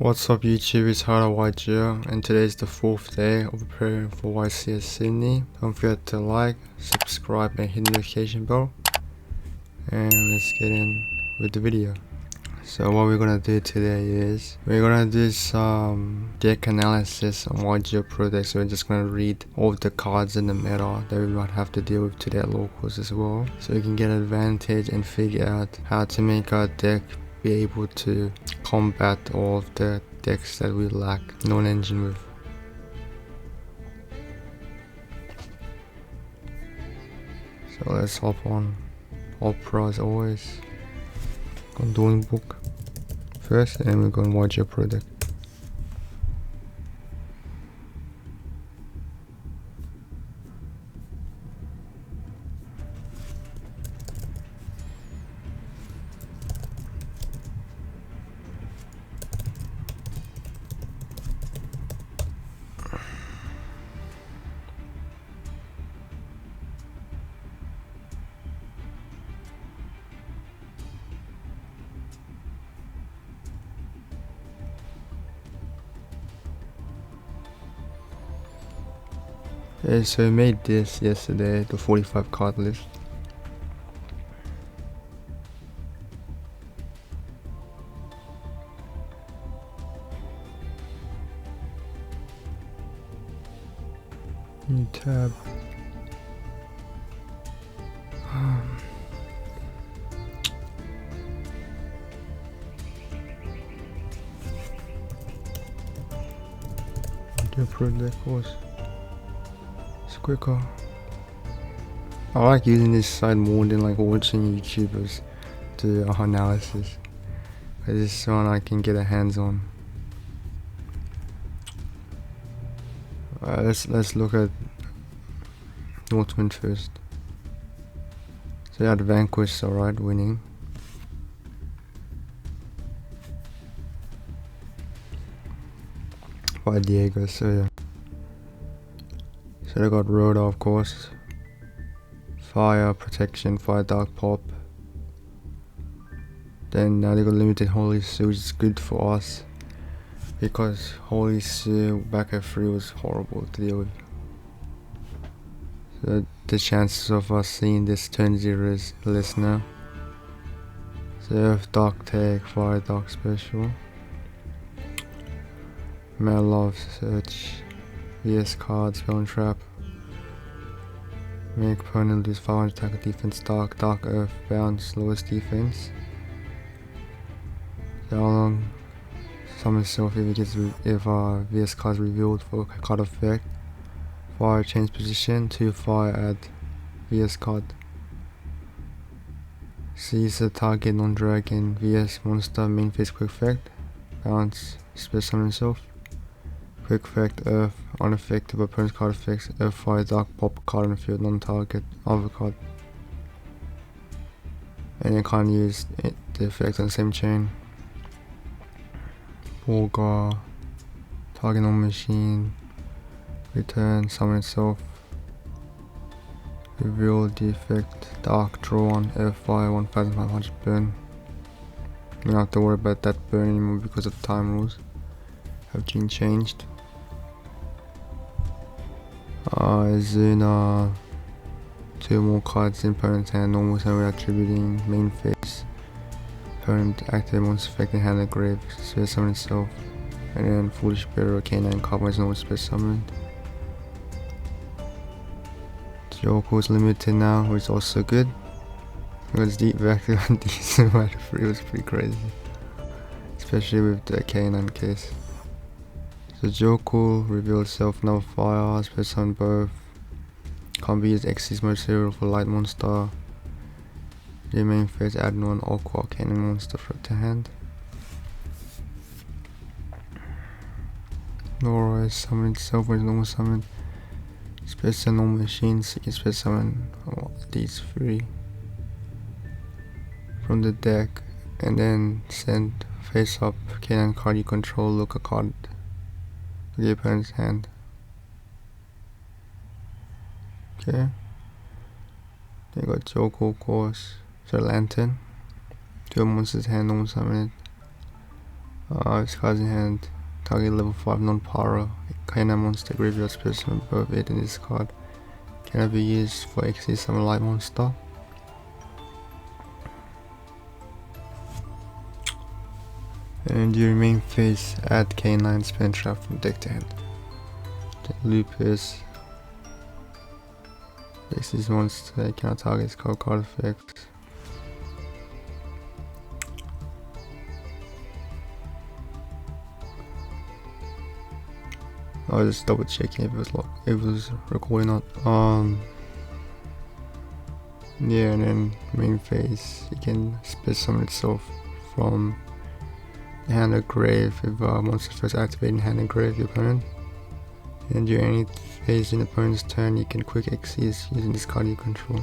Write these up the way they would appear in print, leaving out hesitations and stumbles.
What's up YouTube, it's Hara YGO and today is the 4th day of preparing for YCS Sydney. Don't forget to like, subscribe and hit the notification bell. And let's get in with the video. So what we're gonna do today is we're gonna do some deck analysis on YGOPRODECK. So we're just gonna read all of the cards in the meta that we might have to deal with today at locals as well, so we can get advantage and figure out how to make our deck be able to combat all of the decks that we lack non-engine with. So let's hop on Opera as always. On Duelingbook first, and then we're going to YGOPRODECK. Okay, so we made this yesterday, the 45 card list. New tab. YGOPRODECK course. Quicker. I like using this site more than like watching YouTubers do analysis. This one I can get a hands on. Let's look at Dortmund first. So you had Vanquish, alright, winning. By Diego, so yeah. So they got Rhoda, of course, Fire Protection, Fire Dark Pop. Then now they got Limited Holy Seal, which is good for us because Holy Seal back at 3 was horrible to deal with. So the chances of us seeing this turn 0 is less now. So Earth Dark Tag, Fire Dark Special, Maliss Search, VS card, Spell Trap. Make opponent lose 500 attack, defense, Dark Earth, bounce, lowest defense. So how long summon itself if VS card is revealed for card effect. Fire change position, 2 fire add VS card. Seize the target non-dragon VS monster main phase quick effect. Bounce, special summon itself. Quick effect, Earth, unaffected by opponent's card effects, Earth, Fire, Dark, Pop, card on the field, non-target, other card. And you can't use the effect on the same chain. Borgar, target on machine, return, summon itself, reveal the effect, Dark, draw on, Earth, Fire, 1500 burn. You don't have to worry about that burn anymore because of time rules have been changed. Zuna, 2 more cards in opponent's hand, normal summon attributing, main phase. Opponent active monster effect in hand at grave, special summon itself. And then Foolish Bearer, K9 card is normal special summoned. Joko's limited now, which is also good. Because deep active on decent at 3 was pretty crazy. Especially with the K9 case. So Joko reveal itself, now fire, special on both. Can't be used Xyz material for light monster. The main phase add one aqua cannon monster to hand. Nora summon itself with normal summon. Special normal machines, so you can special summon these 3 from the deck and then send face up cannon card you control, look a card to the opponent's hand. Okay. They got Joko, of course. So Lantern. 2 monsters hand, normal summon it. This card's in hand. Target level 5 non-power K9 monster graveyard specimen above it in this card. Cannot be used for XC summon light monster. And your main phase, add K9 spin trap from deck to hand. Then Lupus. This monster cannot target its card effects. I was just double checking if it was recording or not. Yeah, and then main phase, it can split summon itself from hand or grave if monster first activating hand and grave your opponent. And during any phase in the opponent's turn, you can quick exceed using this card you control.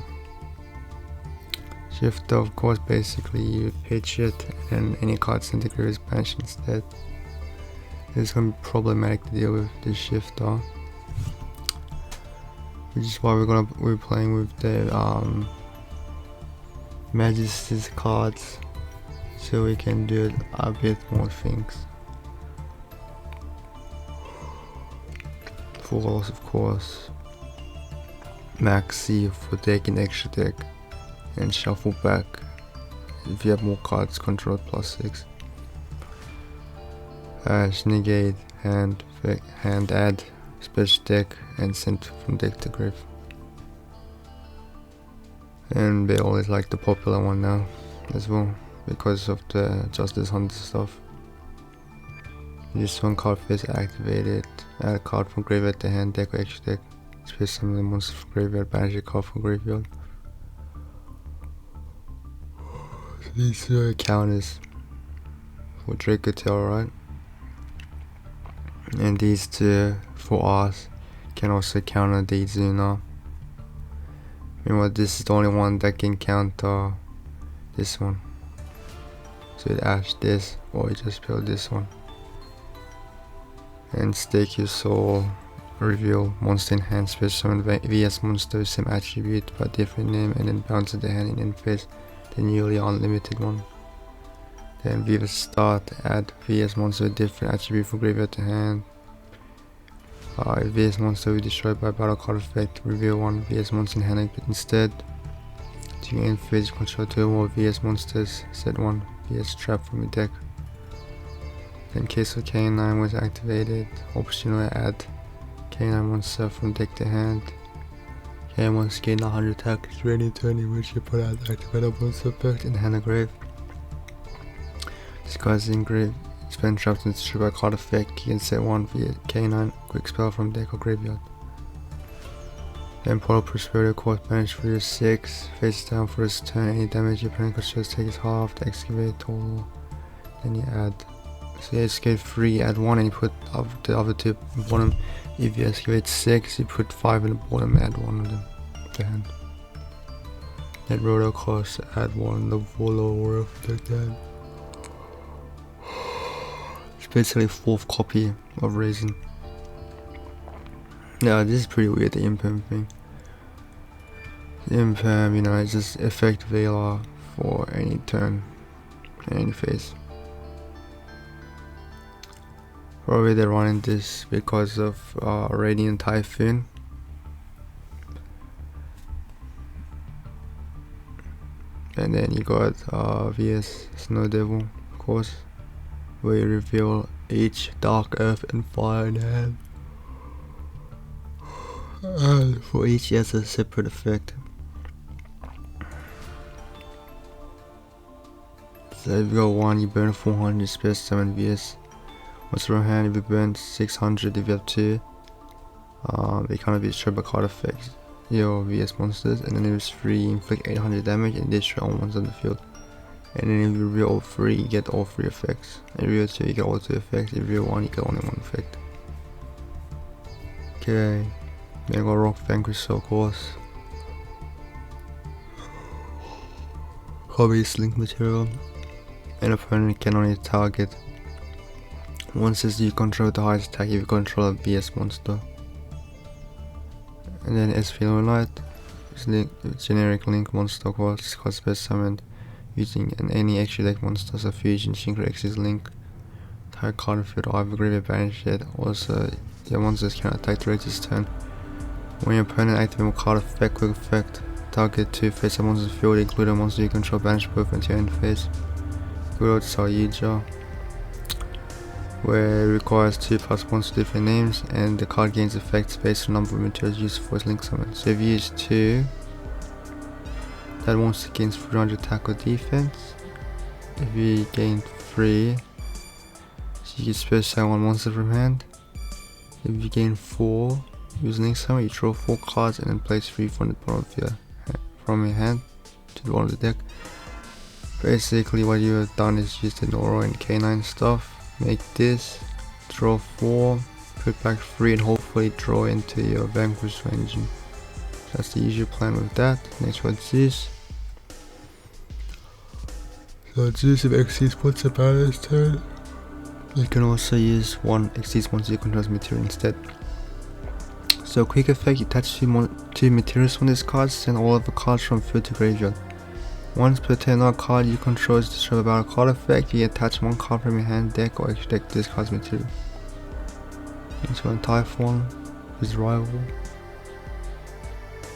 Shifter, of course, basically you pitch it and any card sent to grave is banished instead. It's going to be problematic to deal with this shifter, which is why we're playing with the Majesty's cards, so we can do a bit more things. Full house, of course. Maxi for deck and extra deck, and shuffle back if you have more cards controlled +6. Negate, hand add, special deck, and send from deck to grave. And they always like the popular one now as well, because of the Justice Hunter stuff. This one card phase activated, add a card from graveyard to hand, deck or extra deck, special summon the monster from graveyard, banish a card from graveyard. These counters for Draco Tail, right? And these two for us can also counter the Zuna. Meanwhile, this is the only one that can counter this one. So it ash this, or you just build this one. And stake your soul, reveal monster in hand, special summon VS monster, same attribute but different name, and then bounce the hand in end phase, the newly unlimited one. Then Viva start, add VS monster with different attribute from graveyard to hand. If VS monster will be destroyed by battle card effect, reveal one VS monster in hand instead. During end phase, control 2 more VS monsters, set one VS trap from your deck. Then case of K9 was activated, optional add K9 monster from deck to hand. K9 monster gain 100 attack during any turn in which you put out the activated monster effect in hand or grave. Disguising grave, spend traps and destroy by card effect, you can set one via K9 quick spell from deck or graveyard. Then Portal Prosperity, of course, banish for your 6, face down for his turn, any damage your opponent controls take is half, the excavate total, then you add. So you excavate 3, add 1 and you put the other 2 in the bottom. If you excavate 6, you put 5 in the bottom, add 1 of them to hand. Then Roto cost, add 1, the Volo or like that. Basically 4th copy of Raisin. Yeah, this is pretty weird, the Imperm thing. The Imperm, you know, it's just effect Veiler for any turn, any phase. Probably they're running this because of Radiant Typhoon. And then you got VS Snow Devil, of course, where you reveal each Dark Earth and Fire in hand. And for each he has a separate effect. So if you got 1, you burn 400 special summon VS. What's your hand? If you burn 600, if you have 2, they can't be destroyed by card effects, your VS monsters. And then if it's 3, you inflict 800 damage and destroy all ones on the field. And then if you reveal all 3, you get all 3 effects. If you reveal 2, you get all 2 effects. If you reveal 1, you get only 1 effect. Okay, then I got Rock Vanquish, of course. Hobby Link material. An opponent can only target monsters you control with the highest attack if you control a VS monster. And then SP Light, generic Link monster, of course, cost best summoned using any extra deck monsters of Fusion, Synchro X's Link. entire card field either graveyard banish it. Also, your monsters can attack throughout this turn. When your opponent activates a card effect, quick effect, target 2 face-up monsters field, including a monster you control, banish both into your end phase. Good old Saiyuja, where it requires 2+ monster different names, and the card gains effects based on number of materials used for its link summon. So if you use 2, that monster gains 300 attack or defense. If you gain 3, so you can special summon 1 monster from hand. If you gain 4, use link summon, you draw 4 cards and then place 3 from the bottom of your hand to the bottom of the deck. Basically what you have done is use the Noro and K9 stuff, make this, draw 4, put back 3 and hopefully draw into your Vanquish engine. That's the usual plan with that. Next one, Zeus. So Zeus if exceeds once a balance turn. You can also use 1 exceeds once you control material instead. So quick effect, you attach 2 materials from this card, send all of the cards from field to graveyard. Once per turn, a card you control is destroyed by a card effect, you attach 1 card from your hand, deck, or extra deck to this card's material. Next one, Typhoon, his rival.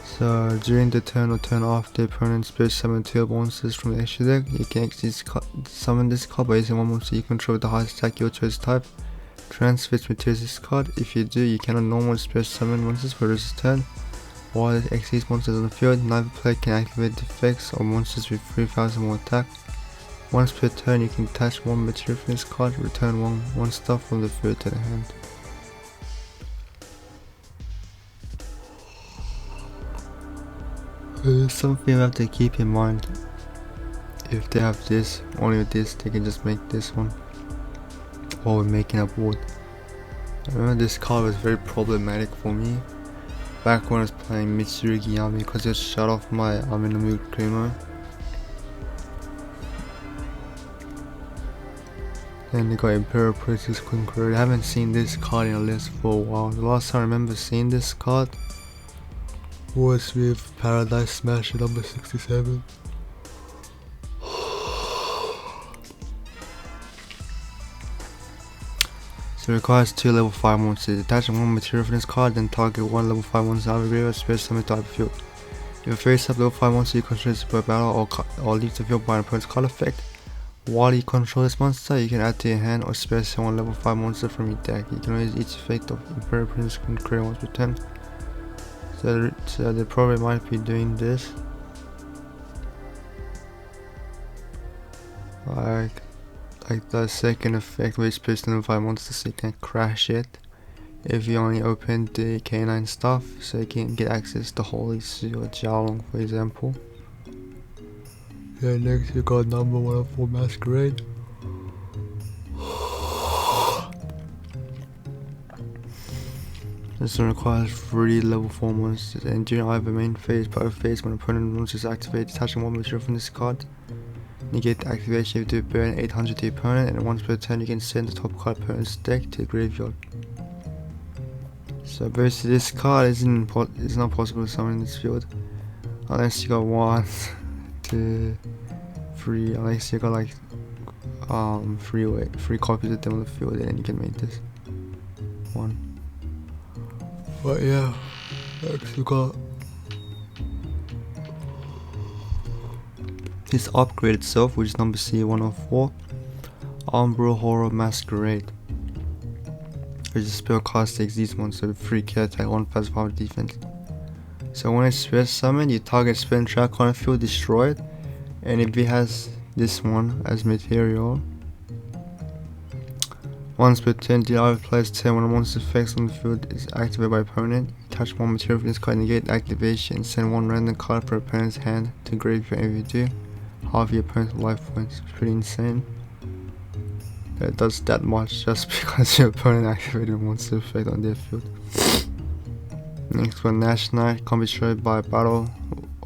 So during the turn or turn after, the opponent spirit summon 2 monsters from the extra deck. You can summon this card by using 1 monster you control with the highest attack your choice type. Transfer its materials this card. If you do, you cannot normally spirit summon monsters for this turn. While it exceeds monsters on the field, neither player can activate effects or monsters with 3000 more attack. Once per turn, you can attach 1 material from this card, return 1 stuff from the field to the hand. There's something you have to keep in mind. If they have this, only with this, they can just make this one while we're making a board. I remember this card was very problematic for me back when I was playing Mitsurugi army because it shut off my Aminamu Primo. Then they got Imperial Princess Conqueror. I haven't seen this card in a list for a while. The last time I remember seeing this card was with Paradise Smash number 67. So it requires 2 level 5 monsters. Attach 1 material from this card, then target 1 level 5 monster out of the graveyard, special summon to the field. If a face up level 5 monster you control is per battle or leave the field by an opponent's card effect, while you control this monster, you can add to your hand or special summon 1 level 5 monster from your deck. You can use each effect of Imperial Princess Conqueror once per turn. So they probably might be doing this. Like the second effect where you special summon 5 monsters, so you can crash it if you only open the K9 stuff, so you can get access to Holy Seal or Jiaolong for example. Yeah, next you got number 104 Masquerade. This one requires 3 level 4 monsters, and during either main phase, both phase, when opponent monsters activate, attaching 1 material from this card. Negate the activation if you do burn 800 to the opponent, and once per turn you can send the top card opponent's deck to the graveyard. So basically this card it's not possible to summon in this field unless you got 1, 2, 3, unless you got like 3 copies of them on the field, and then you can make this 1. But yeah, next we got this upgrade itself, which is number C104, Umbral Horror Masquerade, which is a spell cast that exceeds monster with 3 K attack, 1 fast 5 defense. So when it's special summon, you target spell track on a field, destroy it, and if it has this one as material, once per turn, the other player's turn when a monster effect on the field is activated by opponent, you touch 1 material from this card, negate activation, and send 1 random card from opponent's hand to graveyard. If you do, half your opponent's life points. It's pretty insane that it does that much just because your opponent activated a monster effect on their field. Next one, Nash Knight, can't be destroyed by battle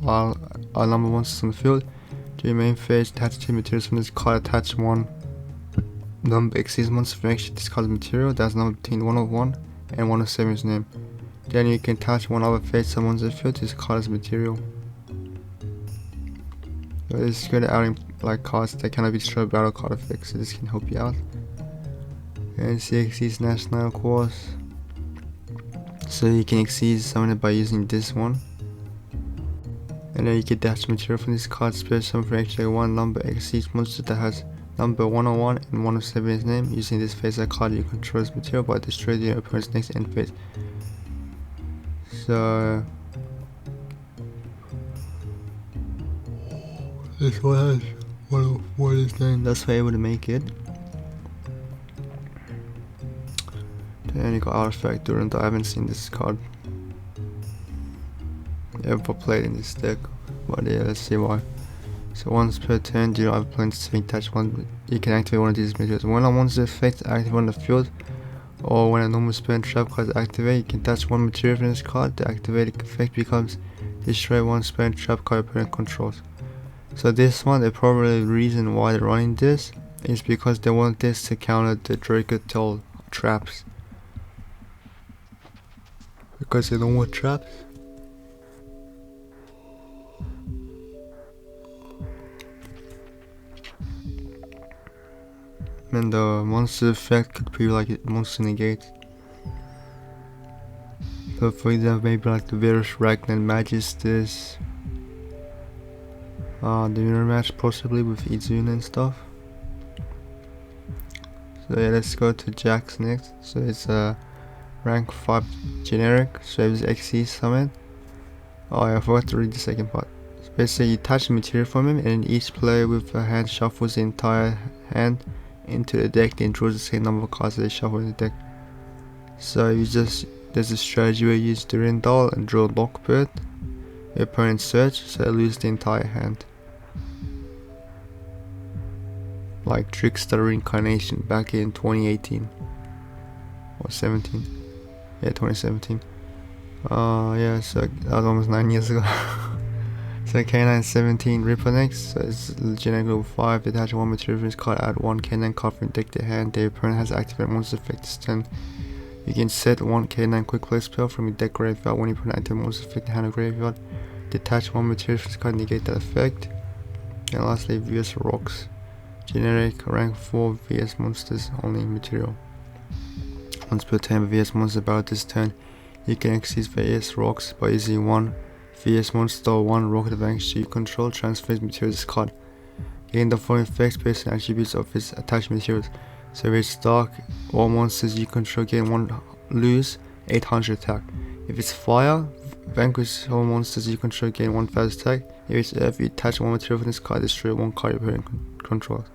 while a number of monsters on the field. During main phase, attach 2 materials from this card, attach 1 number exceeds monster from extra discard material that's number between 101 and 107's name. Then you can attach 1 other face on monster field to this card as material. So this is good at adding like cards that cannot be destroyed by battle card effects, so this can help you out. And CXC's national, of course. So you can exceed summon it by using this one. And then you can dash material from this card, special summon for extra one number exceeds monster that has number 101 and 107 in its name. Using this phase card, you control this material by destroying your opponent's next end phase. So this one has 104 in its name. That's why I'm able to make it. Then you got Artifact Durant. I haven't seen this card ever played in this deck, but yeah, let's see why. So once per turn, do you have plans to attach one? You can activate one of these materials. When a monster effect active on the field, or when a normal spell and trap card is activated, you can attach one material from this card. The activated effect becomes destroy one spell and trap card opponent controls. So this one, the probably reason why they're running this is because they want this to counter the Dracotel traps. Because they don't want traps. And the monster effect could be like monster negate. So for example, maybe like the Virus Ragnar Magistus. The mirror match possibly with Izuna and stuff. So yeah, let's go to Jax next. So it's a rank 5 generic, so it's XC summon. Oh yeah, I forgot to read the second part. So basically you touch the material from him, and each player with a hand shuffles the entire hand into the deck, then draws the same number of cards that they shuffle in the deck. So you just, there's a strategy where you use Durandal and draw Lockbird. Your opponent search, so they lose the entire hand. Like Trickster Reincarnation back in 2018 or 17. Yeah, 2017. Yeah, so that was almost 9 years ago. So K9 17 Ripper next. So it's generic level 5. Detach one material from this card, add one K9 card from deck to hand. The opponent has activated monster effect this turn. You can set one K9 quick play spell from your deck graveyard when you put an active monster effect in hand or graveyard. Detach one material from this card, negate that effect. And lastly, VS Rocks. Generic rank 4 VS monsters only material. Once per turn, VS monster about this turn, you can exceed VS Rocks by using one VS monster or one rocket advantage you control, transfers materials this card. Gain the following effects based on attributes of its attached materials. So if it's dark, all monsters you control gain 1 lose 800 attack. If it's fire, vanquish all monsters you control gain 1000 attack. If it's earth, you attach one material from this card, destroy one card your opponent controls.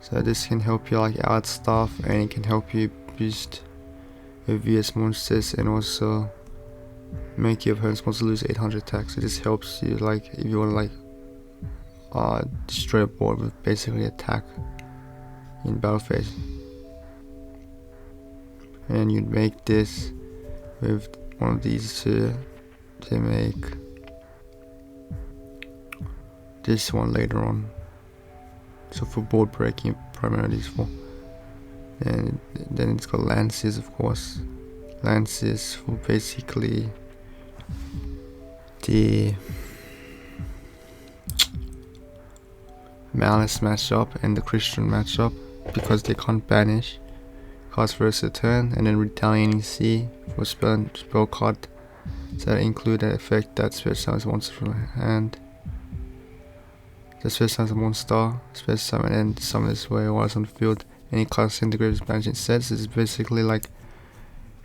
So this can help you like add stuff, and it can help you boost your VS monsters and also make your opponent's monster lose 800 attack. So this helps you like if you want to like destroy a board with basically attack in battle phase. And you'd make this with one of these to make this one later on. So for board breaking, primarily is for. And then it's got lances, of course. Lances for basically the Maliss matchup and the Christian matchup, because they can't banish cards first a turn, and then retaliating C for spell card. So that include that effect that special summons monster from hand. The special summons a monster, special summon and summon this way while it's on the field. Any card disintegrates banishing sets. This is basically like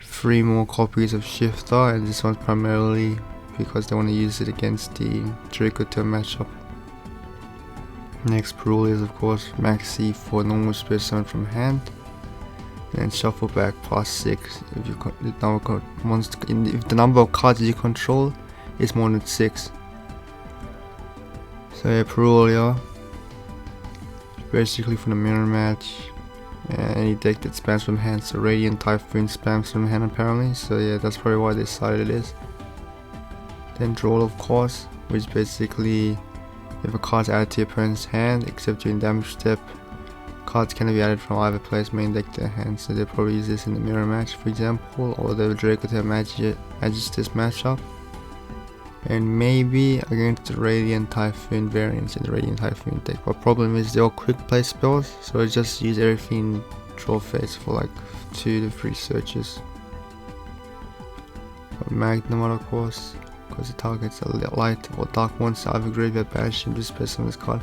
3 more copies of Shifter, and this one's primarily because they want to use it against the Dracotel matchup. Next rule is of course max C for normal special summon from hand, and shuffle back +6 if you if the number of cards you control is more than 6. So yeah, Perulia, basically for the mirror match, any deck that spams from hand. So Radiant Typhoon spams from hand apparently, so yeah, that's probably why they decided it is. Then Draw, of course, which basically if a card's added to your opponent's hand except during damage step, cards cannot be added from either player's main deck to their hand. So they probably use this in the mirror match, for example, or the Dracotel Magistus matchup, and maybe against the Radiant Typhoon variants in the Radiant Typhoon deck. But problem is they're all quick play spells, so just use everything draw phase for like 2 to 3 searches. Magnum, of course, because it targets a light or dark monster out of a graveyard, banish him to display summon this card.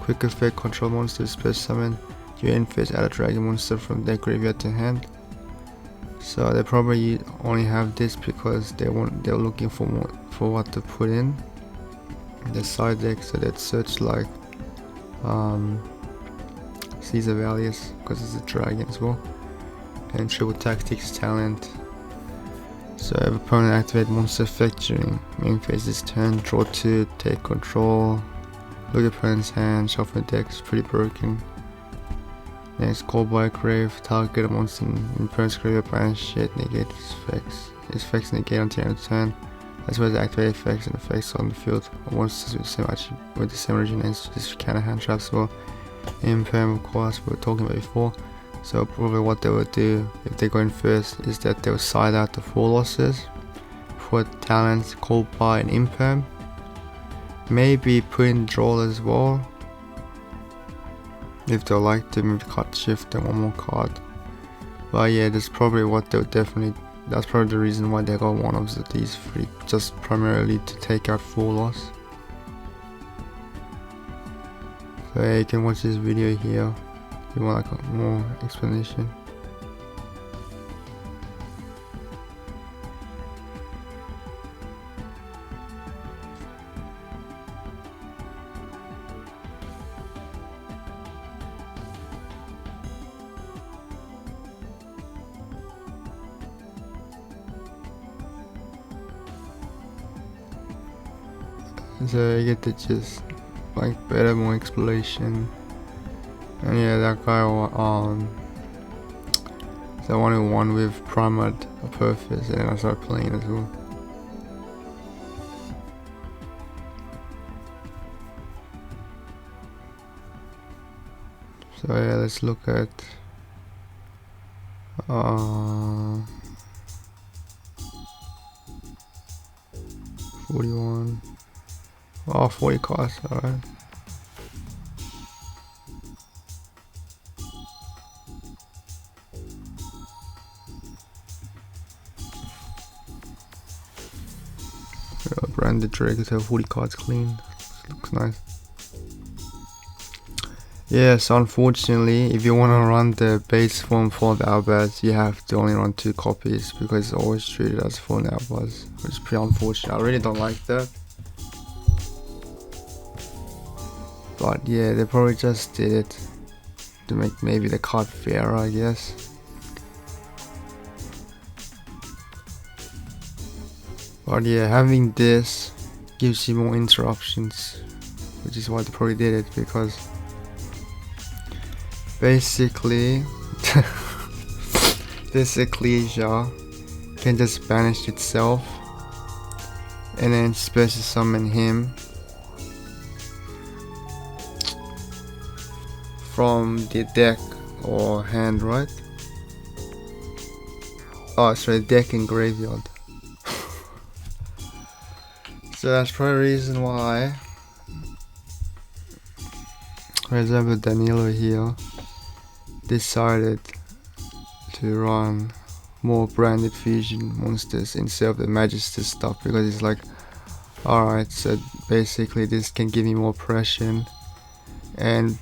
Quick effect, control monster, display summon your end phase, add a dragon monster from their graveyard to hand. So they probably only have this because they're looking for what to put in the side deck, so they'd search like Caesar Valius because it's a dragon as well, and triple tactics talent. So if opponent activate monster effect during main phase this turn, draw 2, take control, look at opponent's hand, shuffle the deck, it's pretty broken. Next, call by a grave, target a monster in opponent's graveyard, banish it, negate its effects. Its effects negate until end of turn, as well as activate effects and effects on the field of monsters with the same origin as this counter hand traps as well. Imperm, of course, we were talking about before. So probably what they would do if they go in first is that they will side out the 4 losses, put talents, call by and imperm, maybe put in draw as well, if they like to maybe cut shift and 1 more card. But yeah, that's probably what they'll that's probably the reason why they got one of these 3, just primarily to take out 4 loss. So yeah, you can watch this video here if you want like a more explanation. So you get the gist, like better, more exploration. And yeah, that guy the one who won with Primard a Purpose, and then I started playing as well. So yeah, let's look at 41. Oh, 40 costs, alright. Branded Drake to have 40 cards clean. Looks nice. Yeah, so unfortunately, if you want to run the base form for the Albaz, you have to only run 2 copies because it's always treated as full Albaz, which is pretty unfortunate. I really don't like that. But yeah, they probably just did it to make maybe the card fairer, I guess. But yeah, having this gives you more interruptions, which is why they probably did it, because basically this Ecclesia can just banish itself and then special summon him from the deck or hand, right? Oh, sorry, deck and graveyard. So that's probably the reason why, for example, Danilo here decided to run more branded fusion monsters instead of the Magister stuff, because it's like, alright, so basically this can give me more pressure, and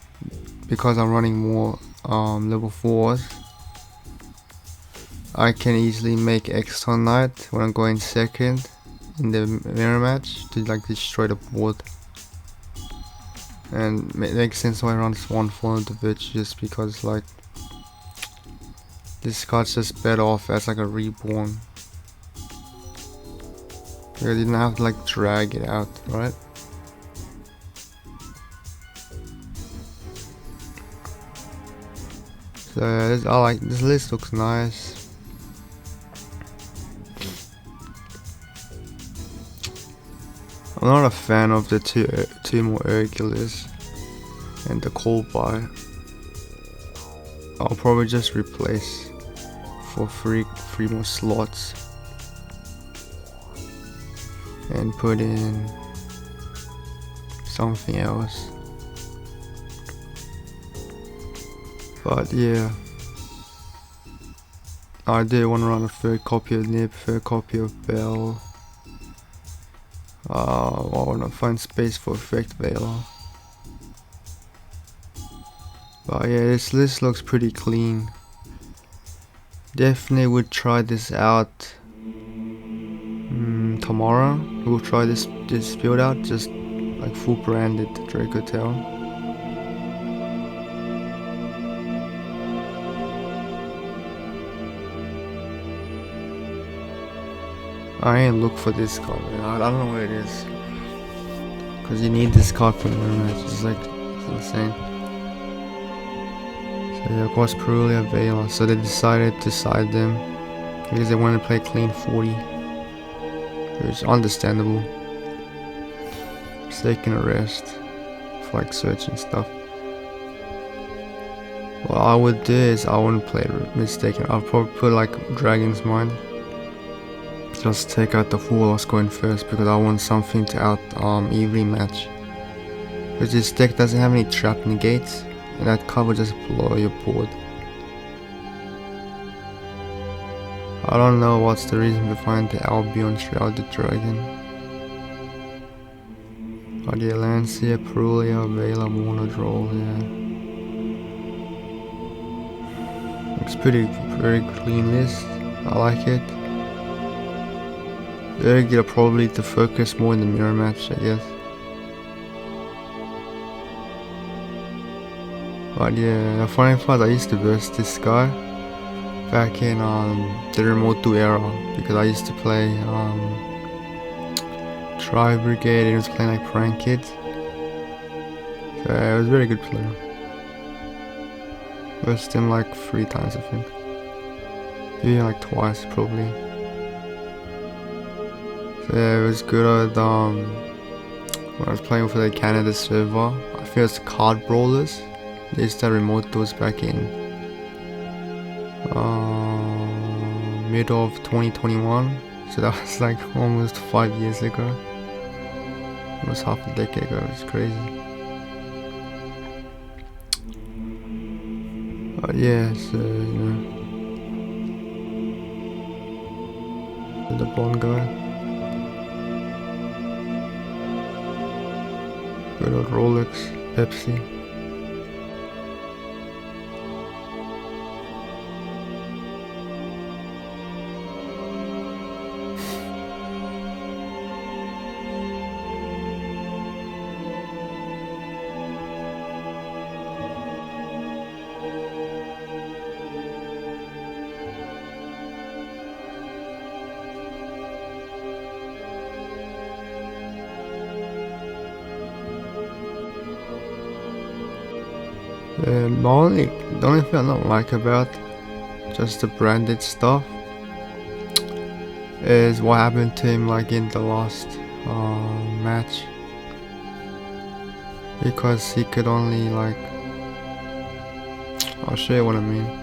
because I'm running more level 4s, I can easily make Exxon Knight when I'm going second in the mirror match to like destroy the board. And it makes sense why I run Swan Fall of the Witch, just because like this card's just better off as like a reborn, because you don't have to like drag it out, right? So I like this list, looks nice. I'm not a fan of the two more Hercules and the Call By. I'll probably just replace for three more slots and put in something else. But yeah, I do want to run a third copy of Nib, third copy of Bell. I want to find space for Effect Veiler. But yeah, this list looks pretty clean. Definitely would try this out tomorrow. We'll try this build out, just like full branded Draco Tail. I ain't look for this card, man. I don't know where it is. Cause you need this card for the match. It's like, it's insane. So yeah, of course Perulia Veiler. So they decided to side them because they wanted to play clean 40. It was understandable. Just taking a rest for like searching stuff. What I would do is I wouldn't play Mistaken. I'll probably put like Dragon's Mind. Just take out the full loss coin first because I want something to out every match. Because this deck doesn't have any trap negates and that cover just blow your board. I don't know what's the reason behind the Albion Shrouded Dragon. Oh yeah, Lancia, Perulia, Veiler, Monodroll, yeah. Looks pretty clean list. I like it. They're gonna probably to focus more in the mirror match, I guess. But yeah, the funny part, I used to verse this guy back in the Remote 2 era because I used to play Tri Brigade and he was playing like Prank Kids. So yeah, it was a very good player. Versed him like 3 times, I think. Maybe like twice, probably. So yeah, it was good at when I was playing for the Canada server. I think it's Card Brawlers. They used to have remote doors back in mid of 2021. So that was like almost 5 years ago. Almost half a decade ago. It's crazy. But yeah, so you know, the Bond guy. Good old Rolex, Pepsi. The only thing I don't like about just the branded stuff is what happened to him like in the last match, because he could only like, I'll show you what I mean.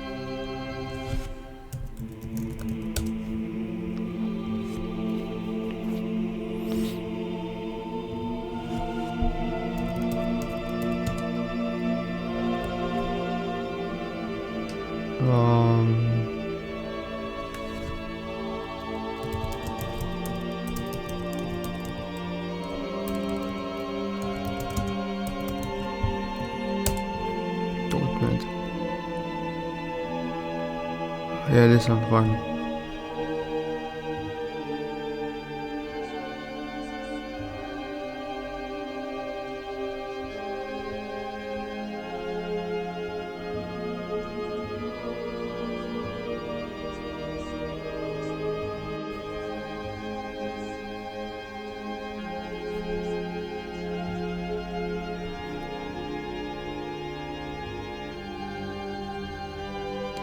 Dortmund. Yeah, this one's fun.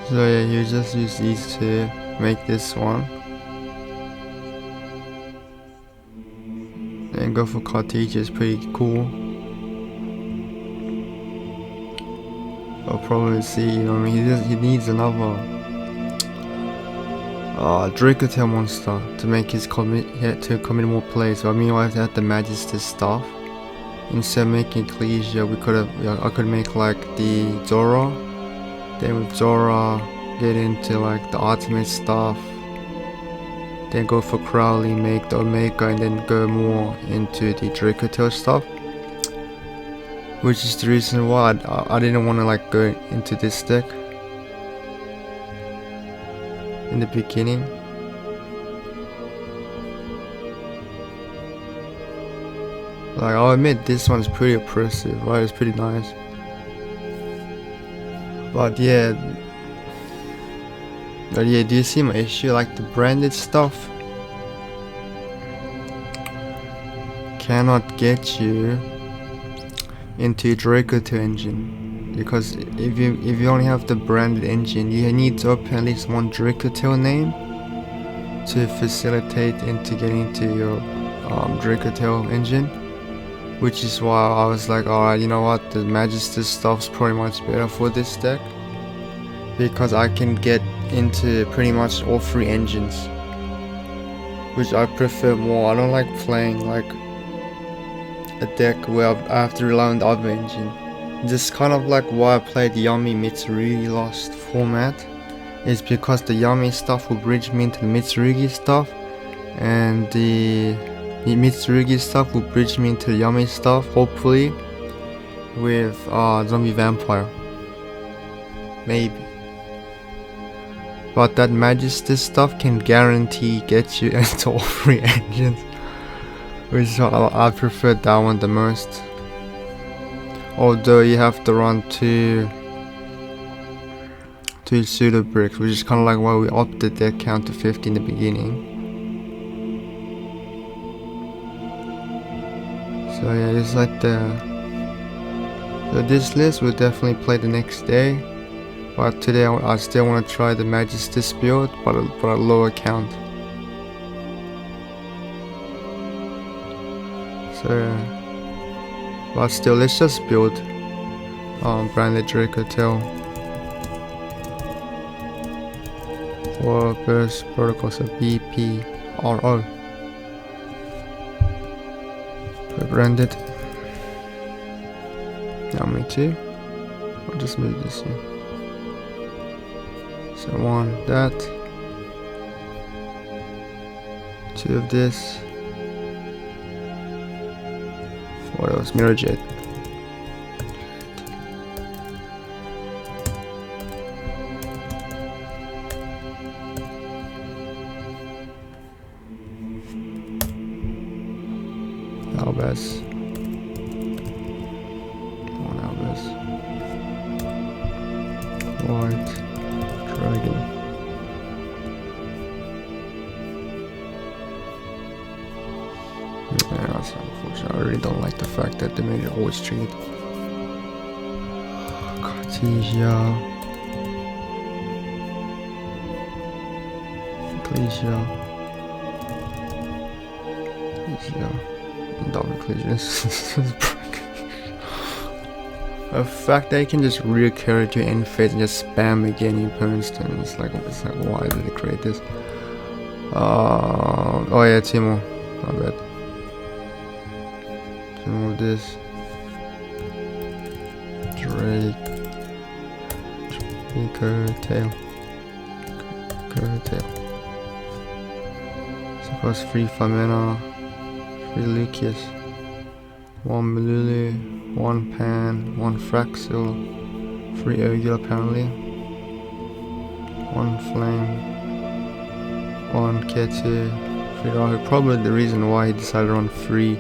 So yeah, you just use these to make this one. And go for Cartesian is pretty cool. I'll probably see, you know what I mean? He needs another Draco Tail monster to make his commit more plays. So I mean, I have the Magister stuff. Instead of making Ecclesia, I could make like the Zora. Then with Zora, get into like the ultimate stuff, then go for Crowley, make the Omega, and then go more into the Draco Tail stuff. Which is the reason why I didn't want to like go into this deck in the beginning. Like, I'll admit this one's pretty oppressive, right? It's pretty nice. But yeah, do you see my issue? Like the branded stuff cannot get you into Draco Tail engine, because if you only have the branded engine, you need to open at least one Draco Tail name to facilitate into getting into your Draco Tail engine. Which is why I was like, alright, you know what, the Magister stuff's pretty much better for this deck, because I can get into pretty much all three engines, which I prefer more. I don't like playing like a deck where I have to rely on the other engine. Just kind of like why I played Yami Mitsurugi last format, is because the Yami stuff will bridge me into the Mitsurugi stuff, and the Mitsurugi stuff will bridge me into the Yami stuff, hopefully, with Zombie Vampire. Maybe. But that Magister stuff can guarantee get you into all three engines, which is why I prefer that one the most. Although you have to run two pseudo bricks, which is kind of like why we upped the deck count to 50 in the beginning. So yeah, it's like so this list we'll definitely play the next day, but today I still want to try the Magister build, but a lower count. So yeah. But still, let's just build branded Draco Tail for burst protocols of BPRO. Branded. Now me too. I'll just move this in. So one that, two of this. What else? Mirror Jet. Albus. One Albus. White Dragon. Yeah, that's unfortunate. I really don't like the fact that they made it always treated. Cartesia. Ecclesia. Double collisions. The fact that you can just reoccur to end phase and just spam again your opponent's turn. It's like why did they create this? Oh yeah, two more. My bad. Two more of this. Tail. Suppose 3 Famina, 3 Lucius, 1 Malulu, 1 Pan, 1 Fraxil, 3 Urgil apparently, 1 Flame, 1 Ketu, 3 Rahu. Probably the reason why he decided on 3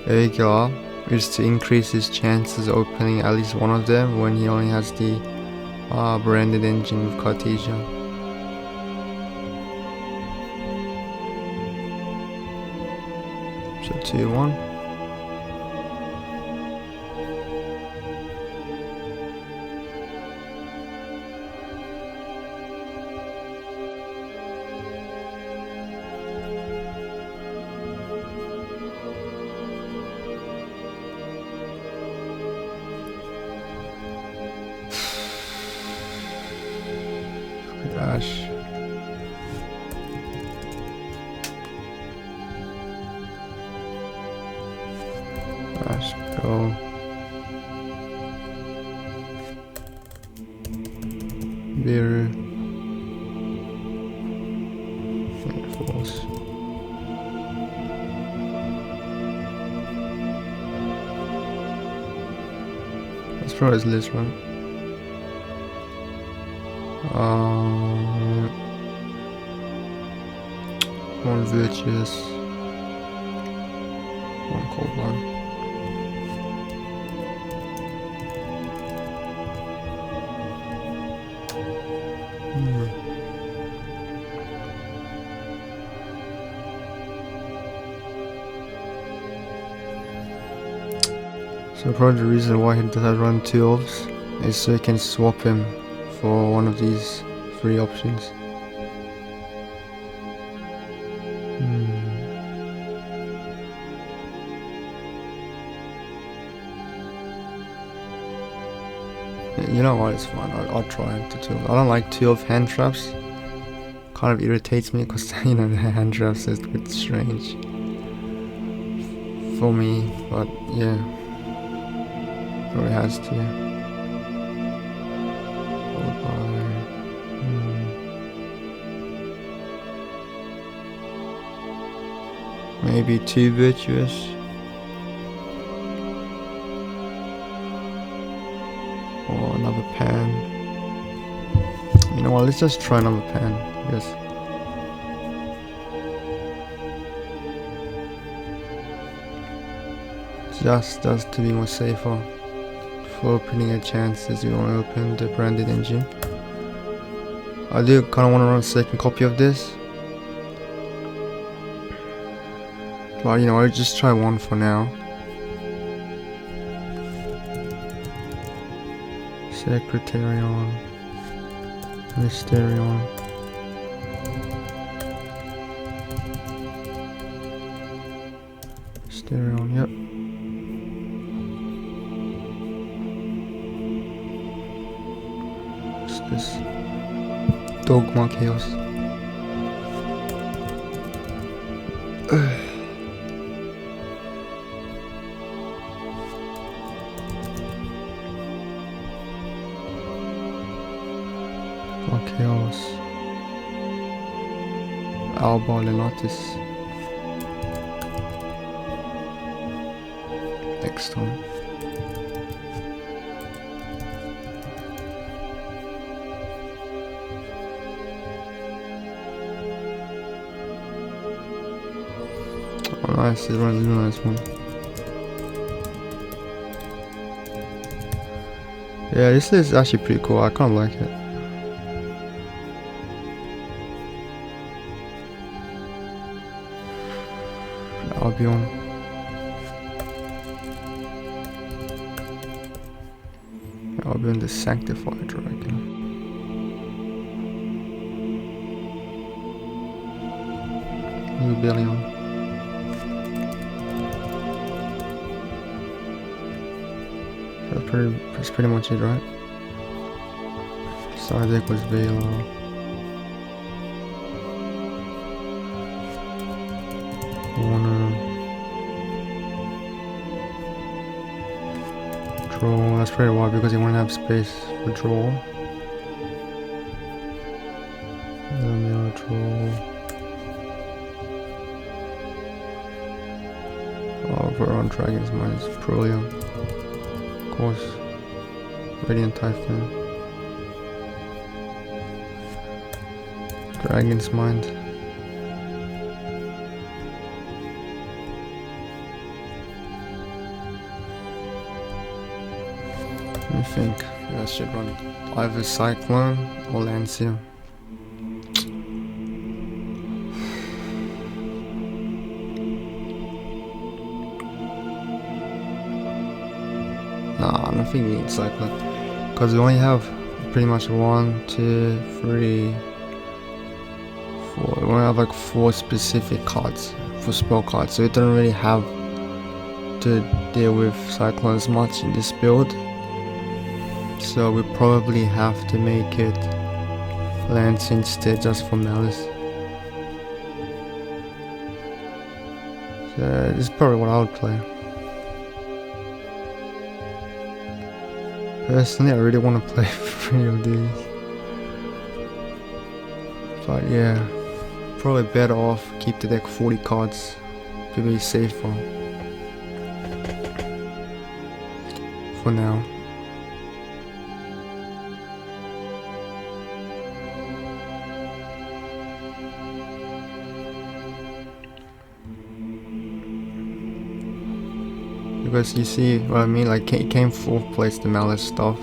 Urgil is to increase his chances of opening at least one of them when he only has the branded engine with Cartesia. So 2-1. Ash. Ash Pro. Beer. course. That's probably his list, right? One virtuous, one cold one. So probably the reason why he does run 2 elves is so he can swap him for one of these 3 options. You know what, it's fine, I'll try to 2 elves. I don't like 2 elf hand traps. Kind of irritates me because you know the hand traps is a bit strange for me, but yeah, probably has to. Followed by maybe 2 virtuous. Or another pan. You know what, let's just try another pan, yes. Just to be more safer for opening a chance as you want to open the branded engine. I do kind of want to run a second copy of this. But you know, I'll just try one for now. Secretarion, Mysterion, Mysterion, yep. What's this? Dogma Chaos. Chaos. Alba Lenatis. Next time. Oh nice, it's running a nice one. Yeah, this is actually pretty cool, I kinda like it. Albion. Albion the Sanctified Dragon. Rebellion. That's pretty much it, right? Side deck was Vela. Draw, that's pretty wide because you want to have space for draw. Draw. Oh, we're on Dragon's Mind, it's Prolia. Of course. Radiant Typhoon. Dragon's Mind. I think I should run either Cyclone or Lancia. Nah, I don't think we need Cyclone because we only have pretty much 1, 2, 3, 4. We only have like 4 specific cards for spell cards, so we don't really have to deal with Cyclone as much in this build. So we probably have to make it Lance instead just for Maliss. So this is probably what I would play. Personally, I really want to play 3 of these. But yeah, probably better off keep the deck 40 cards to be safer for now. Because you see what I mean, like it came 4th place, the Maliss stuff.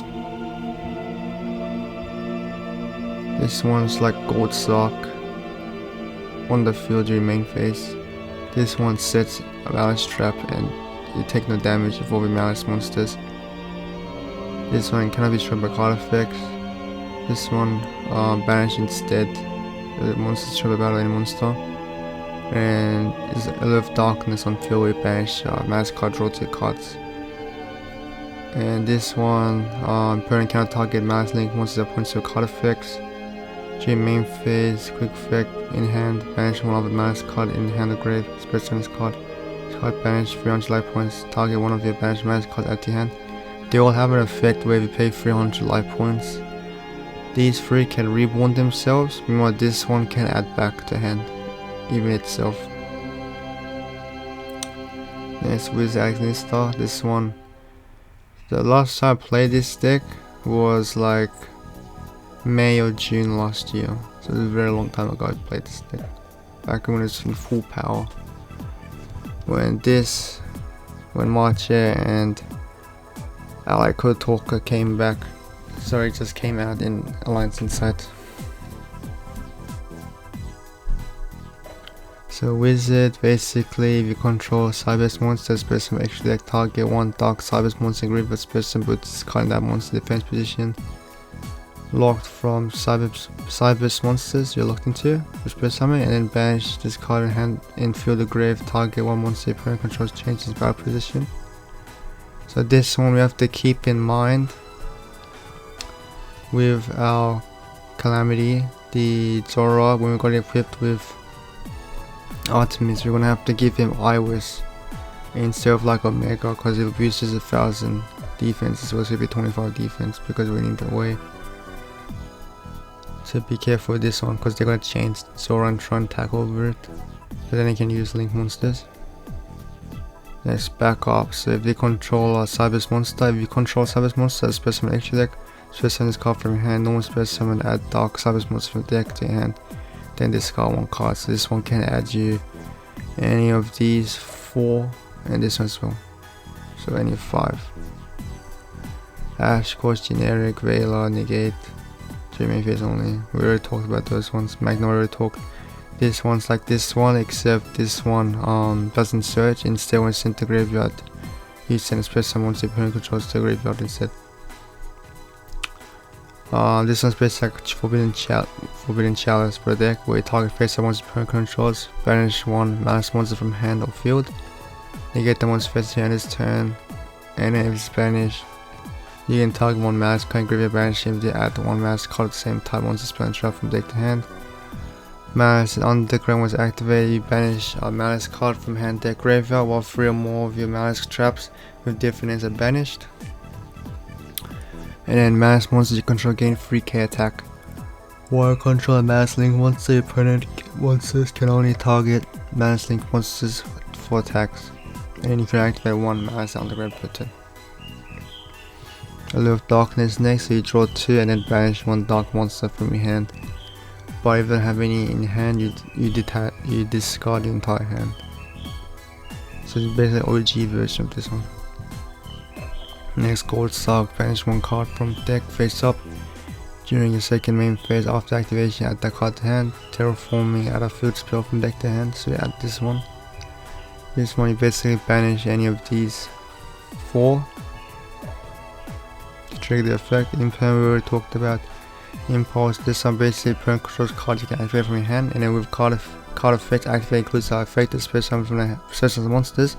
This one's like gold sock. On the field you remain face. This one sets a Maliss trap and you take no damage involving Maliss monsters. This one cannot be trapped by card effects. This one banish instead. The monsters trap battle any monster. And is a little of darkness on field with banish Maliss card, draw 2 cards. And this one, opponent cannot target Maliss link monsters that points to card effects. Main phase, quick effect, in hand, banish one of the Maliss card in hand or grave, special on this card. This card banish 300 life points, target one of your banished Maliss cards at the hand. They all have an effect where you pay 300 life points. These 3 can reborn themselves, meanwhile this one can add back to hand, even itself. Next with Agnista, this one. The last time I played this deck was like May or June last year, so it was a very long time ago I played this deck, back when it was in full power, when Marche and Ally Code Talker came back, sorry, it just came out in Alliance Insight. So Wizard, basically if you control Cyber's monster, special extra deck, target one dark Cyber's monster, grave but special puts card in that monster defense position. Locked from Cyber's monsters you're locked into with spell summon, and then banish this card in hand and field the grave, target one monster your opponent controls, change its battle position. So this one we have to keep in mind with our Calamity, the Zora, when we got it equipped with Artemis, we're gonna have to give him Iris instead of like Omega, because it boosted 1000 defense as well as 25 defense because we need the way. So be careful with this one because they're gonna change Zora and try and tackle over it. But then they can use link monsters. Next, backup. So if they control a Cyber's monster, if you control Cyber's monster, specimen extra deck, specimen this card from your hand, normal specimen add dark Cyber's monster from deck to your hand, then discard 1 card. So this one can add you any of these 4 and this one as well. So any 5. Ash, course, generic, Vela, negate. Main phase only. We already talked about those ones. Magna already talked. This one's like this one, except this one doesn't search. Instead, when it's sent to graveyard, you send a special once the opponent controls the graveyard instead. This one's basically like Forbidden Chalice for a deck where you target face once the opponent controls, banish 1 Maliss monster from hand or field. You get the one's face to hand this turn, and then if it's banished, you can target 1 Maliss card, graveyard banish him, to add 1 Maliss card at the same time once the spell and trap from deck to hand. Maliss Underground was activated, you banish a Maliss card from hand deck graveyard while 3 or more of your Maliss traps with different names are banished. And then Maliss monsters you control gain 3k attack. While control a Maliss link monster, your opponent monsters can only target Maliss link monsters for attacks. And then you can activate 1 Maliss Underground per turn. A little of darkness next, so you draw 2 and then banish 1 dark monster from your hand. But if you don't have any in hand, you discard the entire hand. So it's basically OG version of this one. Next, Gold Sock, banish 1 card from deck face up. During your second main phase after activation, add that card to hand. Terraforming, add a field spell from deck to hand, so you add this one. This one you basically banish any of these 4. Trigger the effect. Imperm we already talked about. Impulse, this one basically opponent controls cards you can activate from your hand, and then with card effect activate includes the effect of special from the special monsters.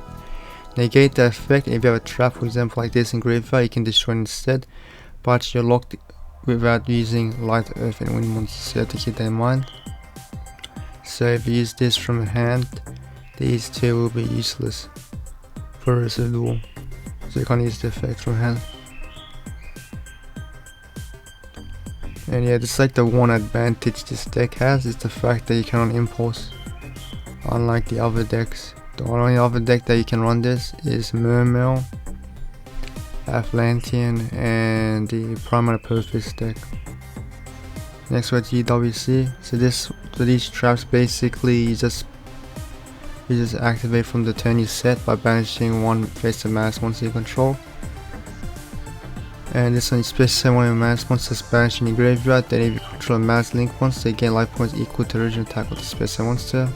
Negate the effect. If you have a trap, for example like this in graveyard, you can destroy it instead, but you're locked without using light, earth and wind monsters, so you have to keep that in mind. So if you use this from your hand, these 2 will be useless for residual, so you can't use the effect from hand. And yeah, this is like the one advantage this deck has, is the fact that you cannot impulse, unlike the other decks. The only other deck that you can run this is Mermail, Atlantean, and the Primary Purpose deck. Next we have GWC. So these traps basically you just activate from the turn you set by banishing one face of Maliss monster you control. And this one, especially one of your Maliss monsters banished in your graveyard, then if you control a Maliss link monster, you gain life points equal to the original attack of the special monster.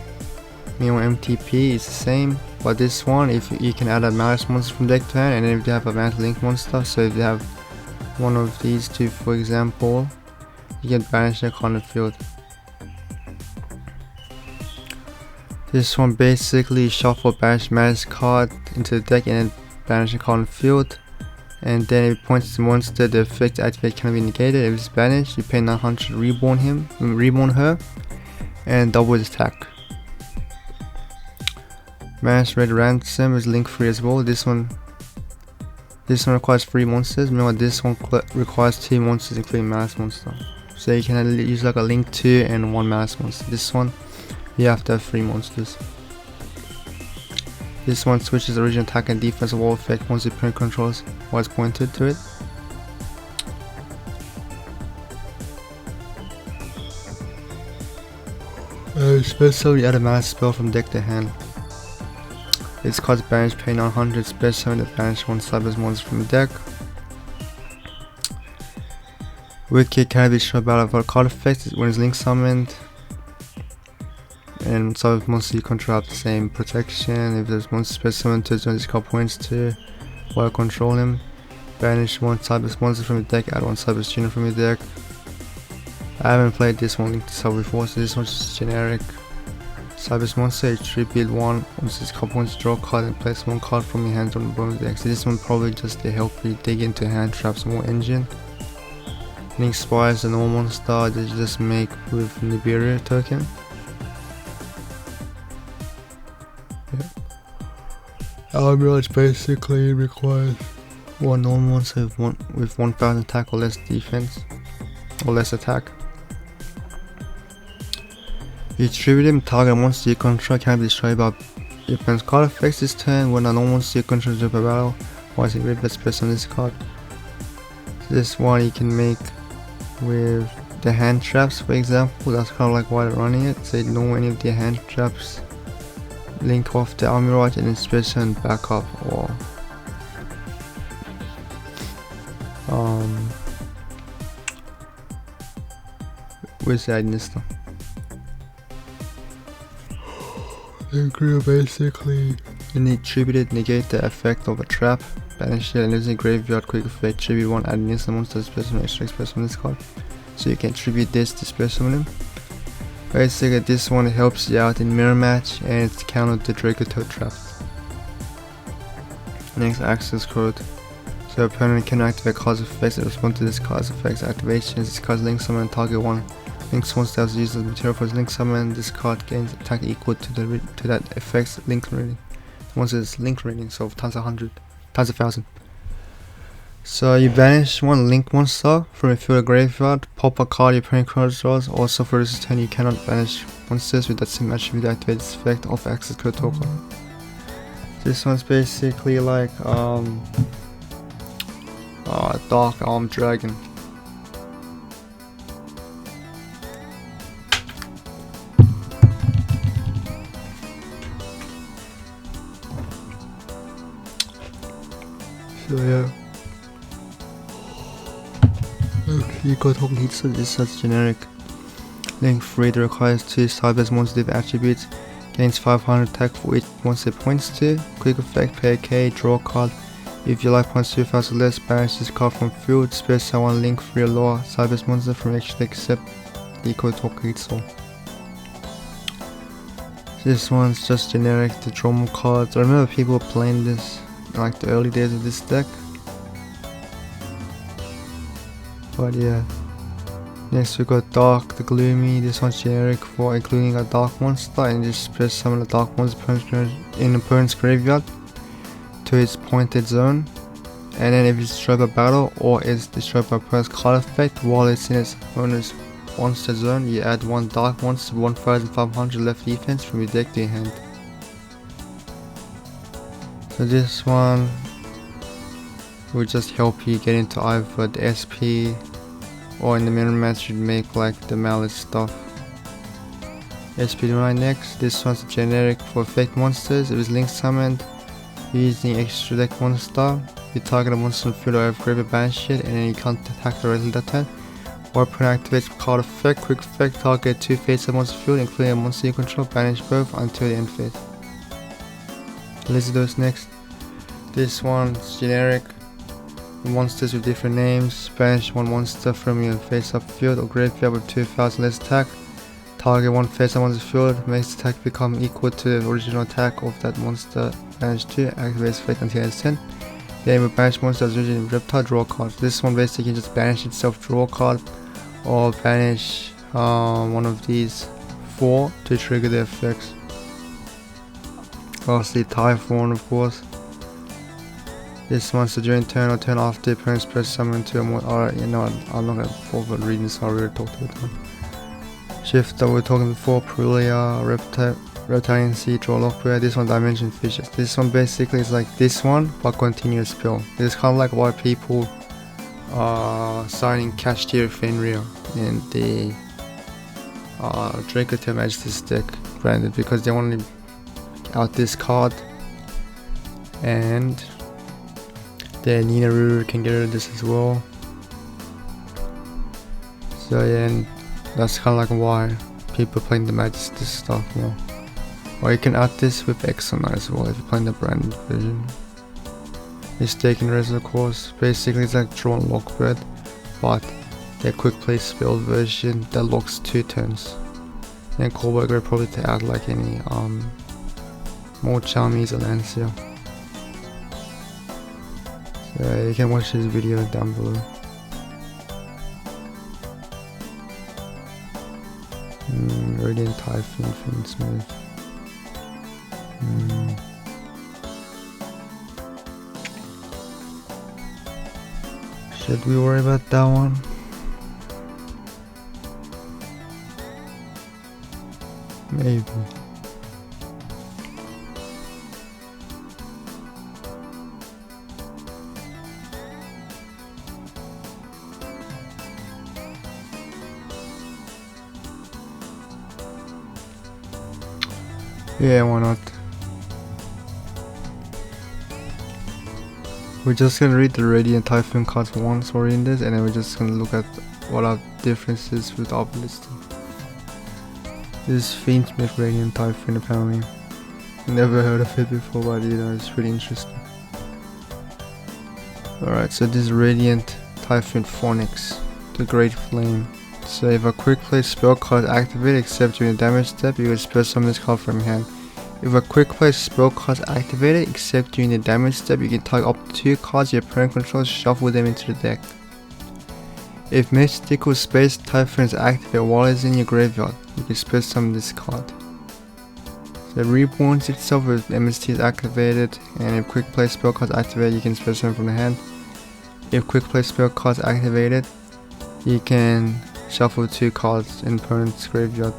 Meanwhile MTP is the same, but this one, if you can add a Maliss monster from deck to hand, and then if you have a Maliss link monster, so if you have one of these two for example, you can banish the card on the field. This one basically shuffle banish Maliss card into the deck and then banish the card on the field. And then if it points to the monster, the effect activate cannot be negated. If it's banished, you pay 900 reborn her, and double his attack. Maliss Red Ransom is link free as well. This one requires 3 monsters. Meanwhile, this one requires 2 monsters, including Maliss monster. So you can use like a link 2 and 1 Maliss monster. This one, you have to have 3 monsters. This one switches original attack and defense wall effect once the opponent controls what's pointed to it. Especially add a Maliss spell from deck to hand. This card's banished, pay 900, special to banish one Cyber's monster from the deck. Wicked can be destroyed by a card effect when it's link summoned. And Cyber's monster you control have the same protection. If there's monster special summon to discard points to while control him. Banish one Cyber's monster from your deck, add one Cyber's tuner from your deck. I haven't played this one linked to Cyber before, so this one's just generic. Cyber's monster, tribute one, once discard points, draw a card and place one card from your hand on the bottom of the deck. So this one probably just to help you dig into hand traps more engine. Link Spires, the normal monster that you just make with Nibiru token. Outrage basically requires one normal monster with 1000 attack or less defense, or less attack. You tribute him, target monster you control can be destroyed by your opponent's card effects this turn. When a normal monster you control is up a battle, once you read that space on this card. So this one you can make with the hand traps for example, that's kind of like why they're running it. So you know any of the hand traps link off the Outrage and then special and backup, or where's the Nista? Basically you need tributed, negate the effect of a trap, banish it and using graveyard quick effect, tribute one, add an instant monster specimen, extra specimen this card. So you can tribute this to specimen him. Basically this one helps you out in mirror match and it's countered the Draco Toad trap. Next, access code. So opponent can activate cards effects and respond to this card's effects activations. This card's link summon and target one links once that was used as material for his link summon. This card gains attack equal to that effect's link rating. Once it's link rating, so times 100, times 1000. So you banish one link monster from your field or graveyard, pop a card your opponent controls. Also for this turn you cannot banish monsters with that same attribute that activates this effect of access code token. This one's basically like Dark Arm Dragon. So yeah. You got Hook Hits is such generic. Link 3 that requires 2 Cyber's monster attributes, gains 500 attack for each monster it points to. Quick effect, pay a K, draw a card. If your life points 2000 or less, banish this card from field. Special one link 3 lower Cyber's monster from extra deck except the equal to Hook Hits. This one's just generic to draw more cards. I remember people were playing this in like the early days of this deck. But yeah. Next we got Dark the Gloomy. This one's generic for including a dark monster and just press summon a dark monster in opponent's graveyard to its pointed zone. and then if it's destroyed by battle or it's destroyed by opponent's card effect while it's in its owner's monster zone, you add 1 dark monster with 1500 left defense from your deck to your hand. So this one will just help you get into either the SP or in the middle match you'd make like the Maliss stuff. SP9 next. This one's generic for effect monsters. If it's link summoned using extra deck monster, you target a monster on the field or have graveyard banish it, and then you can't attack directly that turn. Or opponent activates card effect, quick effect, target 2 fates of monster field including a monster you control, banish both until the end phase. Let's do those next. This one's generic. Monsters with different names. Banish 1 monster from your face up field or graveyard with 2000 less attack. Target 1 face up monster field, makes the attack become equal to the original attack of that monster. Banish 2, activates fate until its turn. Then with banish monster as usually reptile, draw a card. This one basically just banish itself, draw a card, or banish one of these 4 to trigger the effects. Lastly, Typhoon, of course. This monster during turn or turn after opponent's press summon to a more. Alright, you know what, I'm not gonna bother reading this, I already talked about it. Shift that we were talking before, Prulia, Reptilian Sea, Draw Lockwear. This one Dimension Fishes. This one basically is like this one but continuous spell. It's kind of like why people are signing Cash Tier Fenrir in the Draco Majesty's deck, granted, because they want to out this card, and the Ninaru can get rid of this as well. So yeah, and that's kind of like why people playing the Majesty stuff more. Or you can add this with Exona as well if you're playing the branded version. Mistaken Res, of course. Basically it's like Drawn Lockbird, but the quick play spell version that locks 2 turns. And Callback will probably to add like any more Charmies or Lancia. So you can watch this video down below. Radiant Typhoon, Fiendsmith. Should we worry about that one? Maybe. Yeah, why not? We're just gonna read the Radiant Typhoon cards once we're in this, and then we're just gonna look at what are differences with our listing. This is Fiendsmith Radiant Typhoon apparently. Never heard of it before, but you know, it's pretty interesting. Alright, so this is Radiant Typhoon Phonics, the Great Flame. So if a quick play spell card is activated except during the damage step, you will spell summon this card from your hand. If a quick play spell card is activated except during the damage step, you can target up to 2 cards your opponent controls, shuffle them into the deck. If Mystical Space Typhoon is activated while it's in your graveyard, you can spell summon this card. So it reborns itself if MST is activated, and if quick play spell card is activated, you can spell summon from the hand. If quick play spell card is activated, you can shuffle 2 cards in opponent's graveyard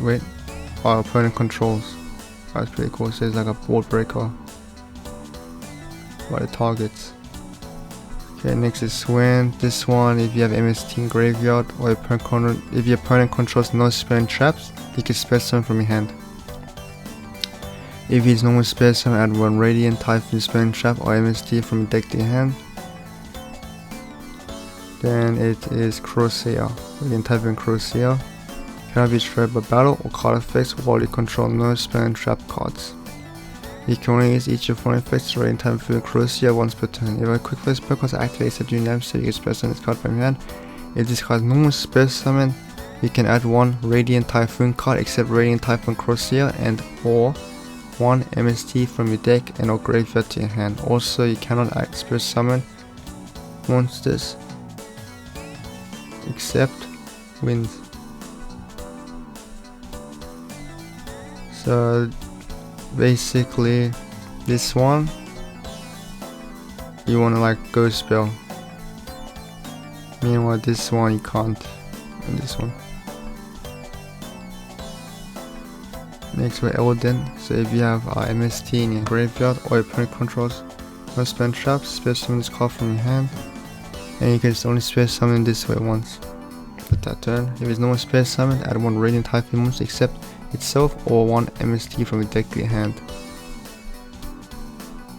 with our opponent controls. That's pretty cool. So it's like a board breaker by the targets. Okay, next is Swan. This one, if you have MST in graveyard or if your opponent controls no spell and traps, you can spell summon from your hand. If he's normal spell summon, add 1 Radiant Typhoon spell and trap or MST from your deck to your hand. Then it is Crossair. Radiant Typhoon Crossair cannot be destroyed by battle or card effects while you control no spell and trap cards. You can only use each of 4 effects to Radiant Typhoon Crossair once per turn. If a quick play spell card is activated during damage step, you can spell summon this card from your hand. If this card is normal spell summon, you can add 1 Radiant Typhoon card except Radiant Typhoon Crossair and or 1 MST from your deck and or graveyard to your hand. Also, you cannot add spell summon monsters except winds. So basically this one you wanna like go spell. Meanwhile this one you can't, and this one. Next we're Elden. So if you have MST in your graveyard or your opponent controls no spell traps, spell summon this card from your hand, and you can just only spell summon this way once. Put that turn. If there's no more spell summon, add one Radiant Typhoon monster except itself or one MST from your deck to your hand.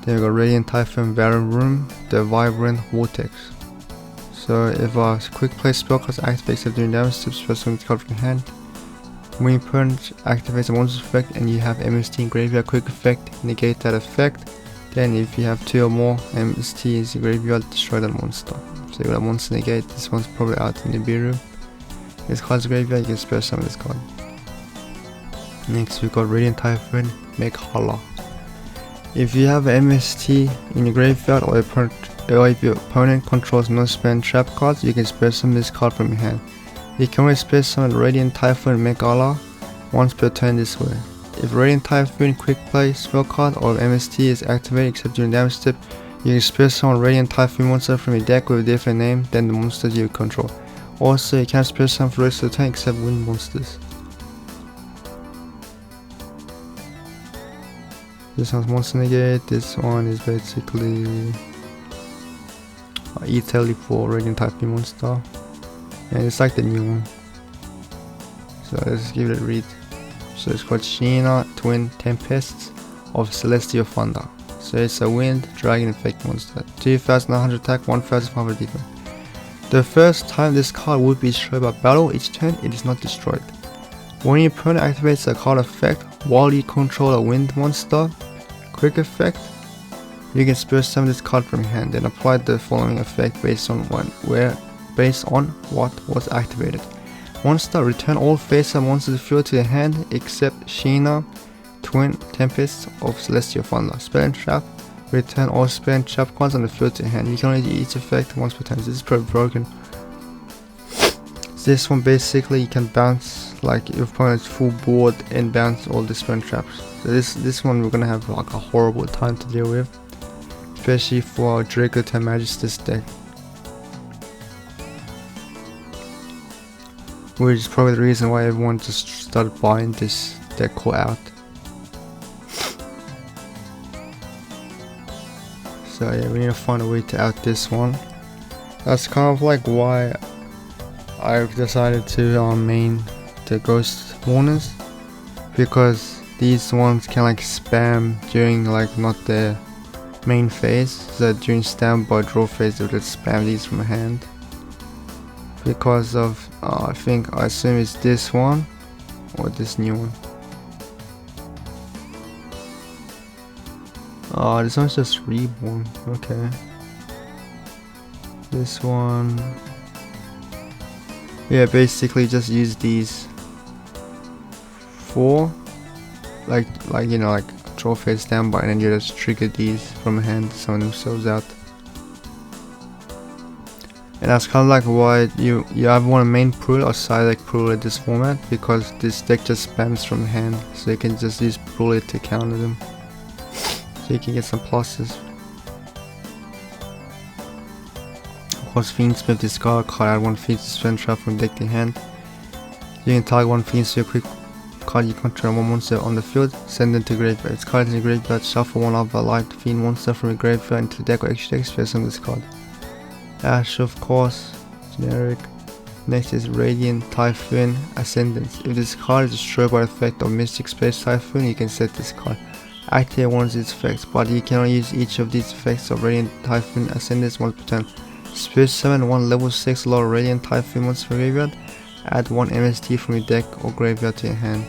Then we got Radiant Typhoon Baron Room, the Vibrant Vortex. So if a quick play spell card activates except during damage step, spell summon this card from your hand. When your opponent activates a monster effect and you have MST in graveyard, quick effect, negate that effect. Then if you have 2 or more MST in graveyard, destroy that monster. So you got a monster negate, this one's probably out in the Nibiru. This card's graveyard, you can spell summon this card. Next we got Radiant Typhoon, make Holla. If you have MST in your graveyard or if your opponent controls no spell and trap cards, you can spell summon this card from your hand. You can always spell summon Radiant Typhoon, make Holla once per turn this way. If Radiant Typhoon quick play spell card or MST is activated except during damage step, you can spell summon Radiant Typhoon monster from your deck with a different name than the monsters you control. Also, you can't spell summon for the rest of the turn except wind monsters. This one's monster negate, this one is basically E-Tele for Radiant Typhoon monster. And it's like the new one. So let's give it a read. So it's called Sheena Twin Tempests of Celestial Thunder. So it's a wind dragon effect monster. 2900 attack, 1500 defense. The first time this card would be destroyed by battle each turn, it is not destroyed. When your opponent activates a card effect while you control a wind monster, quick effect, you can spell summon this card from your hand and apply the following effect based on what was activated. Monster, return all face-up monsters field to your hand except Sheena Twin Tempests of Celestial Thunder. Spell and trap, return all spell and trap cards on the field to your hand. You can only do each effect once per turn. This is pretty broken. This one basically you can bounce like your opponent's full board and bounce all the spell and traps. So this one we're gonna have like a horrible time to deal with, especially for our Draco to Magistus deck. Which is probably the reason why everyone just started buying this deck core out. So yeah, we need to find a way to out this one. That's kind of like why I've decided to main the Ghost Warners, because these ones can like spam during like not their main phase. So during standby draw phase they would just spam these from hand. Because of I assume it's this one or this new one. Oh, this one's just reborn. Okay. This one, yeah, basically just use these for like you know, like draw phase standby, and then you just trigger these from hand to summon themselves out. And that's kind of like why you either want to main Prul or side deck Prul at this format, because this deck just spams from hand, so you can just use Prul to counter them, so you can get some pluses. Of course, Fiendsmith, discard card, add one Fiendsmith trap from deck to hand. You can target one Fiendsmith quick card you control one monster on the field, send them to graveyard. Its card in the graveyard, shuffle one of a light Fiend monster from your graveyard into the deck or extra deck, spell summon this card. Ash, of course, generic. Next is Radiant Typhoon Ascendance. If this card is destroyed by the effect of Mystic Space Typhoon, you can set this card. Activate one of its effects, but you can only use each of these effects of Radiant Typhoon Ascendance once per turn. Spell summon one level 6 low Radiant Typhoon monster from graveyard. Add one MST from your deck or graveyard to your hand.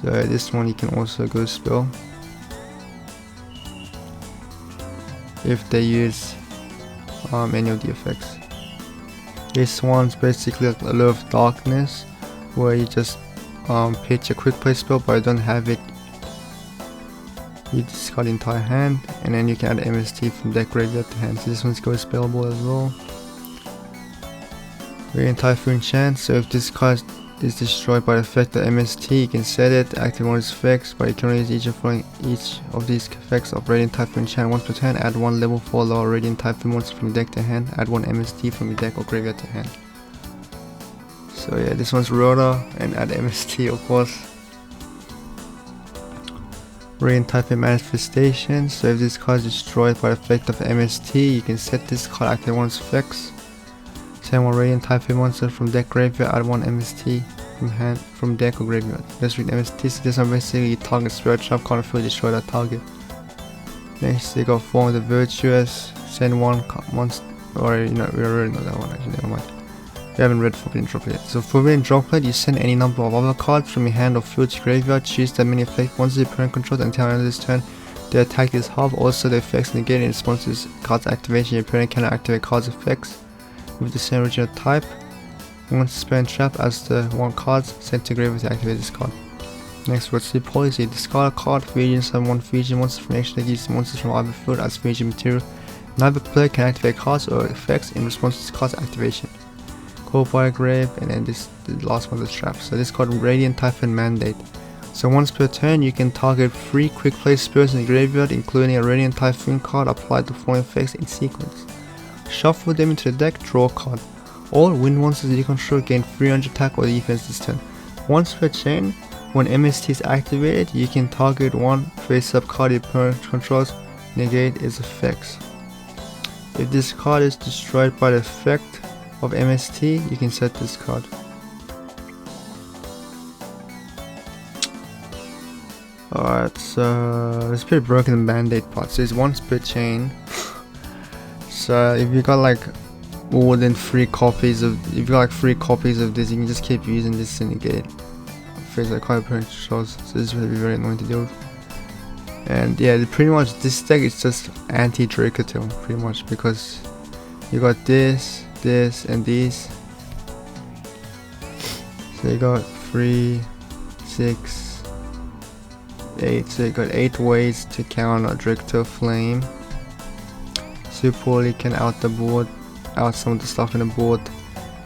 So this one you can also go spell if they use any of the effects. This one's basically like a Lure of Darkness, where you just pitch a quick play spell but you don't have it, you discard the entire hand, and then you can add MST from deck graveyard to hand. So this one's go spellable as well. Radiant Typhoon Chance, so if this card is destroyed by the effect of MST. You can set it, activate one of its effects, but you can only use each of these effects of Radiant Typhoon channel once per turn. Add one level 4 lower Radiant Typhoon monster from your deck to hand. Add one MST from your deck or graveyard to hand. So yeah, this one's Rhoda, and add MST of course. Radiant Typhoon Manifestation. So if this card is destroyed by the effect of MST, you can set this card, activate one of its effects. Send one Radiant Typhoon monster from deck graveyard, add one MST from hand from deck or graveyard. Let's read MST. So this one basically target spirit trap card if you destroy that target. Next they got Form of the Virtuous, send one monster, or we already know that one actually, never mind. We haven't read Forbidden Droplet yet. So Forbidden Droplet, you send any number of other cards from your hand or field to graveyard, choose that many effect monsters your opponent controls until the end of this turn. The attack is half, also the effects negate in response to this card's activation. Your opponent cannot activate cards effects with the same original type. Once spell and trap as the one cards sent to graveyard to activate this card. Next, what's the policy? Discard a card, fusion summon one fusion monster from extra deck, use monsters from either field as fusion material. Neither player can activate cards or effects in response to this card's activation. Call by a grave, and then the last one is trap. So this card Radiant Typhoon Mandate. So once per turn you can target 3 quick play spells in the graveyard, including a Radiant Typhoon card applied to following effects in sequence. Shuffle them into the deck, draw a card. All wind monsters you control gain 300 attack or defense this turn. Once per chain, when MST is activated, you can target one face-up card your opponent controls, negate its effects. If this card is destroyed by the effect of MST, you can set this card. Alright, so it's pretty broken the Band-Aid part. So it's once per chain. So if you got like more than 3 copies of, if you got like 3 copies of this, you can just keep using this to negate face like card opponent controls. So this will be very annoying to deal with. And yeah, pretty much this deck is just anti-Dracotail pretty much, because you got this, and these. So you got 3, 6, 8. So you got 8 ways to counter Dracotail Flame. Super can out the board, out some of the stuff in the board.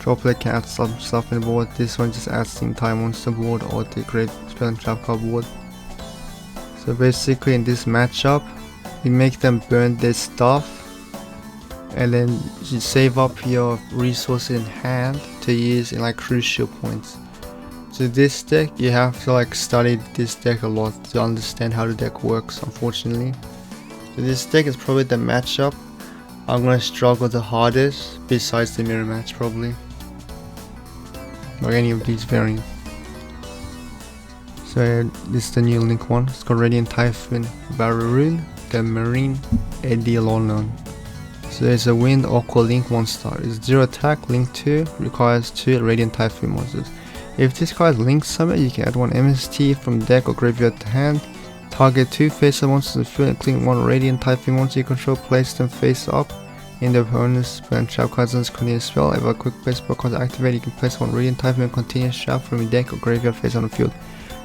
Droplet can add some stuff in the board. This one just adds the entire monster board or the great spell and trap card board. So basically in this matchup, you make them burn their stuff, and then you save up your resources in hand to use in like crucial points. So this deck, you have to like study this deck a lot to understand how the deck works, unfortunately. So this deck is probably the matchup I'm gonna struggle the hardest, besides the mirror match probably, or any of these variants. So this is the new Link one. It's called Radiant Typhoon Baroon, the Marine Eidolon. So there's a Wind Aqua Link monster. It's 0 attack, Link 2, requires 2 Radiant Typhoon monsters. If this card is Link Summon, you can add 1 MST from deck or graveyard to hand. Target 2 face-up monsters in the field, including 1 Radiant Typhoon monster you control. Place them face up in the opponent's spell and trap cards on continuous spell. If a quick play spell card is activated, you can place 1 Radiant Typhoon continuous trap from your deck or graveyard face on the field.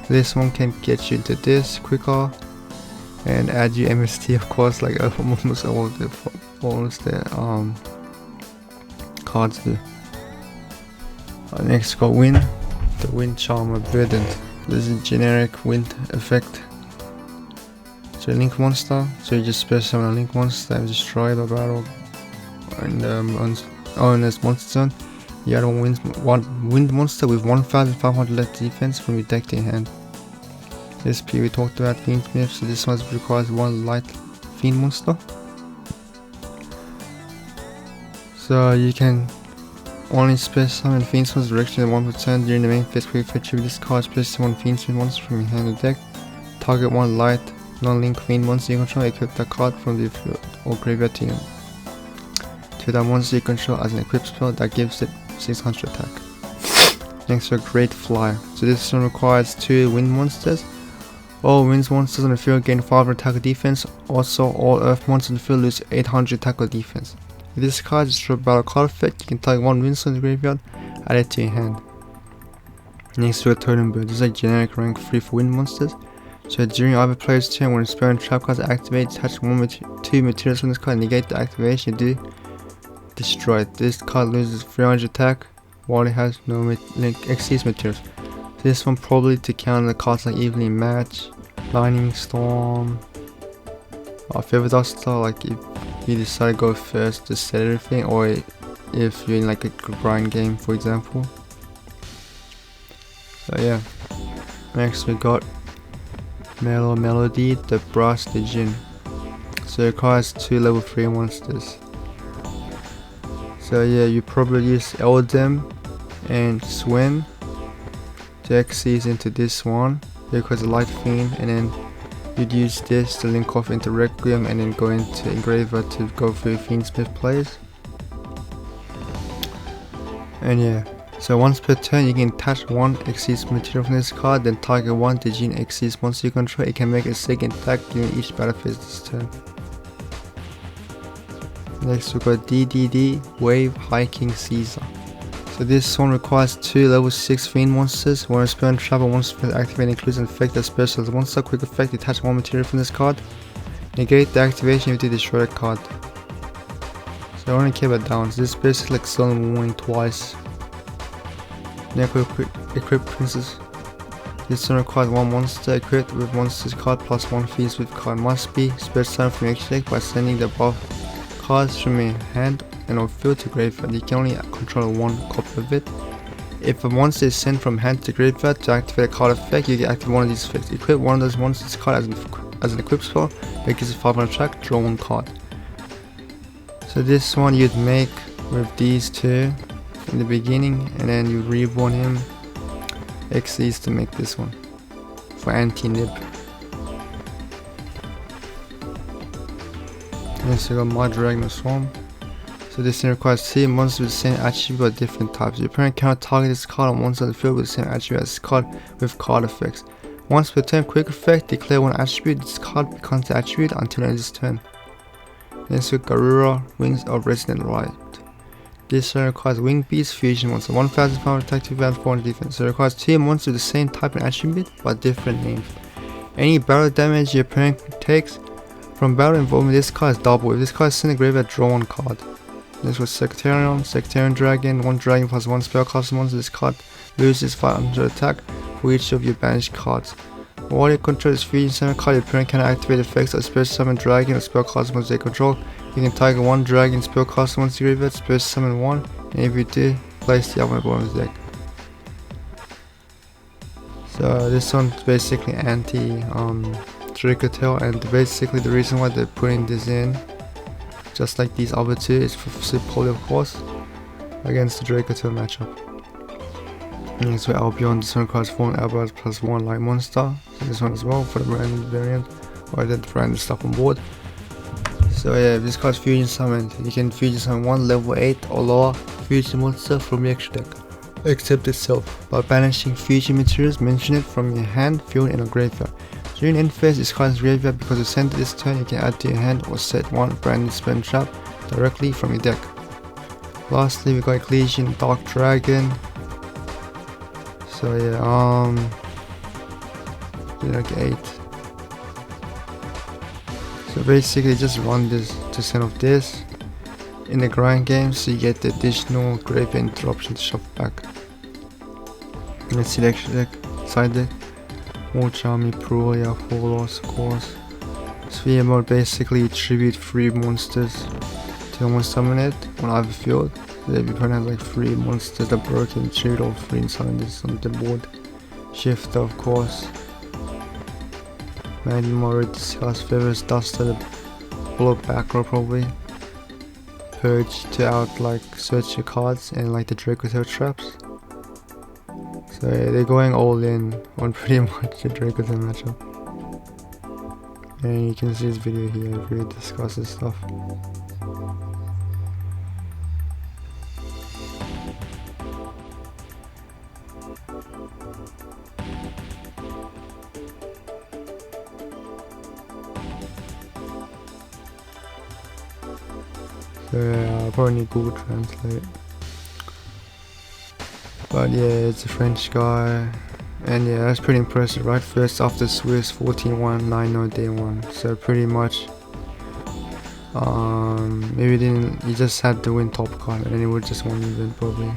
This one can get you into this quicker and add you MST, of course, like almost all the cards do. Next got Wind, the Wind Charmer Verdant. This is a generic wind effect. So Link monster, so you just special summon a Link monster and destroy the battle in the owner's monster zone. You add one wind monster with 1500 left defense from your deck to your hand. SP we talked about Fiendsmith, so this one requires 1 light Fiend monster. So you can only special summon Fiendsmith's direction in 1 per turn during the main phase. Quick feature with this card, special 1 Fiendsmith monster from your hand or deck. Target 1 light non-link Fiend monster you control, equip that card from the field or graveyard to you. To that monster you control as an equipped spell that gives it 600 attack. Next to a Great Flyer. So this one requires 2 wind monsters. All wind monsters on the field gain 500 attack or defense. Also all earth monsters on the field lose 800 attack or defense. If this card is a battle card effect, you can target 1 wind monster in the graveyard, add it to your hand. Next to a Totem Bird. This is a generic rank 3 for wind monsters. So during either player's turn, when a spell and trap cards are activated, attach 2 materials from this card, negate the activation, do destroy it. This card loses 300 attack while it has no XCS materials. This one probably to counter the cards like Evening Match, Lightning Storm, Feather Duster, like if you decide to go first to set everything, or if you're in like a grind game, for example. So yeah, next we got Melody, the Brass, the Jin. So it requires 2 level 3 monsters. So yeah, you probably use Eldem and Swim to XCS into this one because of Light Fiend, and then you'd use this to link off into Requiem and then go into Engraver to go through Fiendsmith plays. And yeah, so once per turn you can attach 1 XCS material from this card, then target 1 Digin XCS monster you control. It can make a second attack during each battle phase this turn. Next we got DDD Wave Hiking Caesar. So this one requires 2 level 6 Fiend monsters. When a spell and trap or monster activate includes an effect that special as monster. Quick effect, detach 1 material from this card. Negate the activation if you destroy the card. So I only care about that one. So this is basically like Solemn Warning twice. Next equip Princess. This one requires 1 monster equipped with monsters card plus 1 Fiendsmith card. Must be special summon from your deck by sending the above cards from your hand and or field to graveyard. You can only control 1 copy of it. If a monster is sent from hand to graveyard to activate a card effect, you can activate one of these effects. Equip one of those monsters card as an equip spell, make it a 500 attack, draw 1 card. So this one you'd make with these 2 in the beginning, and then you reborn him XCS to make this one for anti-nib. Next we got My Dragon Swarm. So this thing requires 2 monsters with the same attribute but different types. Your opponent cannot target this card on one side of the field with the same attribute as this card with card effects. Once per turn, quick effect, declare 1 attribute, this card becomes the attribute until the end of this turn. Next we got Garura, Wings of Resonant Light. This one requires Wing Beast Fusion monster, 1500 attack, 2400 defense. So it requires 2 monsters with the same type and attribute but different names. Any battle damage your opponent takes from battle involving this card is double. If this card is sent to graveyard, draw 1 card. This was Sectarian Dragon, 1 dragon plus 1 spellcaster monster. This card loses 500 attack for each of your banished cards. While you control this fusion summon card, your opponent can activate effects of special summon dragon or spellcaster monster they control. You can target 1 dragon spellcaster monster graveyard, special summon 1, and if you do, place the other on the bottom of the deck. So this one's basically anti Dracotail, and basically the reason why they're putting this in, just like these other 2, is for Poly of course, against the Dracotail matchup. Next we Albion, this one requires 4 Albion plus 1 light monster, so this one as well for the random variant, or the random stuff on board. So yeah, if this card's fusion summoned, you can fusion summon 1 level 8 or lower fusion monster from your extra deck, except itself, by banishing fusion materials mentioned from your hand, field, and a graveyard. During end phase, this card's graveyard because you sent it this turn, you can add to your hand or set 1 brand new spell trap directly from your deck. Lastly, we got Ecclesian Dark Dragon. So yeah, like 8. So basically just run this to send off this in the grind game, so you get the additional graveyard interruption to shuffle back. Let's see the extra deck, side deck. More Charmy, Prolia, Folos, of course. Sphere mode, basically you tribute 3 monsters to almost summon it on either field. So if your opponent has like 3 monsters that broke, and tribute all 3 and summon this on the board. Shifter, of course. Magnum already discussed. Feathers, Duster, the blow back row probably. Purge to out like search your cards, and like the Dracotail traps. So yeah, they're going all in on pretty much the Dracotail matchup. And you can see this video here, it really discusses stuff. So yeah, I probably need Google Translate. But yeah, it's a French guy, and yeah, that's pretty impressive, right? First after Swiss, 14-1, 9-0 day 1. So pretty much, maybe he just had to win top card, and then he would just won the event probably.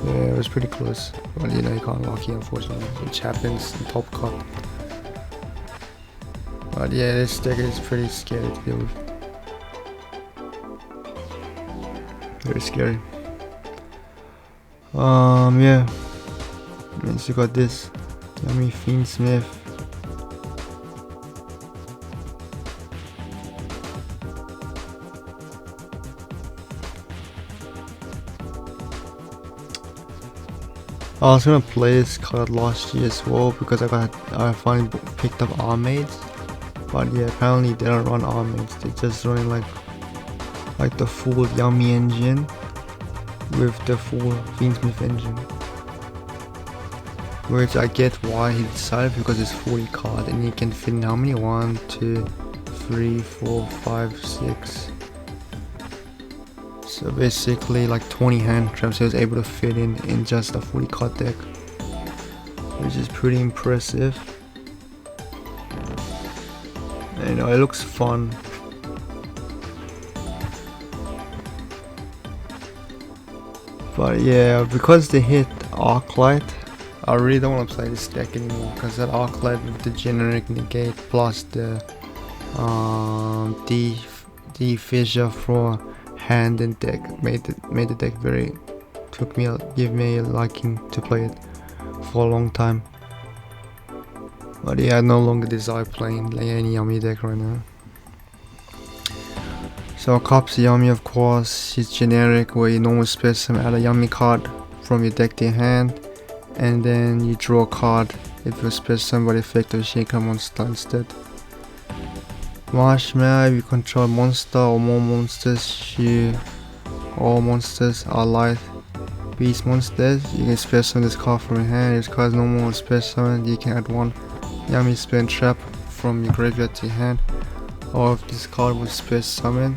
Yeah, it was pretty close. Well, you know, you can't lucky, unfortunately. Which happens in top cut. But yeah, this deck is pretty scary to deal with. Very scary. Yeah. Means you got this. Yummy Fiendsmith. I was gonna play this card last year as well because I finally picked up Armades, but yeah, apparently they don't run Armades. They just running like the full Yummy engine with the full Fiendsmith engine, which I get why he decided, because it's 40 cards and you can fit in how many? 1, 2, 3, 4, 5, 6. So basically like 20 hand traps he was able to fit in just a 40 card deck, which is pretty impressive. And you know, it looks fun. But yeah, because they hit Arclight, I really don't want to play this deck anymore, because that Arclight with the generic negate plus the fissure for hand and deck made the deck very, give me a liking to play it for a long time. But yeah, I no longer desire playing any Yummy deck right now. So Cops Yummy, of course, is generic, where you normally specimen add a Yummy card from your deck to your hand, and then you draw a card if you specimen by the effect of a Shaker monster instead. Marshmallow, if you control a monster or more monsters, all monsters are light beast monsters. You can specimen this card from your hand. If this card is normal specimen, you can add one Yummy spin trap from your graveyard to your hand. Or if this card was space summoned,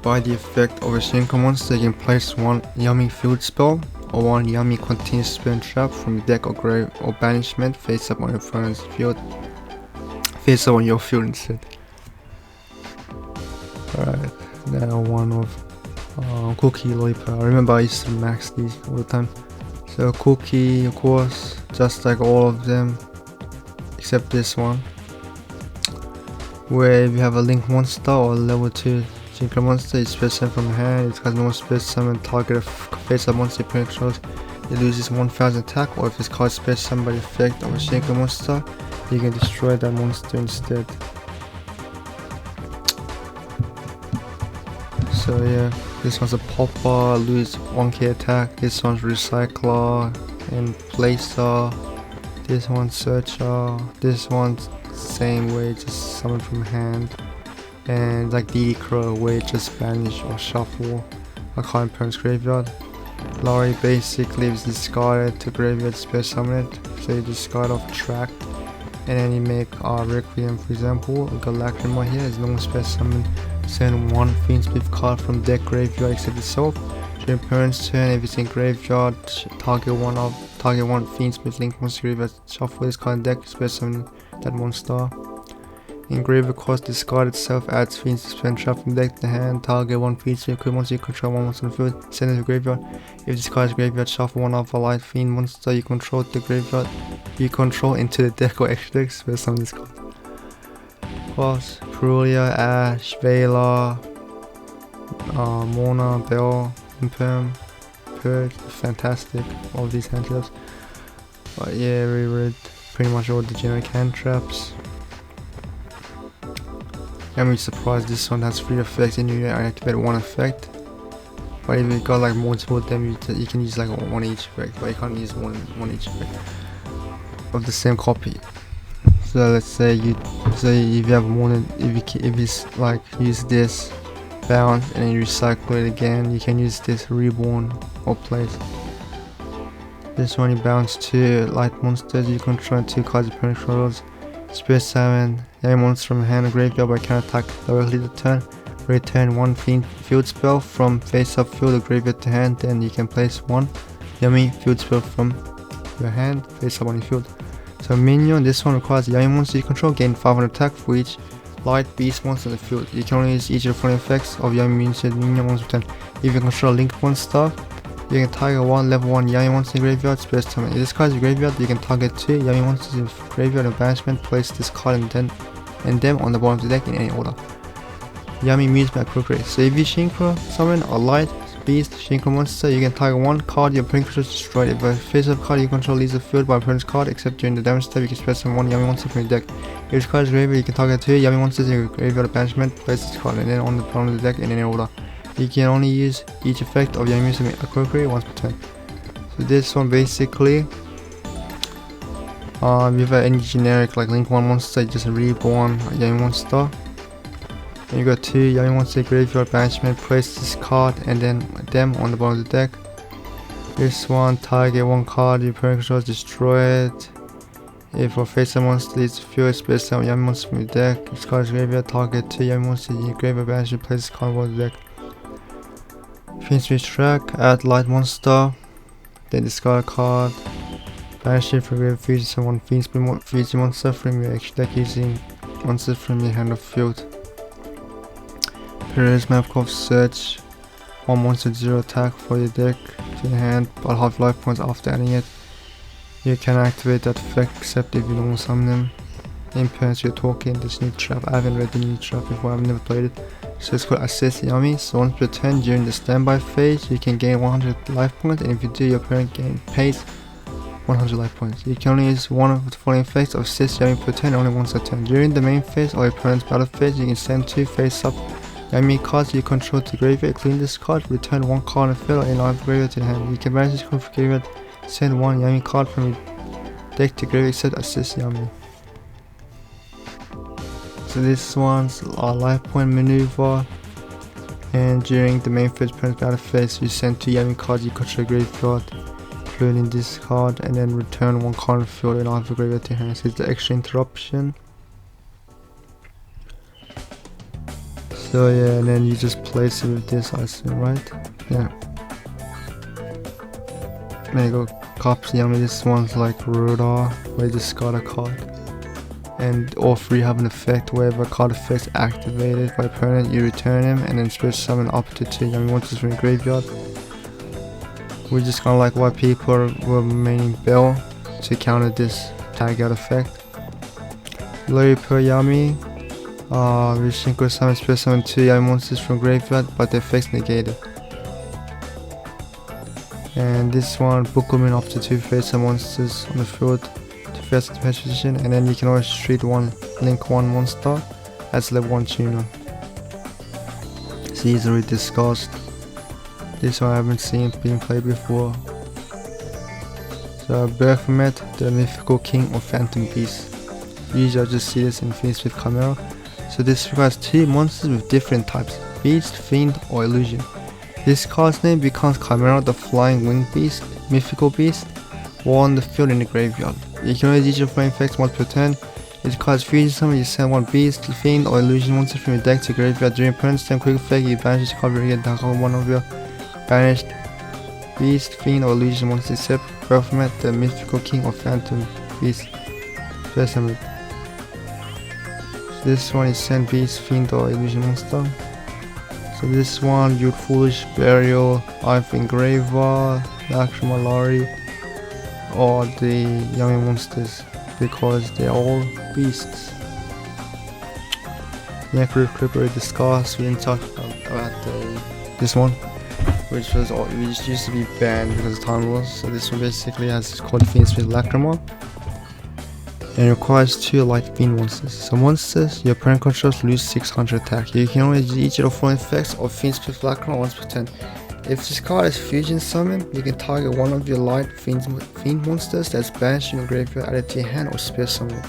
by the effect of a Shinko monster, you can place one Yummy field spell or one Yummy continuous spin trap from your deck or grave or banishment face up on your opponent's field. Face up on your field instead. Alright, now one of Cookie Lollipop. I remember I used to max these all the time. So Cookie, of course, just like all of them except this one, where if you have a Link monster or a level 2 Jinker monster, you specimen from hand. It has no space summon target face up monster you controls, it loses 1000 attack. Or if this card space summon by the effect of a Jinker monster, you can destroy that monster instead. So yeah, this one's a popper, lose 1k attack. This one's recycler and placer. This one's searcher. This one's same way, just summon from hand. And like DD Crow, where it just banish or shuffle a card in opponent's graveyard. Lorry basically is discarded to graveyard space summon it. So you discard off track, and then you make Requiem, for example. Galactima here is normal space summon. Send one Fiendsmith card from deck graveyard except itself. During opponent's turn, if it's in graveyard, target one Fiendsmith Link monster graveyard, shuffle this card in deck, space summon that monster. In graveyard cost, discard itself, adds Fiendsmith spell trap from deck to hand, target one Fiendsmith monster you control, one monster on the field, send it to graveyard. If discard graveyard, shuffle one of a light fiend monster you control to the graveyard you control into the deck or extra deck, space summon this card. Cost, Perulia, Ash, Vela, Mona, Bell, Imperm, Purge, fantastic, all of these hand traps. But yeah, reread pretty much all the generic hand traps. I'm really surprised this one has 3 effects and you activate one effect. But if you got like multiple of them, you can use like one each effect, but you can't use one each effect of the same copy. So let's say if you have more than, if it's like use this, bounce, and then you recycle it again, you can use this reborn or place. This one you bounce 2 light monsters you control and 2 cards opponent controls. Space summon a monster from hand or graveyard by can attack directly the turn. Return one field spell from face up field or graveyard to hand, then you can place one Yummy field spell from your hand face up on your field. So minion, this one requires Yummy monster you control, gain 500 attack for each light beast monster in the field. You can only use each of the following effects of Yami Muted Minion once per turn. If you control a linked monster, you can target 1 level 1 Yami monster in graveyard, space summon. If this card is in graveyard, you can target 2 Yami monsters in graveyard and banishment, place this card and them on the bottom of the deck in any order. Yami Muse by Procreate. So if you Synchro summon a light beast Synchro monster, you can target 1 card your opponent controls destroyed. If a face-up card you control leaves the field by opponent's card, except during the damage step, you can space summon 1 Yami monster from your deck. If this card is graveyard, you can target 2 Yami monsters in your graveyard banishment, place this card and then on the bottom of the deck in any order. You can only use each effect of Yami Muse appropriate once per turn. So this one basically, if you have any generic like Link 1 monster, you just reborn Yami monster. And you got 2 Yami monster graveyard banishment, place this card and then them on the bottom of the deck. This one, target 1 card your opponent controls, destroy it. If a face-up monster leads the field, space summon Yami monster from your deck. If this card is graveyard, target 2 Yami monsters in your graveyard banishment, place this card on the bottom of the deck. Fiendsmith track, add light monster, then discard a card, banish it from graveyard, fusion summon Fiendsmith monster from your extra deck using monsters from your hand or field. Periodic map of search, 1 monster 0 attack for your deck to your hand, but half life points after adding it. You can activate that effect except if you don't summon them. Impermanence, you're talking this new trap. I haven't read the new trap before, I've never played it. So it's called Assist Yami. So once per turn during the standby phase, you can gain 100 life points, and if you do, your opponent pays 100 life points. You can only use one of the following effects of Assist Yami per turn, only once a turn. During the main phase or your opponent's battle phase, you can send 2 face-up Yami cards you control to graveyard, clean this card, return 1 card in the field or in live graveyard to the hand. You can banish this card from graveyard, send 1 Yami card from your deck to graveyard, except Assist Yami. So this one's a life point maneuver, and during the main phase battle phase, you send 2 Yami cards you control graveyard, including this card, and then return 1 card in the field and live graveyard to your hand. So it's the extra interruption. So yeah, and then you just place it with this, I assume, right? Yeah. There you go, Cops Yami. This one's like Ruda, where you discard a card. And all 3 have an effect. Wherever a card effect is activated by opponent, you return him and then special summon up to 2 Yami monsters from your graveyard. Which is kind of like why people were maining Bell to counter this tag out effect. Low per Yami. We Synchro summon special summon 2 Yami monsters from graveyard, but the effect's negated. And this one, book them in up to 2 face-up monsters on the field to face the match position, and then you can always treat 1 Link 1 monster as level 1 tuner. It's easily discussed. This one I haven't seen being played before. So Baphomet, the mythical king of phantom beast. Usually I just see this in Fiendsmith Chimera. So this requires 2 monsters with different types, beast, fiend or illusion. This card's name becomes Chimera, the flying winged beast, mythical beast, or on the field in the graveyard. You can only use your flame effects once per turn. It causes fusion summon, you send 1 beast, fiend or illusion monster from your deck to graveyard. During opponent's turn quick effect, you banish this card and get down 1 of your banished beast, fiend or illusion monsters except Baphomet, the mythical king of phantom beast. First summon. This one is send beast, fiend or illusion monster. So this one, Youth Foolish, Burial, I've Engraver, Lacrima Lari, or the Yami monsters, because they're all beasts. Necro Clipper discussed, we didn't talk about this one, which used to be banned because of time rules. So this one basically has called Fiendsmith Lacrima. And requires 2 light fiend monsters. So monsters your opponent controls lose 600 attack. You can only use each of the following effects of Fiendsmith Lacrima once per turn. If this card is fusion summoned, you can target 1 of your light fiend monsters that's banished in your graveyard, added to your hand, or spear summoned.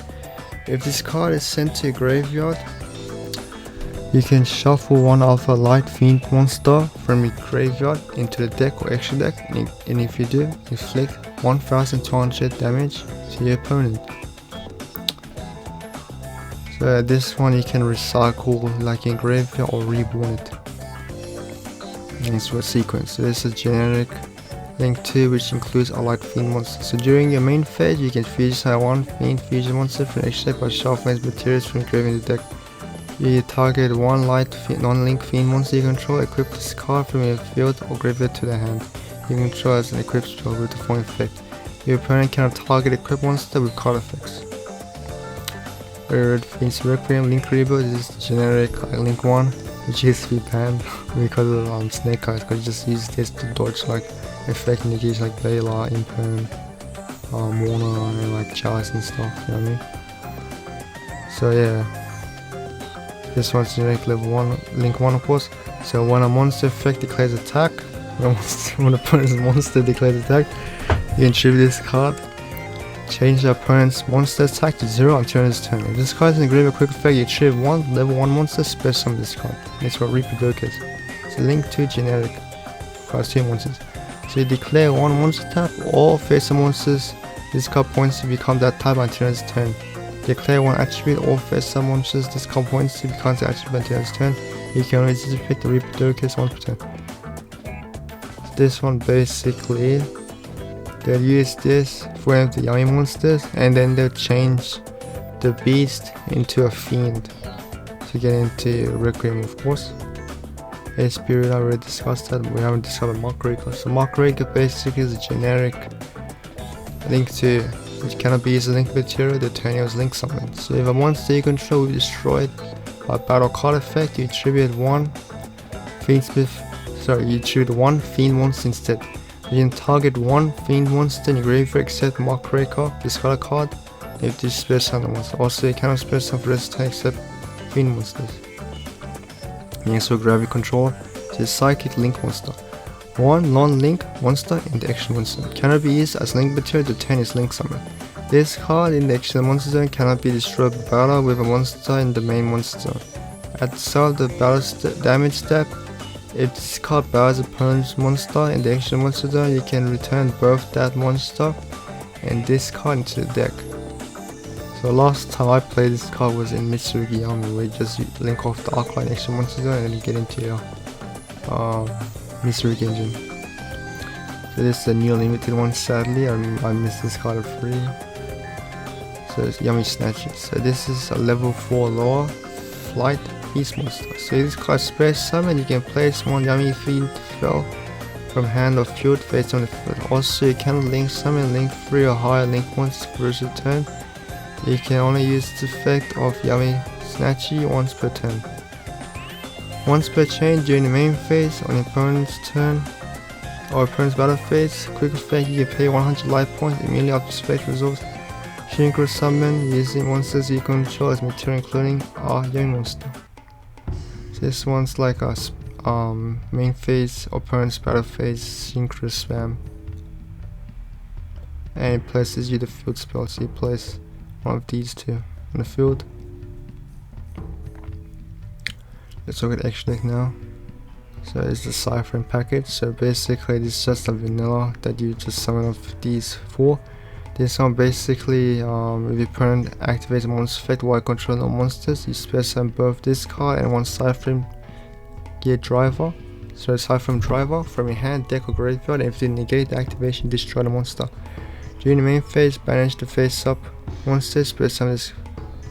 If this card is sent to your graveyard, you can shuffle 1 alpha light fiend monster from your graveyard into the deck or extra deck, and if you do, inflict 1200 damage to your opponent. So this one you can recycle like in graveyard or reborn it. And it's a sequence. So this is a generic Link 2 which includes a light fiend monster. So during your main phase you can fusion 1 fiend fusion monster from extra deck by shuffling materials from graveyard in the deck. You target one light non-link fiend monster you control, equip this card from your field or graveyard to the hand. You control as an equipped spell with the following effect. Your opponent cannot target equipped monster with card effects. Third, Fiend's Requiem Link Rebuild is generic Link 1, which used to be banned because of Snake Eyes, because you just use this to dodge like effect negatives like Bela, Imperm, Mona, and like Chalice and stuff, you know what I mean? So yeah. This one's generic level 1, link 1 of course. So when a monster effect declares attack, when opponent's monster declares attack, you contribute this card. Change the opponent's monster attack to 0 until its turn. If this card is in the graveyard quick effect, you attribute one level 1 monster, special summon this card. That's what YGOPRODECK is. So link 2 generic, requires 2 monsters. So you declare one monster type, all face monsters, this card points to become that type until its turn. Declare one attribute, all face monsters, this card points to become the attribute until its turn. You can only pick the YGOPRODECK once per turn. This one basically, they'll use this for the yummy monsters, and then they'll change the beast into a fiend to get into Requiem of course. A Spirit, I already discussed that, we haven't discovered Monarchs. So Monarchs basically is a generic link to, which cannot be used as link material, the turn is link summon. So if a monster you control is destroyed by battle card effect, you attribute one Fiendsmith, you attribute one fiend monster instead. You can target one fiend monster in your graveyard except Mark Breaker, discard a card, if this special summon monster. Also you cannot special summon for this turn except fiend monsters. Next for gravity control, so psychic link monster. One non-link monster in the action monster zone. Cannot be used as link material to turn its link summon. This card in the action monster zone cannot be destroyed by battle with a monster in the main monster zone. At the start of the battle damage step, if this card battles opponent's monster in the action monster zone, you can return both that monster and this card into the deck. So last time I played this card was in Mitsurugi Army, where you just link off the Arcline action monster zone and then get into your Mitsurugi engine. So this is a new limited one, sadly, I missed this card at free. So it's Yummy Snatches. So this is a level 4 lower flight beast monster. So this card special summon, you can place one Yummy Fiend spell from hand or field based on the field. Also you cannot link summon link 3 or higher link monsters for the turn. You can only use the effect of Yummy Snatchy once per turn. Once per chain during the main phase, on opponent's turn or opponent's battle phase, quick effect, you can pay 100 life points immediately after spec resolves. Synchro summon using monsters you control as material, including a young monster. So this one's like a main phase, opponent's battle phase, synchro spam. And it places you the field spell, so you place one of these two in the field. Let's look at extra deck now. So it's the Cypher package. So basically this is just a vanilla that you just summon off these 4. This one basically, if your opponent activates a monster effect while controlling all monsters, you special summon both this card and one Cypher gear driver. So Cypher driver from your hand, deck or graveyard, and if you negate the activation, destroy the monster. During the main phase, banish the face up monsters, special summon this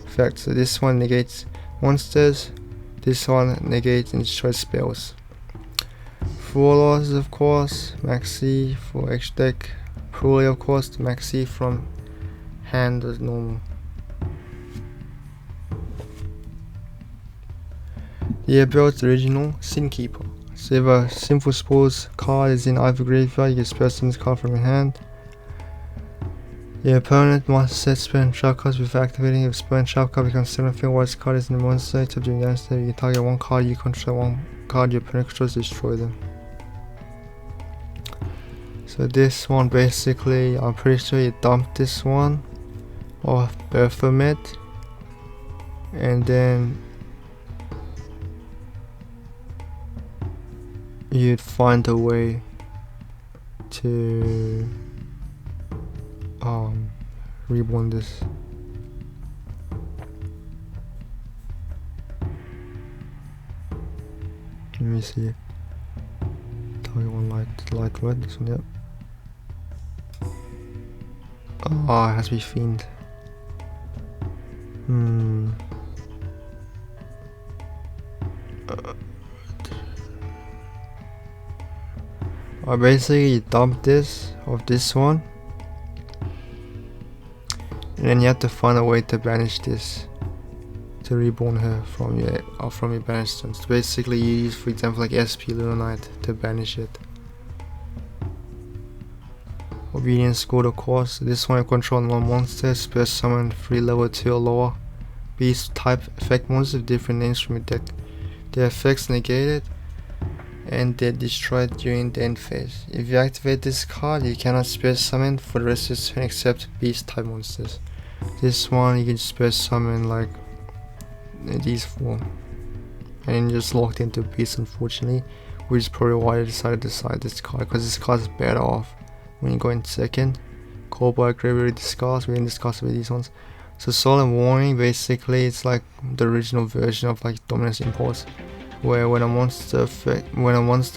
effect. So this one negates monsters, this one negates and destroys spells. 4 losses of course, maxi for extra deck, Purely of course, the maxi from hand as normal. The ability original Sin Keeper. So if a Sinful Spores card is in either graveyard, you can special summon this card from your hand. The opponent must set spell and trap cards before activating. If spell and trap card becomes 7th, while this card is in the monster, to do damage, you can target one card you control, one card your opponent controls, destroy them. So this one basically, I'm pretty sure you dump this one off Baphomet, and then you'd find a way to reborn this. Let me see. Target one light red, this one, yep. Oh, it has to be Fiend. I basically dump this of this one, and then you have to find a way to banish this to reborn her from your banished stones. So basically you use, for example, like SP Lunite to banish it. Obedience Scored, of course. This one you control one monster, spell summon 3 level 2 or lower beast type effect monsters with different names from your deck. Their effects negated and they're destroyed during the end phase. If you activate this card, you cannot spell summon for the rest of the turn except beast type monsters. This one you can spell summon like these 4, and you're just locked into beast, unfortunately, which is probably why I decided to side this card, because this card is better off when you go in second. Cowboy Graveyard Discuss, we didn't discuss with these ones. So Solemn Warning, basically it's like the original version of like Dominance Impulse, where when a monster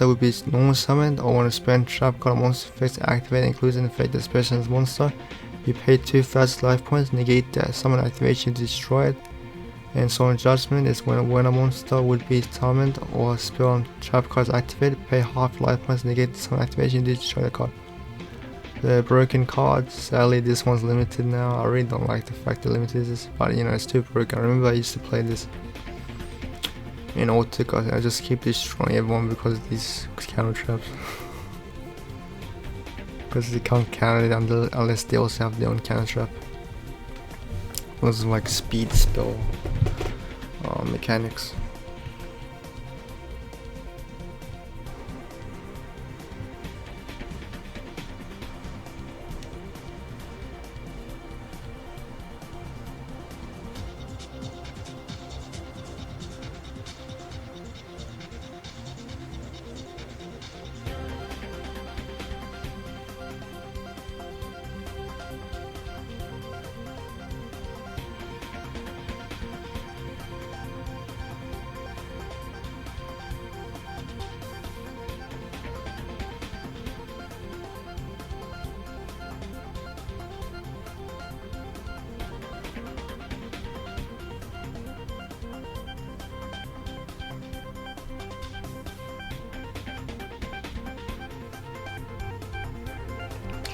would be normal summoned, or when a spell trap card monster effects activate includes an effect that special monster, you pay 2 fast life points, negate that summon activation to destroy it. And Solemn Judgment is when a monster would be summoned or a spell on trap cards activated, pay half life points, negate the summon activation to destroy the card. The broken cards, sadly this one's limited now. I really don't like the fact that limited is, but you know, it's too broken. I remember I used to play this in Autic. I just keep destroying everyone because of these counter traps. Because they can't counter it unless they also have their own counter trap. It was like speed spell mechanics.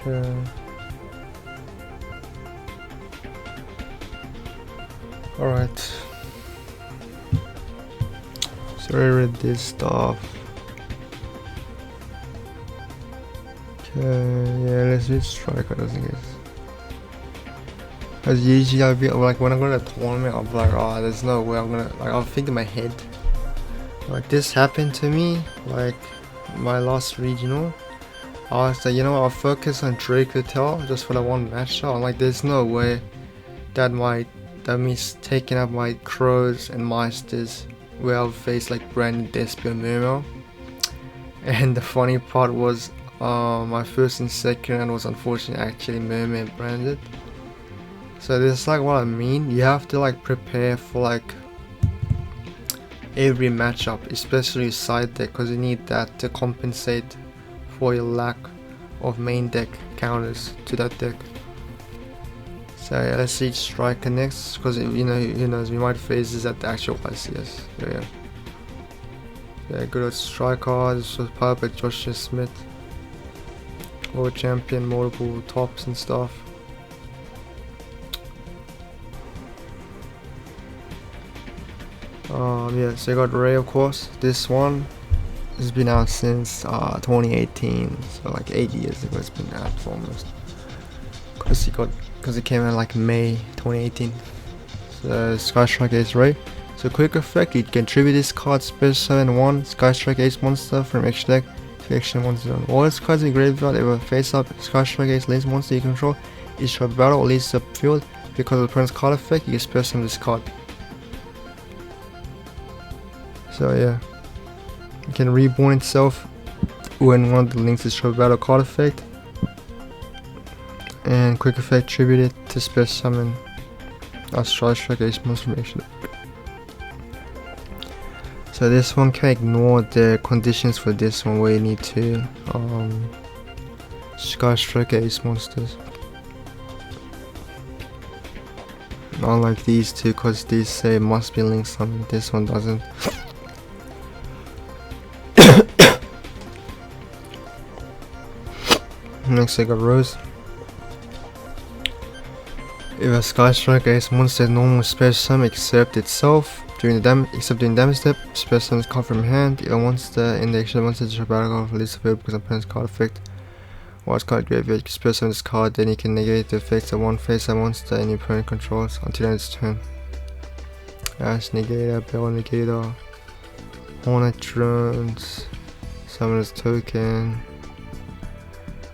Okay. Alright. So I read this stuff. Okay, yeah, let's read Striker just in case. As usually I'll be like, when I go to the tournament, I'll be like, oh, there's no way I'm gonna, like, I'll think in my head, like, this happened to me, like, my last regional. I was like, you know what, I'll focus on Drake Hotel just for the one matchup. I'm like, there's no way that means taking up my Crows and Meisters where I'll face like Brandon, Despia, and Murmur. And the funny part was, my first and second round was unfortunately actually Murmur and Brandon. So this is like what I mean, you have to like prepare for like every matchup, especially side deck, because you need that to compensate for your lack of main deck counters to that deck. So yeah, let's see Striker next, because you know, who knows, we might face this at the actual YCS. So yeah. Yeah, good old Striker. This was powered by Josh Smith. World champion, multiple tops and stuff. Yeah, so you got Ray, of course. This one has been out since 2018, so like 8 years ago it's been out for almost. Because it came out like May 2018. So Sky Strike Ace Ray. So quick effect, you can tribute this card special summon 1 Sky Strike Ace monster from extra deck to extra monster zone. All its cards in graveyard ever face up Sky Strike Ace links monster you control is short battle or leads to the field. Because of the opponent's card effect, you can special summon this card. So yeah, it can reborn itself when one of the links is short battle card effect. And quick effect, tribute it to special summon a Sky Strike Ace monster from extra deck. So this one can ignore the conditions for this one where you need to Sky Strike Ace monsters. Not like these two, because these say must be linked summon, this one doesn't. Next I got Rose. If a Sky Striker is monster normal special summon except itself during the damage step, special summon is card from hand. If a monster in the extra monster is battle card list available because of opponent's card effect. While card graveyard, you can special summon this card, then you can negate the effects of one face of monster and your opponent controls until the end of its turn. Ash Negator, Bell Negator, Hornet Drones, Summoner's Token,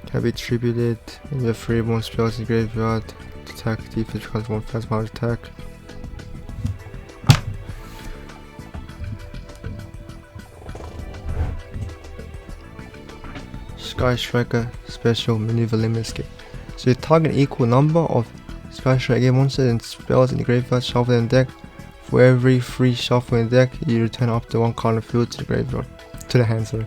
can be tributed, and you have 3 more spells in graveyard. Attack, defense becomes 1 fast power attack. Sky Striker special maneuver limit escape. So you target an equal number of Sky Striker monsters and spells in the graveyard, shuffle in the deck. For every 3 shuffle in the deck, you return up to 1 card in the field to the graveyard, to the hand. Sorry.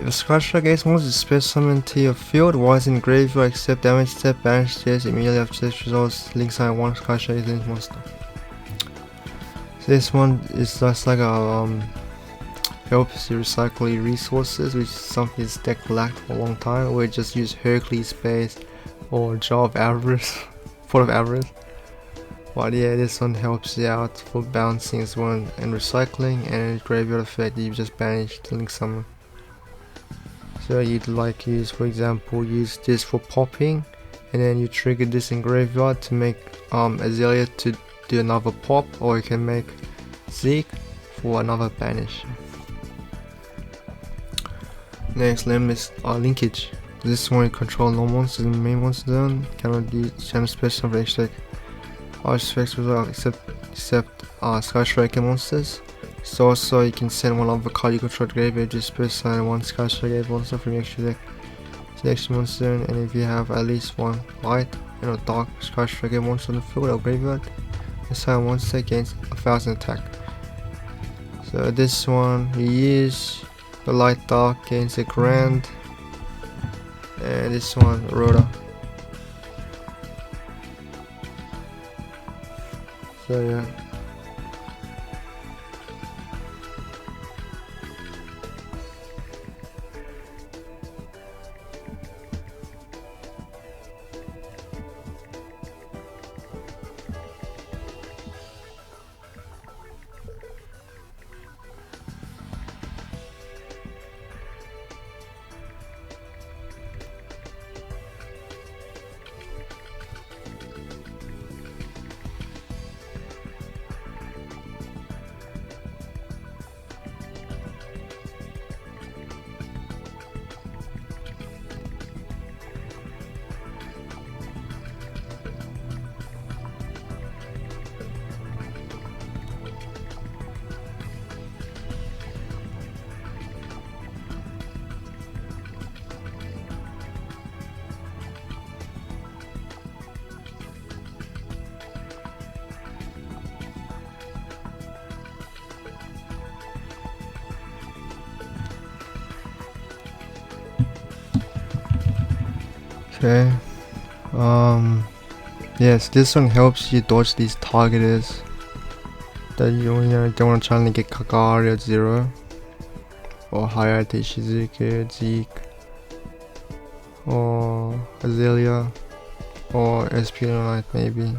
If a Sky Striker monster is special summoned to your field while it's in the graveyard, accept damage step, banish this immediately after this results, link sign 1 Sky Striker monster. So this one is just like a helps you recycle your resources, which is something that's deck lacked for a long time, where you just use Hercules space or Jaw of Avarice, Pot of Avarice. But yeah, this one helps you out for bouncing as well and recycling, and in graveyard effect you just banish the link summon. So you'd like use, for example, use this for popping, and then you trigger this in graveyard to make Azalea to do another pop, or you can make Zeke for another banish. Next, limit linkage. This one you control no monsters in the main monster zone. Cannot use channel special for extra deck. All effects result except Sky Striker monsters. So also you can send one of the card you control to graveyard, just specify 1 Sky Striker monster from your extra deck to the extra monster zone, and if you have at least 1 light and a dark Sky Striker monster on the field or graveyard, assign 1 set against 1000 attack. So this one you use the light dark against a grand, and this one Rhoda. So yeah. Okay. Yes, this one helps you dodge these targeters that you don't want to try to get Kagari at 0 or Hayate Shizuku, Zeke or Azalea or SP Knight maybe.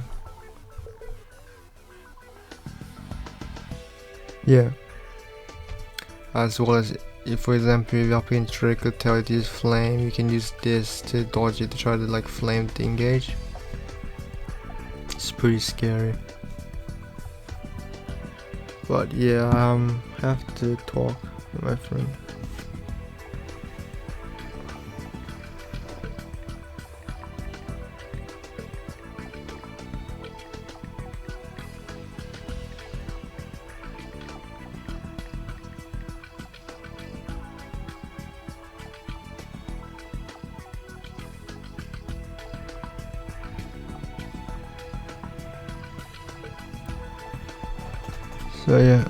Yeah. As well as if, for example, if you're up in trick or tell you to use flame, you can use this to dodge it to try to like flame to engage. It's pretty scary. But yeah, I have to talk with my friend. So yeah,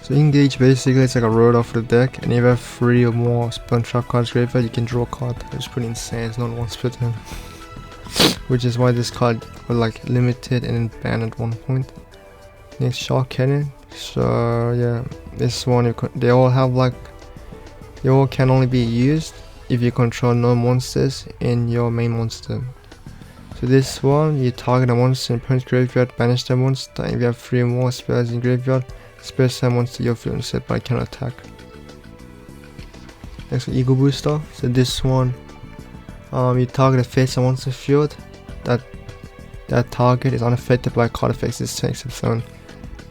so engage basically it's like a road off the deck, and if you have 3 or more spell trap cards graveyard, you can draw a card. It's pretty insane. It's not one split turn, which is why this card was like limited and then banned at one point. Next, Shark Cannon. So yeah, this one they all have like Your can only be used if you control no monsters in your main monster. So this one, you target a monster in opponent's graveyard, banish the monster, and if you have 3 more spells in graveyard, special summon monster your field instead, but I cannot attack. Next one, Ego Booster. So this one, you target a face on monster field. That target is unaffected by card effects this turn except summon.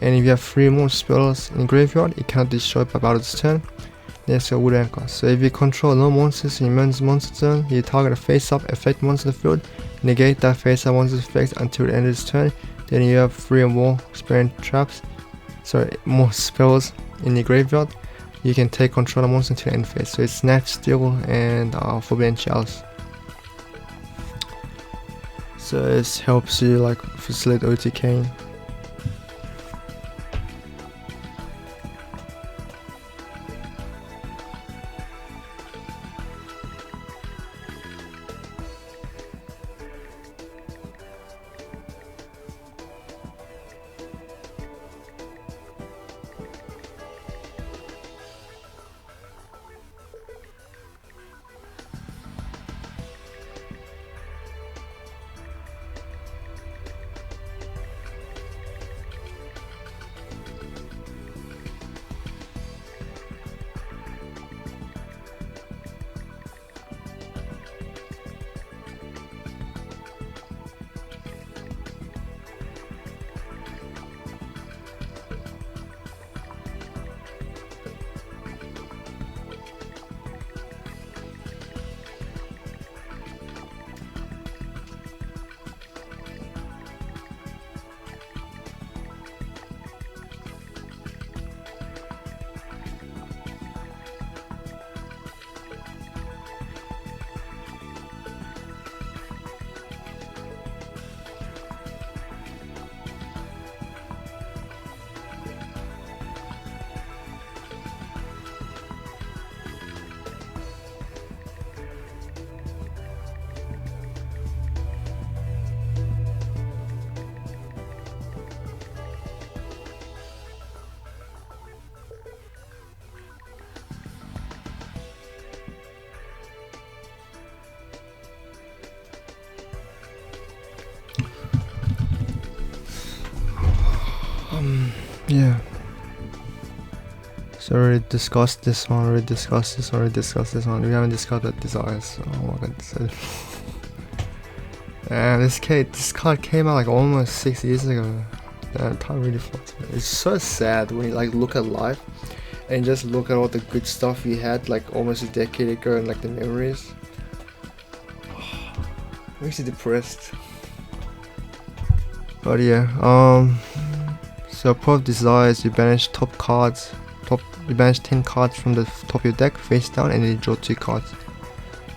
And if you have 3 more spells in graveyard, it cannot destroy by battle this turn. Next, a Wood Anchor. So if you control no monsters in your monster turn, you target a face-up effect monster field, negate that face-up monster's effect until the end of this turn. Then you have 3 or more more spells in your graveyard. You can take control of monster until the end phase. So it's Snatch, Steal, and Forbidden Chalice. So this helps you like facilitate OTK. Yeah. So already discussed this one, already discussed this one. We haven't discussed the desires, so I'm not gonna say. And this card came out like almost 6 years ago. Damn, time really flies. It's so sad when you like look at life and just look at all the good stuff you had like almost a decade ago and like the memories. Makes you depressed. But yeah, so part of desires, you banish you banish 10 cards from the top of your deck face down, and then you draw 2 cards.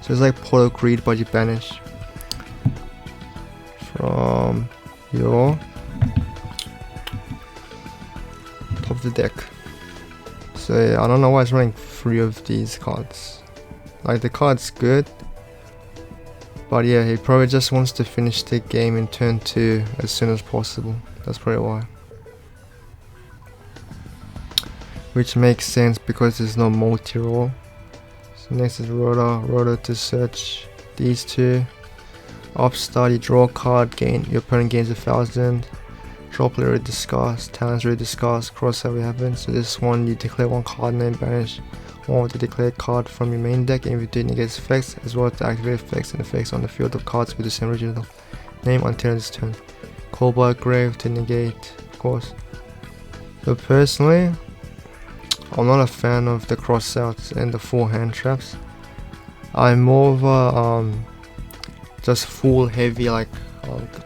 So it's like Portal Greed, but you banish from your top of the deck. So yeah, I don't know why it's running 3 of these cards. Like the card's good, but yeah, he probably just wants to finish the game in turn 2 as soon as possible. That's probably why. Which makes sense because there's no multi-roll. So next is Rotor to search these 2. Upstart, you draw a card, your opponent gains 1000. Drop already discussed, talents already discussed, cross-out we haven't. So this one, you declare 1 card name, banish 1 of the declared card from your main deck, and if you do negates effects, as well as the activate effects and effects on the field of cards with the same original name until this turn. Call by Grave to negate, of course. So personally, I'm not a fan of the cross-outs and the full hand traps. I'm more of a just full heavy like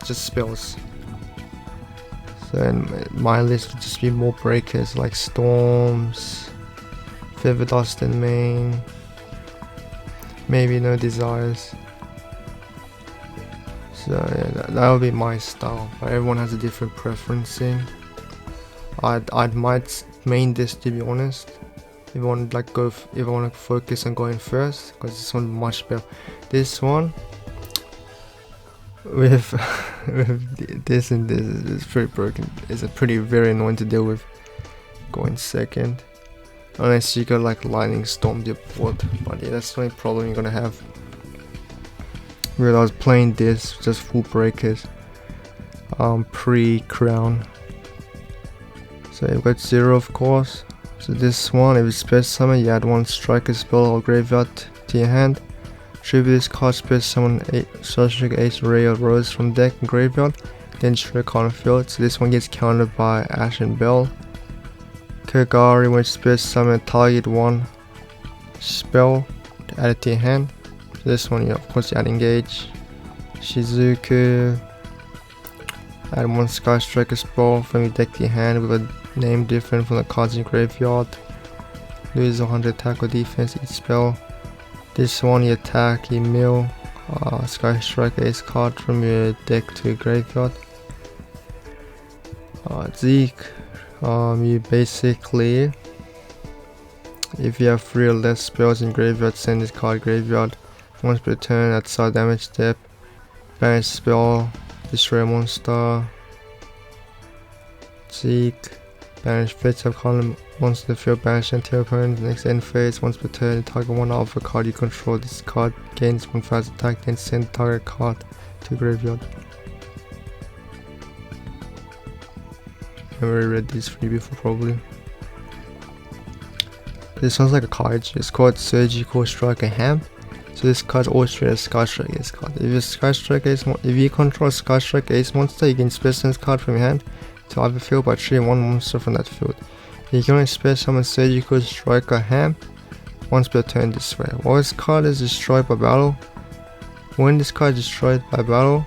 just spells. So in my list would just be more breakers like Storms, Feather Dust in main, maybe no desires. So yeah, that would be my style, but everyone has a different preferencing. I might main this, to be honest, if I want to like if I want to focus on going first, because this one much better. This one with this and this is pretty broken. It's a pretty very annoying to deal with going second. unless you got like lightning storm your board. But yeah, that's the only problem you're gonna have. When I was playing this, just full breakers, pre-crown. So you've got 0 of course. So this one, if you special summon, you add 1 striker spell or graveyard to your hand. Tribute this card, special summon 8 Sorcerer Ace Ray or Rose from deck and graveyard, then destroy card on field. So this one gets countered by Ash and Bell. Kagari, when special summon, target 1 spell to add it to your hand. So this one, of course, you add Engage. Shizuku, add 1 Sky Striker spell from your deck to your hand with a name different from the cards in your graveyard. Lose 100 attack or defense each spell. This one, you attack, you mill Sky Striker Ace card from your deck to your graveyard. Zeke, you basically, if you have 3 or less spells in graveyard, send this card graveyard. Once per turn at side damage step, banish spell, destroy a monster. Zeke, banish fetch of column once the field, banish entire opponent. Next end phase, once per turn, target 1 alpha card you control. This card gains 1 fast attack, then send target card to graveyard. I've already read these for you before probably. This sounds like a card. It's called Surgical Striker Ham. So this card's always treated as Sky Strike Ace card. If you control a Sky Strike Ace monster, you can special this card from your hand to either field by treating 1 monster from that field. You can only special summon Surgical Striker Ham once per turn this way. While this card is destroyed by battle, when this card is destroyed by battle,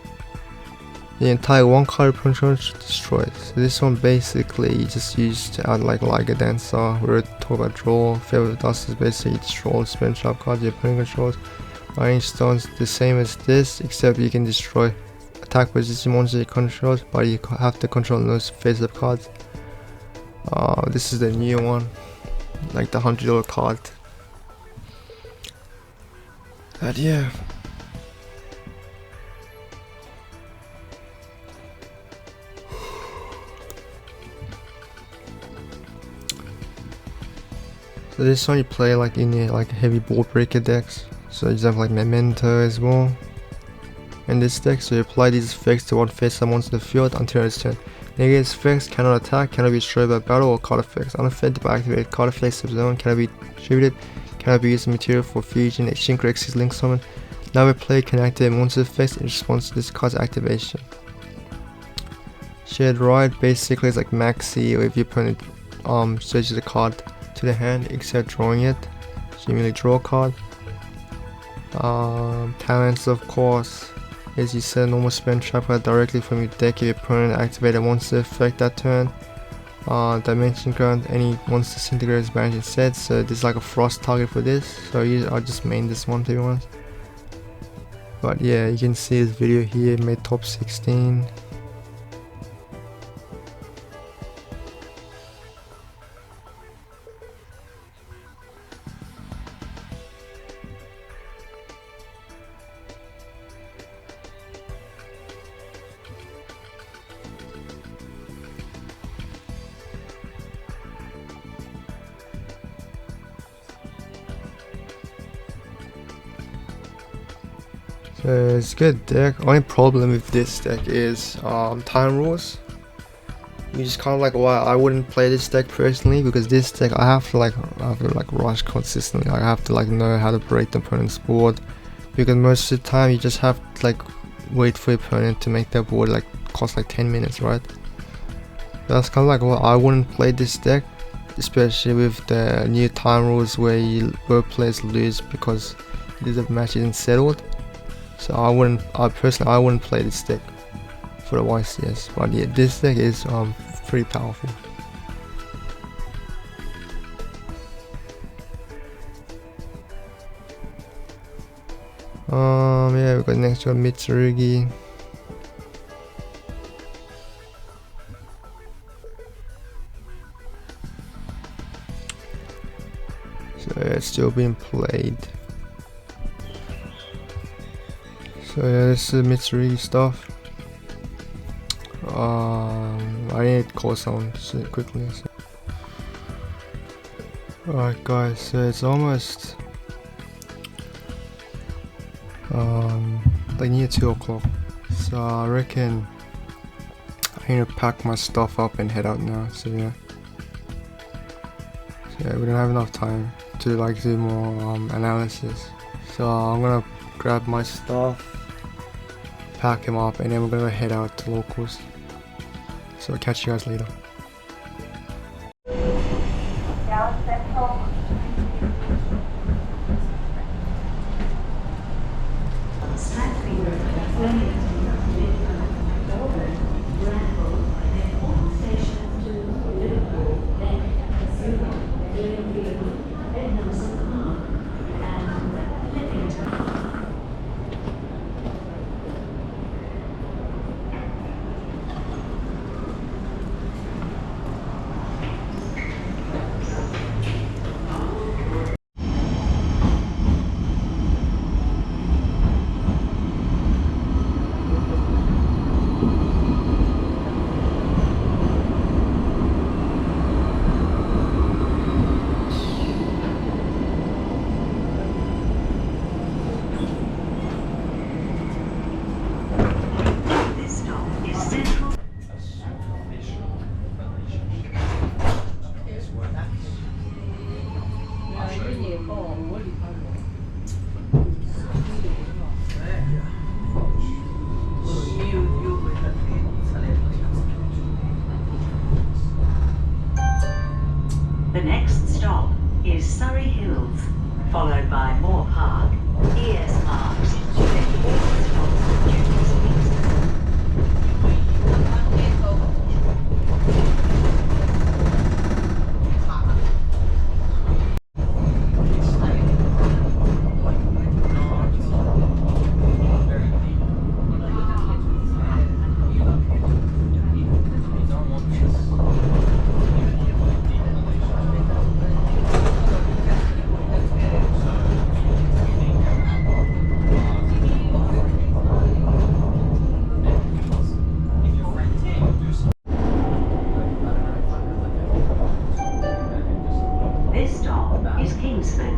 the entire 1 card controls destroyed. So this one basically you just use to add like a Dancer. We already talked about draw. Favorite Dust is basically destroy spin sharp cards your opponent controls. Lightning Stone's the same as this, except you can destroy attack position monsters you control, but you have to control those face-up cards. This is the new one, like the $100 card. But yeah. So this one you play like in your like heavy board breaker decks. So you have like Memento as well in this deck. So you apply these effects to 1 face-up monster in the field until its turn. Negative effects cannot attack, cannot be destroyed by battle or card effects. Unaffected by activated card effects of zone, cannot be distributed, cannot be used as material for fusion, exchange or exit link summon. Never play can activate monster effects in response to this card's activation. Shared Ride basically is like Maxi, or if your opponent searches a card to the hand except drawing it, so you merely draw a card. Talents, of course, as you said, normal spend trap card directly from your deck if your opponent activated a monster effect that turn. Dimension Ground, any monster disintegrators banished instead, so there's like a frost target for this, so I'll just main this one to be honest. But yeah, you can see this video here, made top 16. It's a good deck. Only problem with this deck is time rules. You just kind of like why I wouldn't play this deck personally, because this deck I have to rush consistently. I have to like know how to break the opponent's board, because most of the time you just have to like wait for your opponent to make their board like cost like 10 minutes, right? That's kind of like why I wouldn't play this deck, especially with the new time rules where both players lose because the match isn't settled. So I personally wouldn't play this deck for the YCS, but yeah, this deck is pretty powerful. Yeah, we got next to Mitsurugi. So it's still being played. So yeah, this is Mitsurugi stuff. I need to call someone quickly. So. Alright guys, so it's almost like near 2 o'clock, so I reckon I need to pack my stuff up and head out now. So yeah, we don't have enough time to like do more analysis, so I'm gonna grab my stuff, pack him up, and then we're gonna head out to locals. So I'll catch you guys later. The next stop is Surrey Hills, followed by Moore Park, ES Marks, then all stops due to This stop is Kingsford.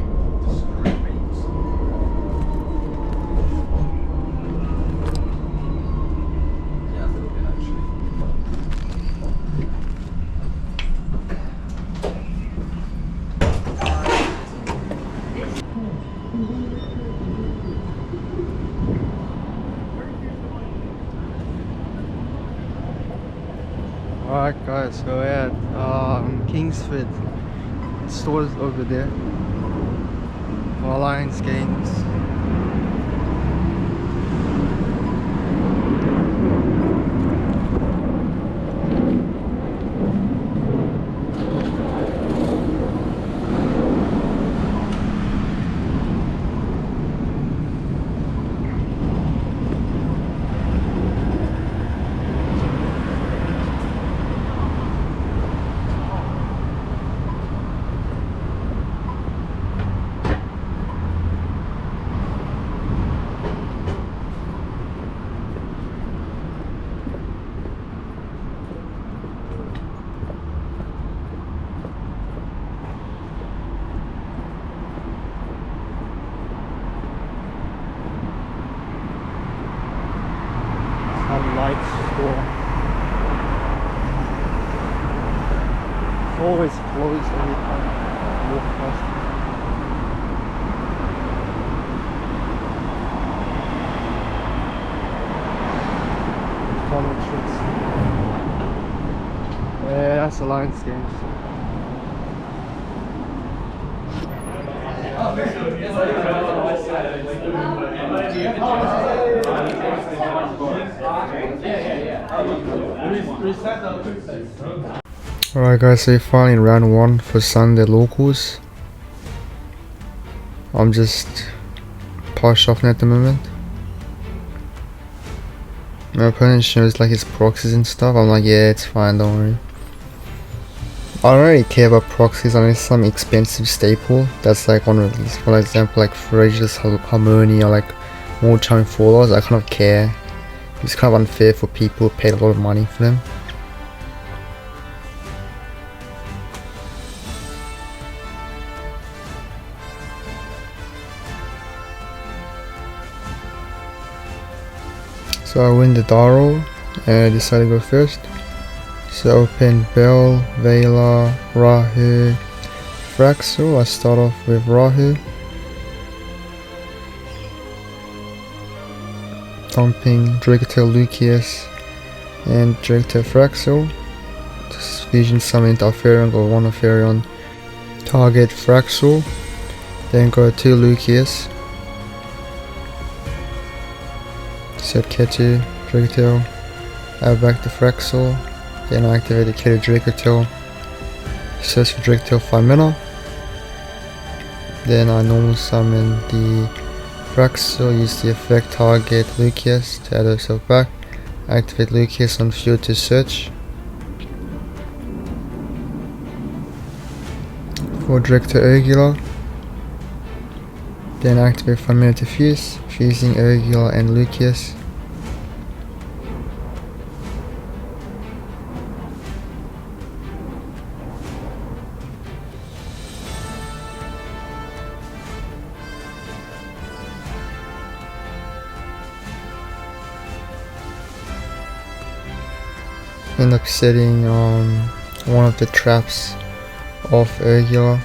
Alright guys, so we're at Kingsford. Stores over there for Alliance games. Lights store. Always closed every time I walk past. Common streets. Yeah, that's Alliance games. Alright guys, so finally in round 1 for Sunday locals. I'm just power shuffling at the moment. My opponent shows like his proxies and stuff. I'm like, yeah, it's fine, don't worry. I don't really care about proxies unless some expensive staple that's like on release. For example, like Ferocious Harmony or like more Charming Followers. I kind of care. It's kind of unfair for people who paid a lot of money for them. So I win the die roll and I decide to go first. So open Bell, Vela, Rahu, Fraxel. I start off with Rahu. Dumping Dragatail Lucius and Dragatail Fraxel. Just fusion summon into Alfarion, go 1 Alfarion. Target Fraxel. Then go to Lucius. Set Ketu, Dragatail. Add back the Fraxel. Then I activate the Ketu Dragatail. Search for Dragatail 5 mana. Then I normal summon the Fraxel, use the effect target Lucius to add herself back. Activate Lucius on field to search. For Dragatail Urgula. Then activate 5 mana to fuse, fusing Urgula and Lucius. End up setting one of the traps off Urgula.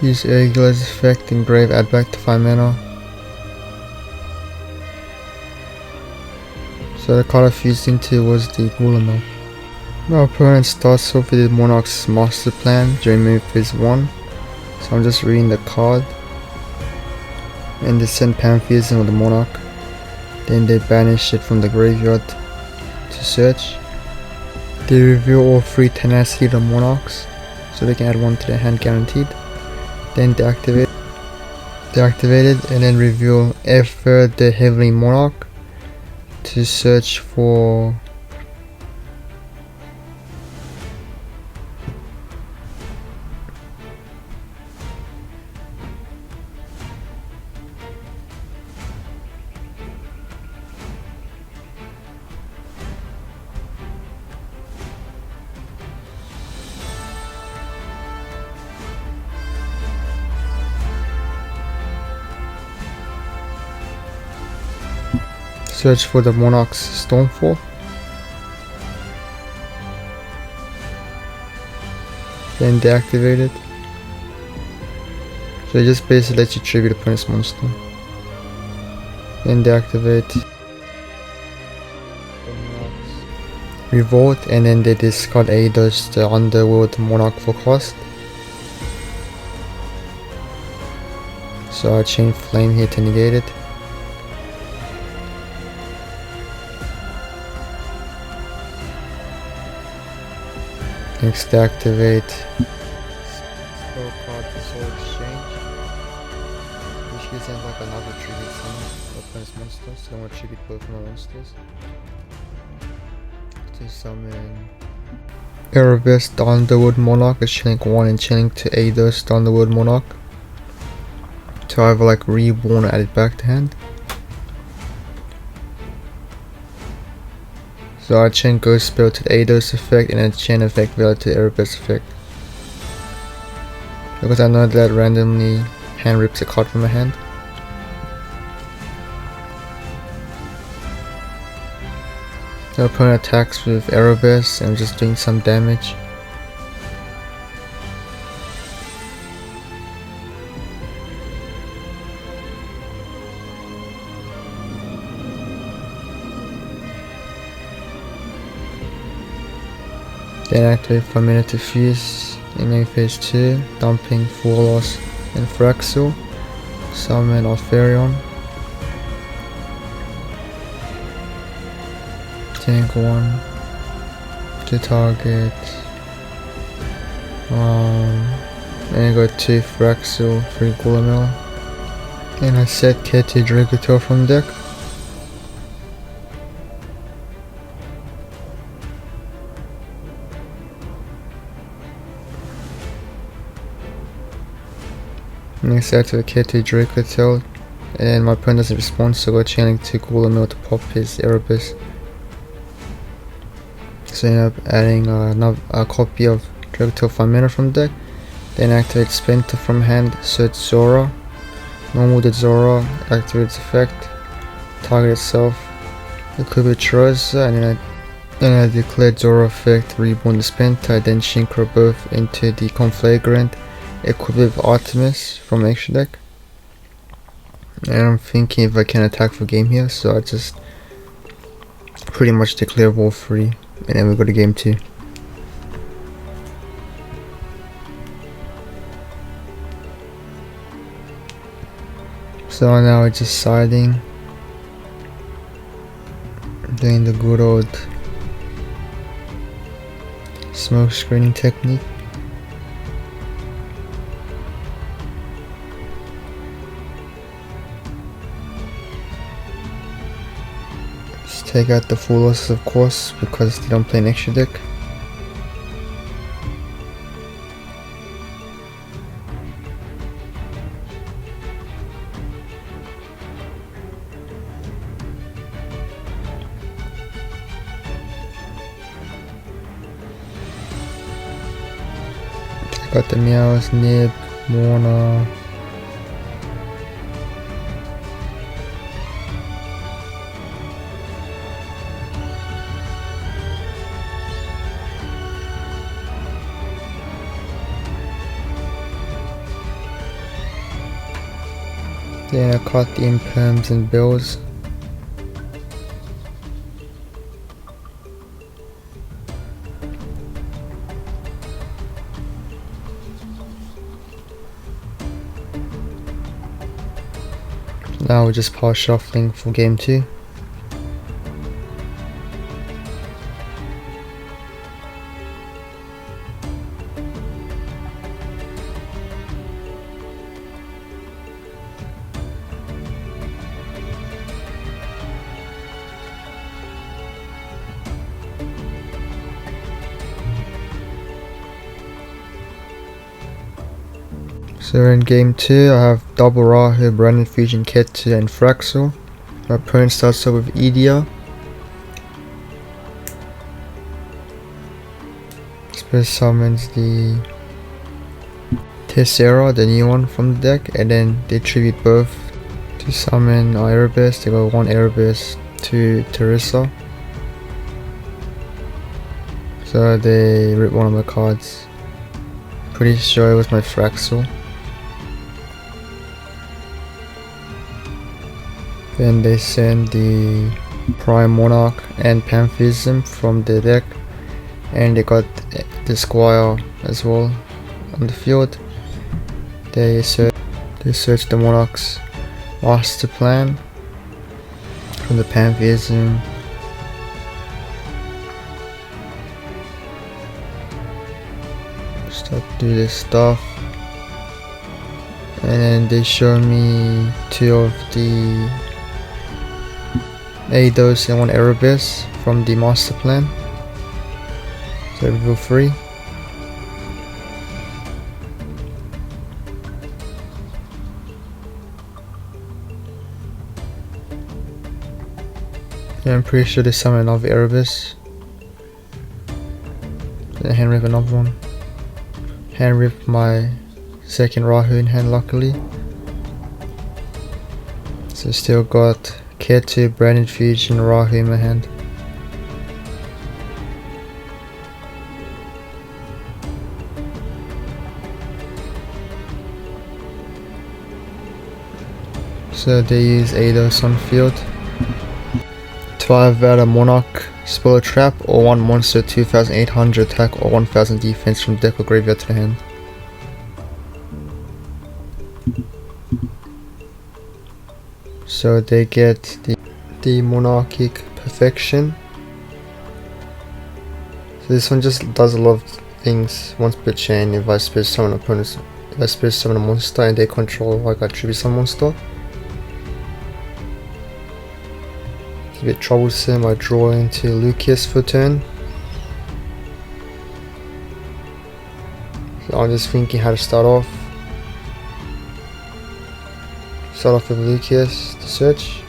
Use Urgula's effect, engrave, add back to 5 mana. So the card I fused into was the Gulamel. My opponent starts off with the Monarchs master plan during move phase 1. So I'm just reading the card. And they send Pantheism with the Monarch. Then they banish it from the graveyard to search. They reveal all 3 Tenacity to Monarchs, so they can add 1 to their hand guaranteed. Then deactivate it and then reveal Ether the Heavenly Monarch to search for the Monarchs Stormfall. Then deactivate it. So it just basically lets you tribute opponent's monster. Then deactivate Revolt, and then they discard Eidos, the Underworld Monarch for cost. So I chain Flame here to negate it. Next activate spell card for Soul Exchange, which gives them like another tribute summon of opponent's monsters, so I want to tribute both of my monsters. To summon Erebus, the Underworld Monarch, as Chilling 1 and Chilling to Eidos, the Underworld Monarch, to either like reborn or add it back to hand. So I chain Ghost Spell to the Eidos effect and then chain effect Vela to the Erebus effect. Because I know that randomly hand rips a card from my hand. The opponent attacks with Erebus and I'm just doing some damage. Then activate 5 mana to fuse in main phase 2, dumping Forlos and Fraxel. Summon Alfarion. Tank 1 to target. And go 2 Fraxel, 3 Gulamel. And I set Ketu Dragatail from deck. Next I activate Ketu Dragatail, and my opponent doesn't respond, so go channeling to Gulamel to pop his Erebus. So I end up adding a copy of Dragatail 5 mana from deck. Then activate Splinter from hand, search Zora, Normal the Zora activates effect. Target itself. Equip with Charosa, and then I declare Zora effect, reborn the Spenta, then Synchro both into the Conflagrant, equip with Artemis from extra deck. And I'm thinking if I can attack for game here, so I just pretty much declare all 3, and then we go to game 2. So now we're just siding, doing the good old smoke screening technique. Just take out the full losses, of course, because they don't play an extra deck. Got the Meows, Nib, Morna. Then I caught the Imperms and Bills. Now we're just power shuffling for game 2. So in game 2 I have double Rahu, Brandon Fusion, Ketsu and Fraxel. My opponent starts off with Edia. Space summons the Tessera, the new one from the deck, and then they tribute both to summon Erebus. They got 1 Erebus to Teresa. So they rip one of my cards. Pretty sure it was my Fraxel. Then they send the Prime Monarch and Pantheism from the deck, and they got the Squire as well on the field. They search the Monarch's master plan from the Pantheism. Start to do this stuff, and then they show me 2 of the Eidos and 1 Erebus from the master plan. So reveal 3. Yeah, I'm pretty sure they summon another Erebus. Then hand rip another one. Hand rip my second Rahu in hand, luckily. So still got Ketu, Brandon Fusion, Rahu in my hand. So they use Eidos on field to either add a Monarch, spell a trap, or 1 monster 2800 attack or 1000 defense from deck or graveyard to hand. So they get the Monarchic Perfection. So this one just does a lot of things once per chain. If I space summon opponents, if I space summon a monster and they control like a tribute summon monster, it's a bit troublesome. I draw into Lucius for turn. So I'm just thinking how to start off. Start off with Lucius to search.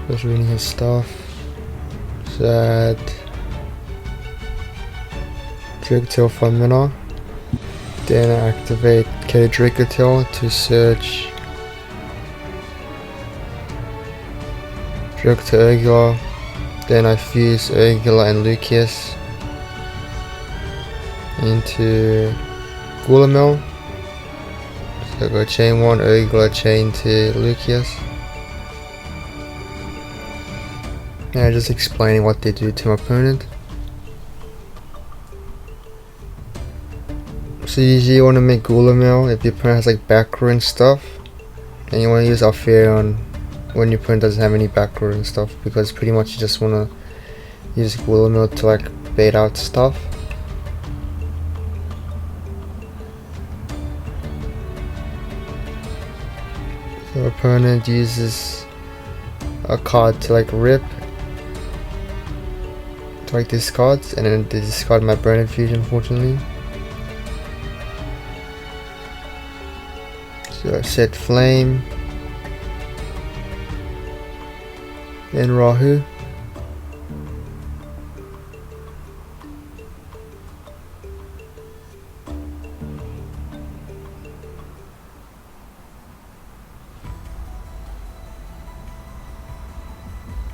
Just reading his stuff. So that Dracotail 5 mana. Then I activate K Dracotail to search Dracotail Urgula. Then I fuse Urgula and Lucius into Gulamel. So I go chain 1 Urgula, chain 2 Lucius. And just explaining what they do to my opponent. So usually you want to make Gulamel if your opponent has like back row and stuff, and you want to use Alfarion when your opponent doesn't have any back row and stuff, because pretty much you just want to use Gulamel to like bait out stuff. So opponent uses a card to like rip, to like discard, and then they discard my Burn Infusion, unfortunately. So I set Flame, then Rahu.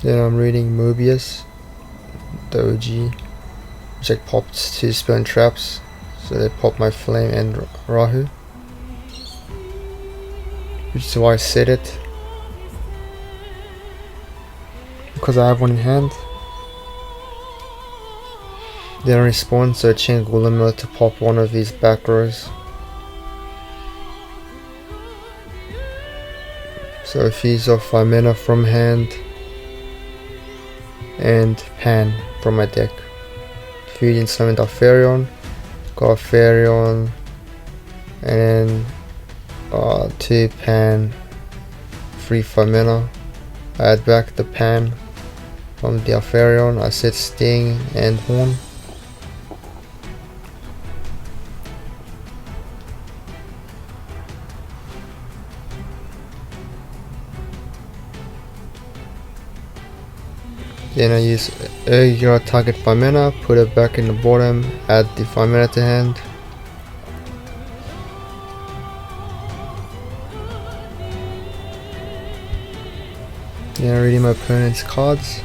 Then I'm reading Mobius, the OG, which like popped 2 spell and traps, so they pop my Flame and Rahu, which is why I set it, because I have one in hand. Then I respawn, so I chain Gulamel to pop one of these back rows. So I fuse off 5 mana from hand and Pan from my deck. Fusion summon Alfarion, got Alfarion, and then 2 Pan, free 5 mana. I add back the Pan from the Alfarion. I set Sting and Horn. Then I use Urgula, target 5 mana, put it back in the bottom, add the 5 mana to hand. Then reading my opponent's cards.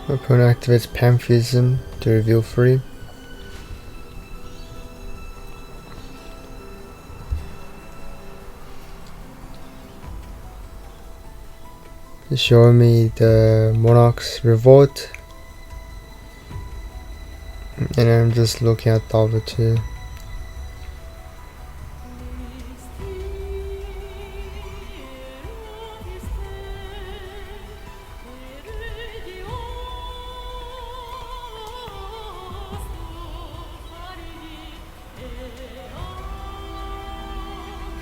My opponent activates Pantheism to reveal 3. To show me the Monarchs Revolt, and I'm just looking at the other 2.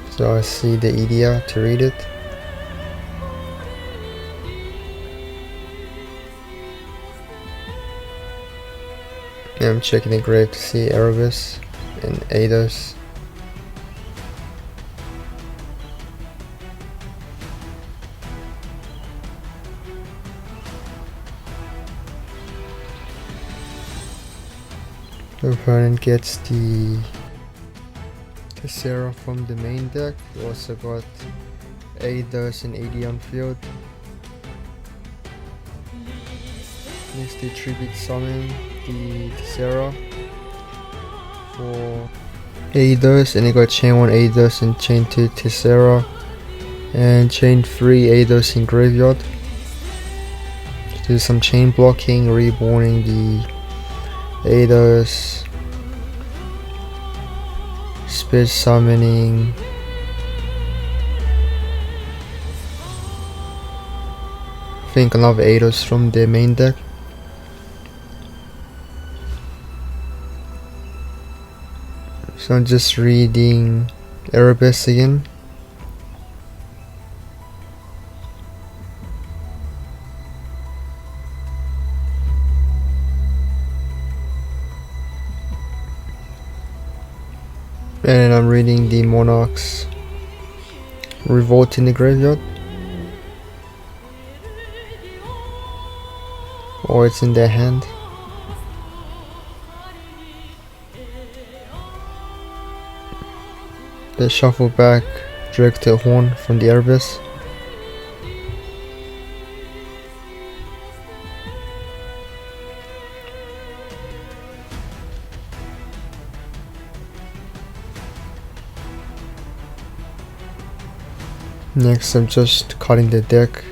So I see the Idia to read it. And I'm checking the grave to see Erebus and Eidos. The opponent gets the Tessera from the main deck. We also got Eidos and AD on field. Next they tribute summon the Tessera for Eidos, and they got chain 1 Eidos and chain 2 Tessera and chain 3 Eidos in graveyard. Do some chain blocking, reborning the Eidos, spirit summoning I think another Eidos from their main deck. So I'm just reading Erebus again. And I'm reading the Monarchs Revolt in the Graveyard. Or it's in their hand. They shuffle back Director Horn from the Erebus. Next, I'm just cutting the deck.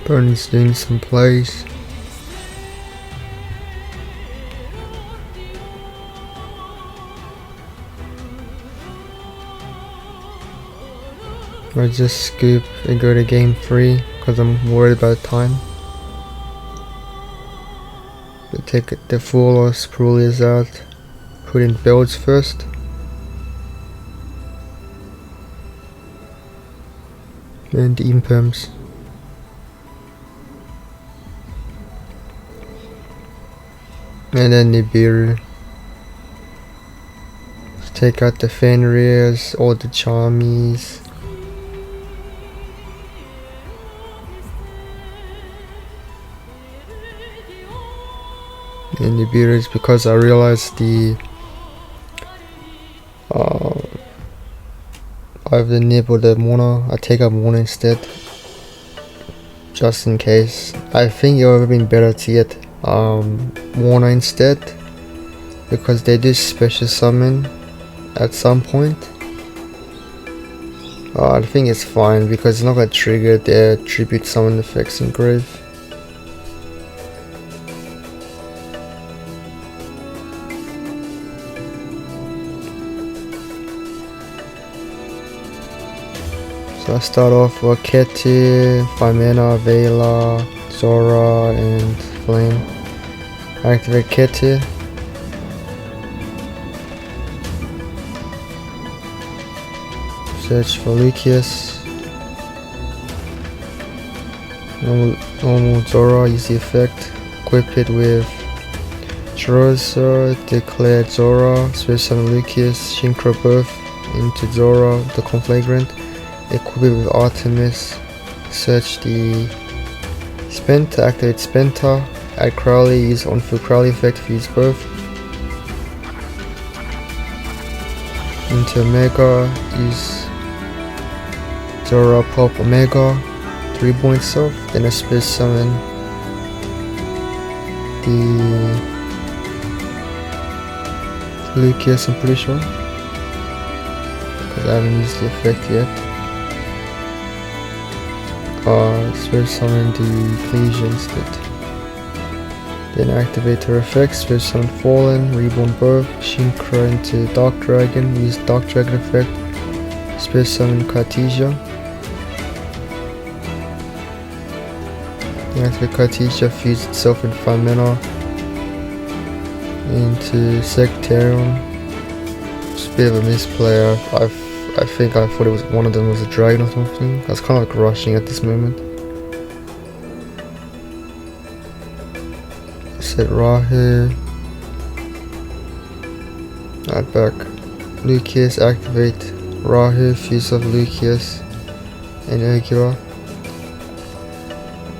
Bernie's doing some plays. I just scoop and go to game 3 because I'm worried about time. I take the full or Spruliers out, put in builds first. And imperms. And then Nibiru. Take out the Fenriers, all the Charmies. And Nibiru is because I realized I have the Nib or the Mono. I take out Mono instead. Just in case. I think it would have been better to get Mono instead, because they do special summon at some point. I think it's fine because it's not going to trigger their tribute summon effects in grave. So I start off with Keti, 5 mana, Vela, Zora, and Flame. Activate Keti. Search for Lucius. Normal Zora, use the effect. Equip it with Chorosa, declare Zora, Spirit Summon Lucius, Synchro both into Zora, the Conflagrant. Equip it with Artemis. Search the Spenta, activate Spenta. Add Crowley, use on-field Crowley effect if you use both. Into Omega, use Zora pop Omega to reborn itself. Then I Spirit Summon the Lucius, I'm pretty sure, because I haven't used the effect yet. Spirit Summon the Ecclesia instead. Then activate her effects, Spirit Summon Fallen, Reborn both, Synchro into Dark Dragon, use Dark Dragon effect, Spirit Summon Cartesia. Then activate Cartesia, fuse itself in 5 mana into Sectarion. It's a bit of a misplay. I think I thought it was one of them was a dragon or something. I was kind of like rushing at this moment. Set Rahu. Add back Lucius, activate Rahu, fuse of Lucius and Urgula.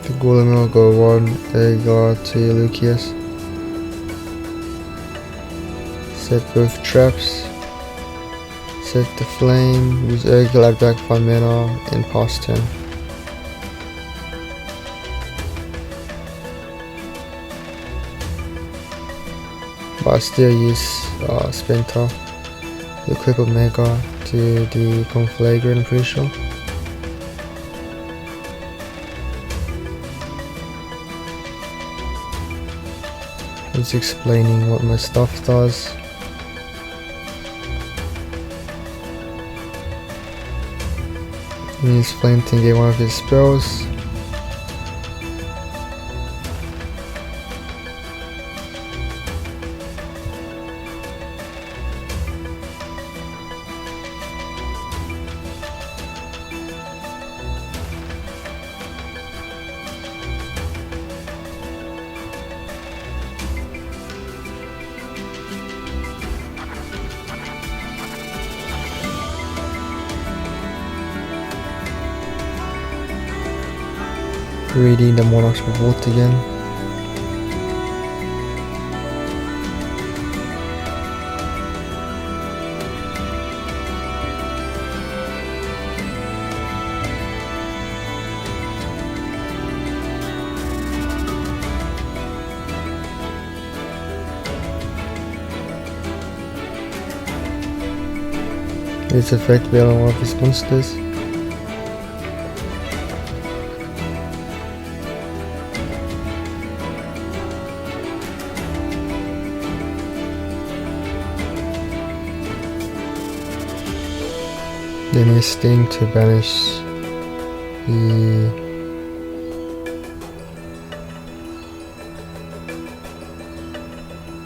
The Golem will go 1 Urgula to Lucius. Set both traps. Set the Flame, use Urgula, add back 5 mana and pass turn. But I still use Spenta, equip Omega to the Conflagrant, I'm pretty sure. Just explaining what my stuff does. He's Flame to get one of his spells. Reading the Monarchs revolt again. Its effect will on one of his monsters. Then his sting to banish the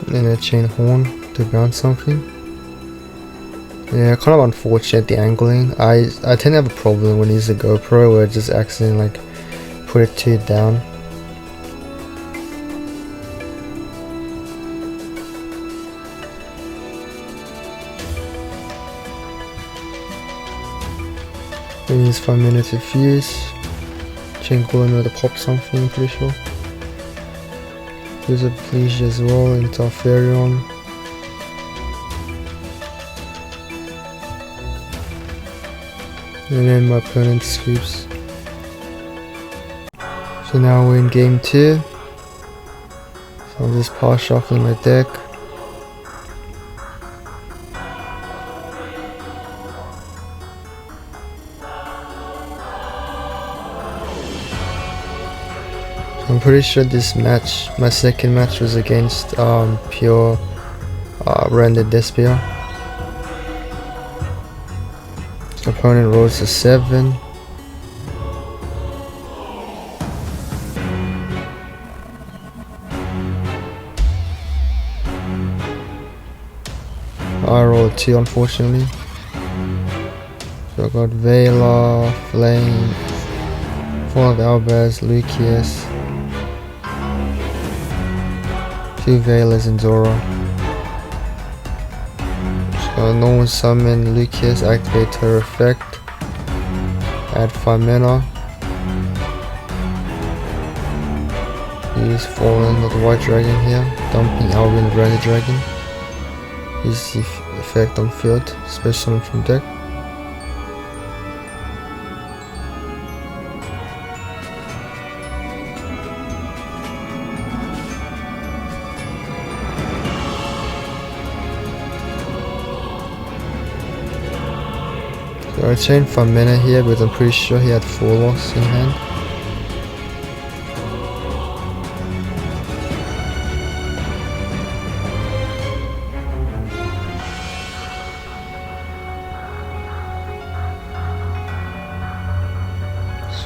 and a chain horn to bounce something. Yeah, kind of unfortunate the angling. I tend to have a problem when I use the GoPro where I just accidentally like put it too down. Then use 5 minutes to fuse. Chain golem to pop something, I'm pretty sure. Use a Pleasure as well into Alfarion. And then my opponent sweeps. So now we're in game 2. So I'm just power shuffling my deck. I'm pretty sure this match, my second match was against pure rendered Despair. Opponent rolls a 7. I rolled a 2 unfortunately. So I got Vela, Flame, Fall of Albaz, Lucius, 2 Velas and Zora. So normal summon Lucius, activate her effect, add 5 mana. Use Fallen of the White Dragon here, dumping Albion the Branded Dragon. Use the effect on field, special summon from deck. So I chained 5 mana here, but I'm pretty sure he had 4 locks in hand.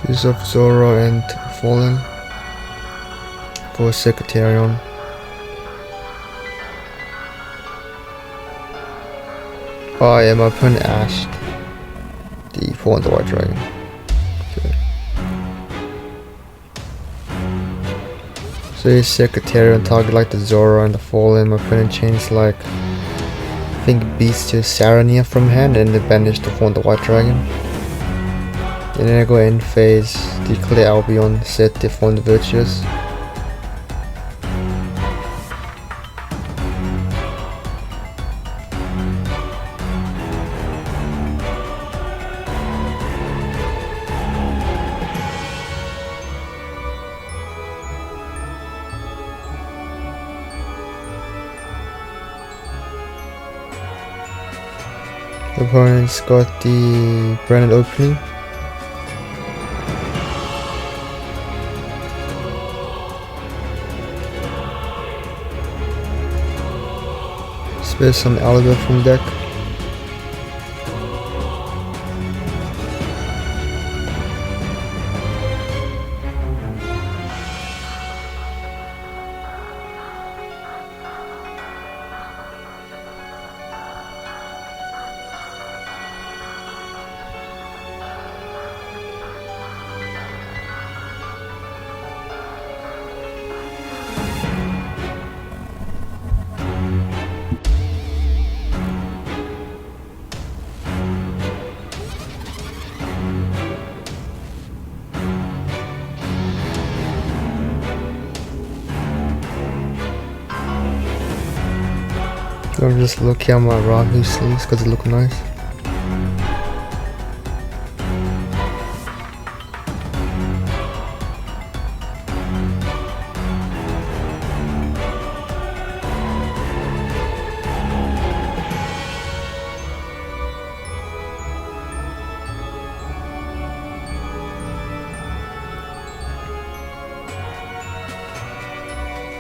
Use of Zora and Fallen for Secretarion. Oh yeah, my opponent ashed the Fall and the White Dragon. Okay. So his Secretarion target like the Zora and the Fallen. My opponent changed like I think Beast to Sarania from hand and then banished the Fall and the White Dragon. And then I go end phase, declare Albion, set the Fall and the Virtuous. The opponent's got the branded opening. Spare some Alibi from deck. I'm just looking at my Rahu sleeves because they look nice.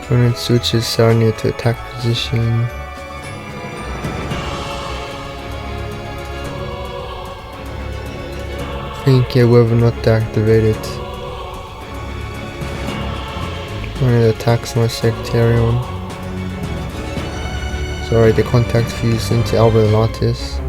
When it switches Sarnia to attack position. I think yeah, whether or not to activate it when it attacks my Sectarion. Sorry, the contact fuse into Albalatis.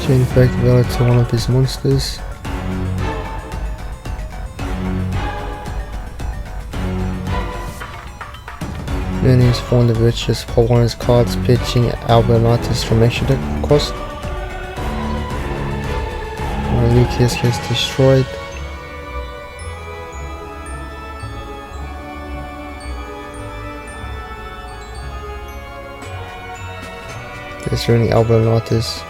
Chain Effect valid to one of his monsters. Then he's Fawn the Virtuous, pull one of his cards, pitching Albalatis from extra deck cost. Lucas gets destroyed. Destroying Albalatis.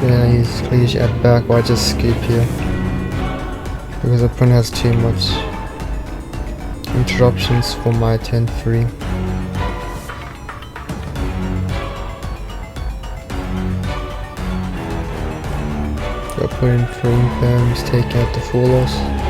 Yeah, he's please add back, or I just skip here because the opponent has too much interruptions for my 10-3. Got put in 3 bams, take out the 4 loss.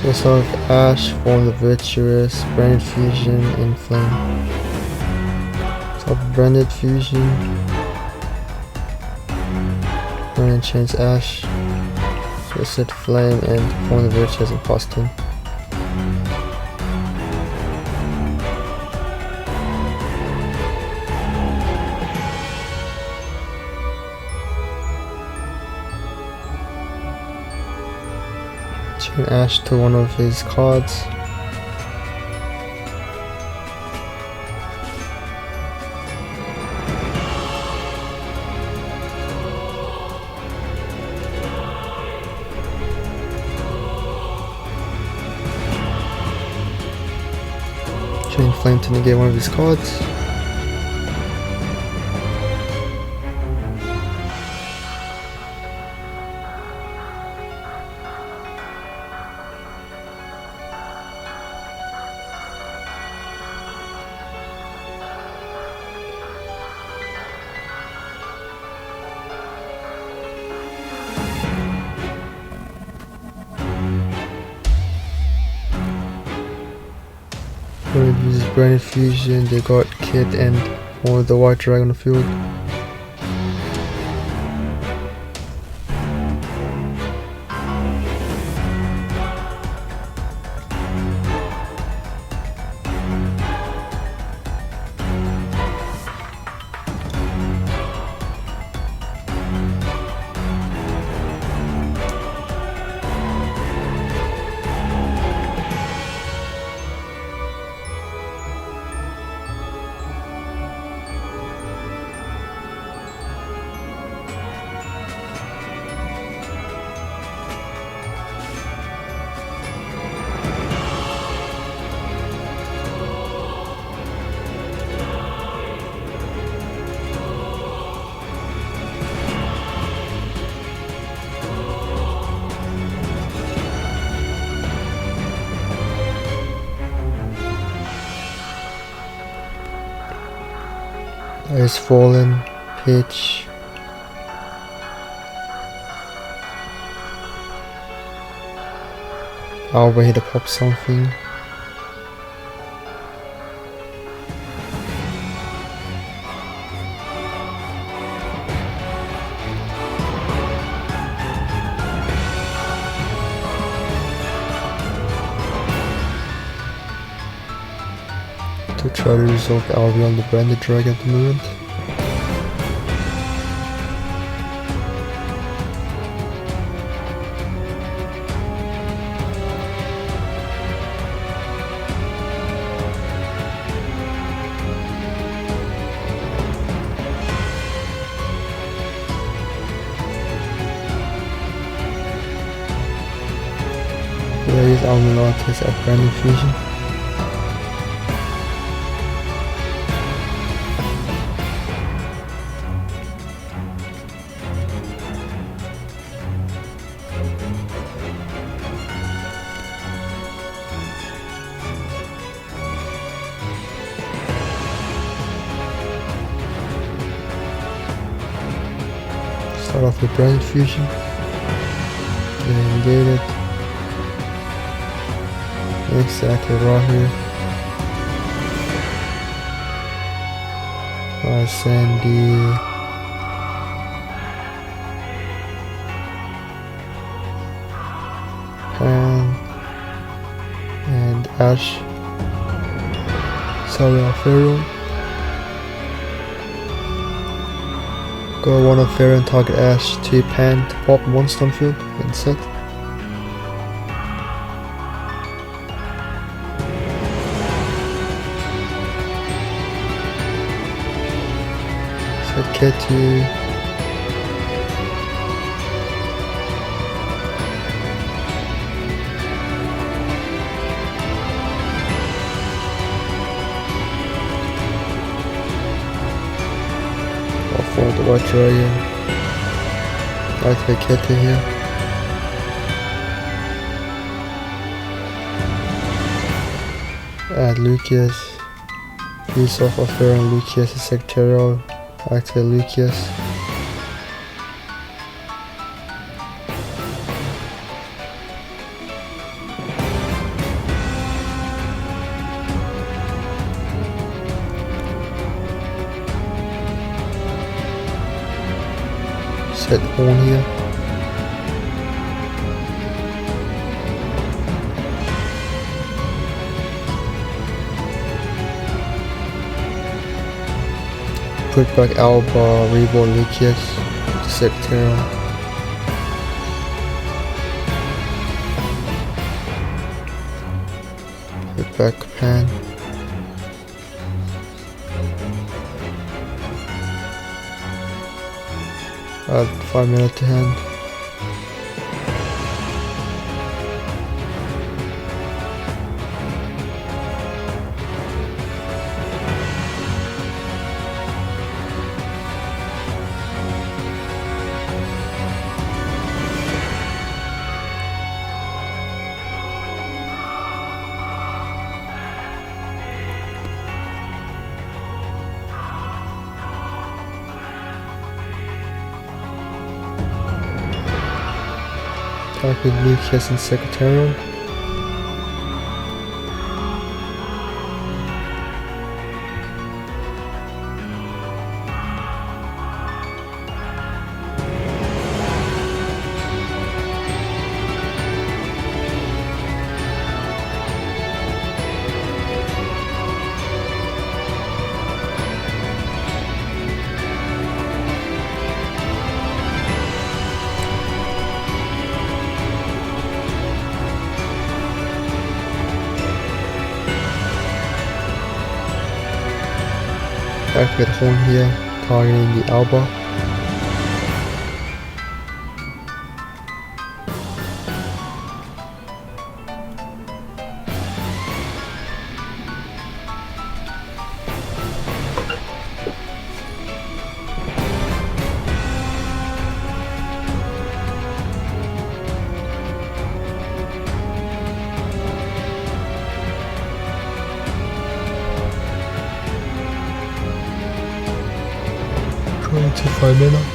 So sort of Ash, Form the Virtuous, Branded Fusion, and Flame. So Branded Fusion. Turn and change Ash. Reset Flame and one of which has imposter. Chain Ash to one of his cards. Chain Flame to negate one of his cards. When it uses Brain Infusion, they got Kit and one of the White Dragon on the field. Ice Fallen, Pitch. I'll wait to pop something. To try to resolve Alvi on the Branded Dragon at the moment. There is Almanatis at Branded Fusion. Start off with Brain Fusion. Negate it. Exactly right here. Sandy. Pan. And Ash. Sorry, Alfero. Go one of Fair and target Ash to Pan to pop one stun field and set. Set Ketty. For the White Dragon. Activate Ketty here. Add Lucius. Piece off of Fair and Lucius is Secretarial. Activate Lucius. Set horn here. Put back Alba, reborn Lucius, to Secretarial. Put back Pan. Add 5 minutes to hand. Attack with Lucius and Secretarial. Back with horn here, targeting the Alba. To 5 minutes.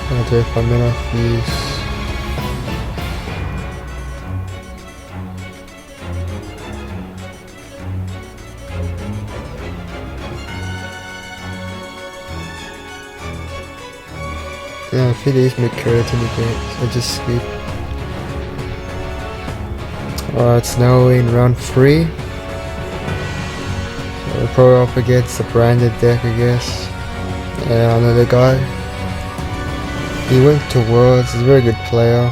Another 5 minutes, please. Yeah, if it is mid-career to negate, so just sleep. It's now in round 3. So we're probably up against a branded deck, I guess. Yeah, another guy. He went to Worlds, he's a very good player.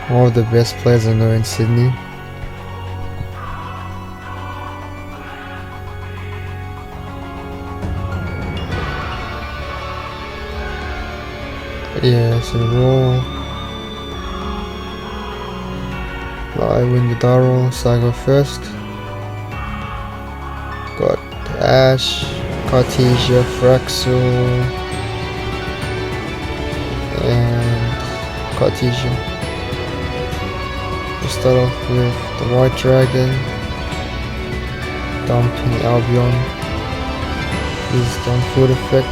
One of the best players I know in Sydney. Yeah, it's a roll. I win the die roll, so I go first. Got Ash, Cartesia, Fraxel, and Cartesia. We'll start off with the White Dragon, dumping Albion. This is on food effect.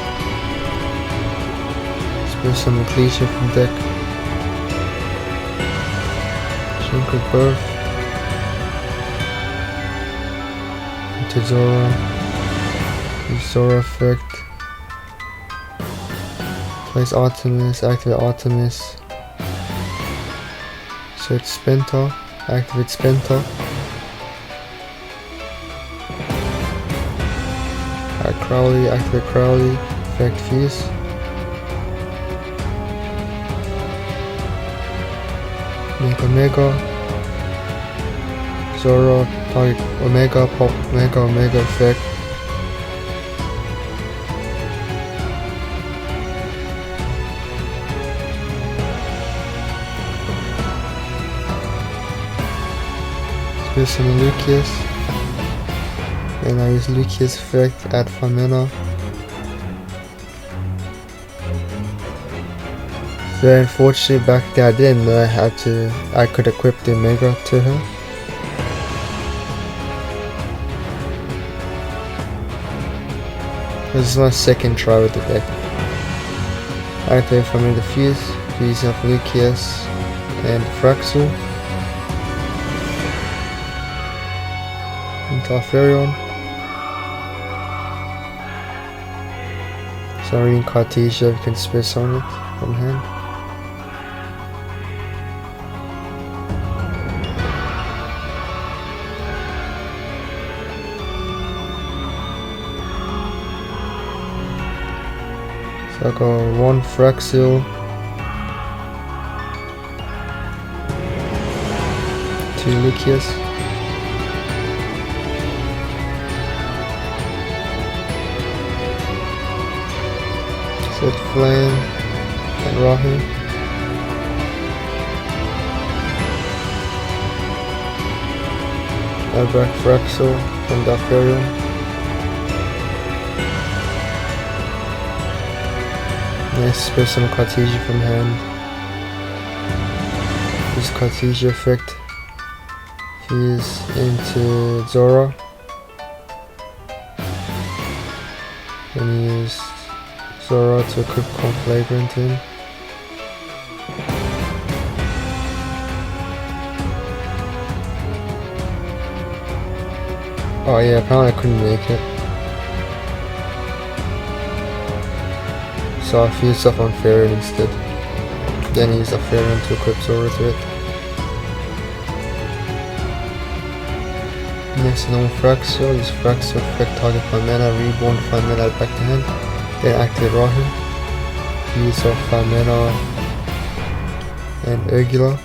Let's put some Ecclesia from deck. Good birth into Zora, Zora effect, place Artemis, activate Artemis, search Spenta, activate Spenta, Crowley, activate Crowley, effect Fuse. Make Omega, Zoro, target Omega, pop Omega effect. Use some Lucius, and I use Lucius effect at 5 mana. Very unfortunate back then I didn't know I could equip the Omega to her. This is my second try with the deck. I activate from the Fuse, Fuse of Lucius, and Fraxel, and Typhoon. Sorry, in Cartesia, you can space on it from hand. So I got 1 Fraxel, 2 Lucius, set Flame and Rahu, add back Fraxel from Darfarion. Nice space some Cartesia from hand. This Cartesia effect is into Zora. Then use Zora to equip Conflagrant in. Oh yeah, apparently I couldn't make it. So I fused off on Fairy instead. Then use a Fairy to equip Zora to it. Next normal Fraxel, use Fraxel effect target 5 mana, reborn 5 mana back to hand. Then activate Rahu. Use off 5 mana and Urgula.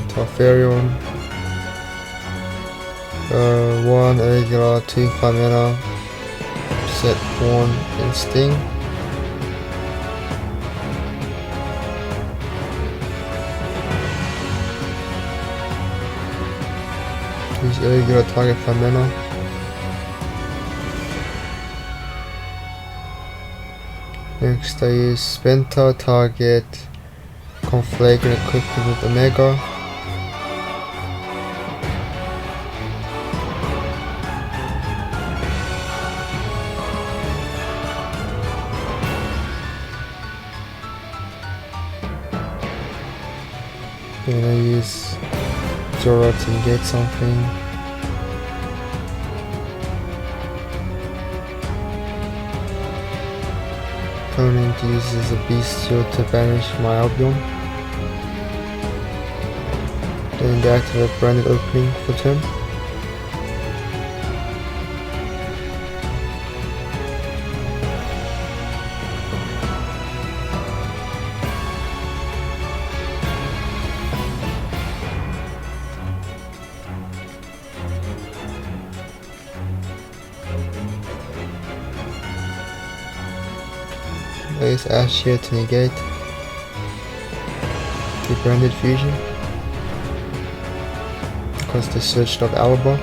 Tarfarion. 1 Urgula, 2 5 mana. Set 1 and Sting. Use Urgula target 5 mana. Next I use Spenta target Conflagrant equipped with Omega. Then I use Zora to negate something. Opponent uses a Bestial to banish my Albion. Then deactivate Branded Opening for turn. I use Ash here to negate the Branded Fusion because they switched off Alibi.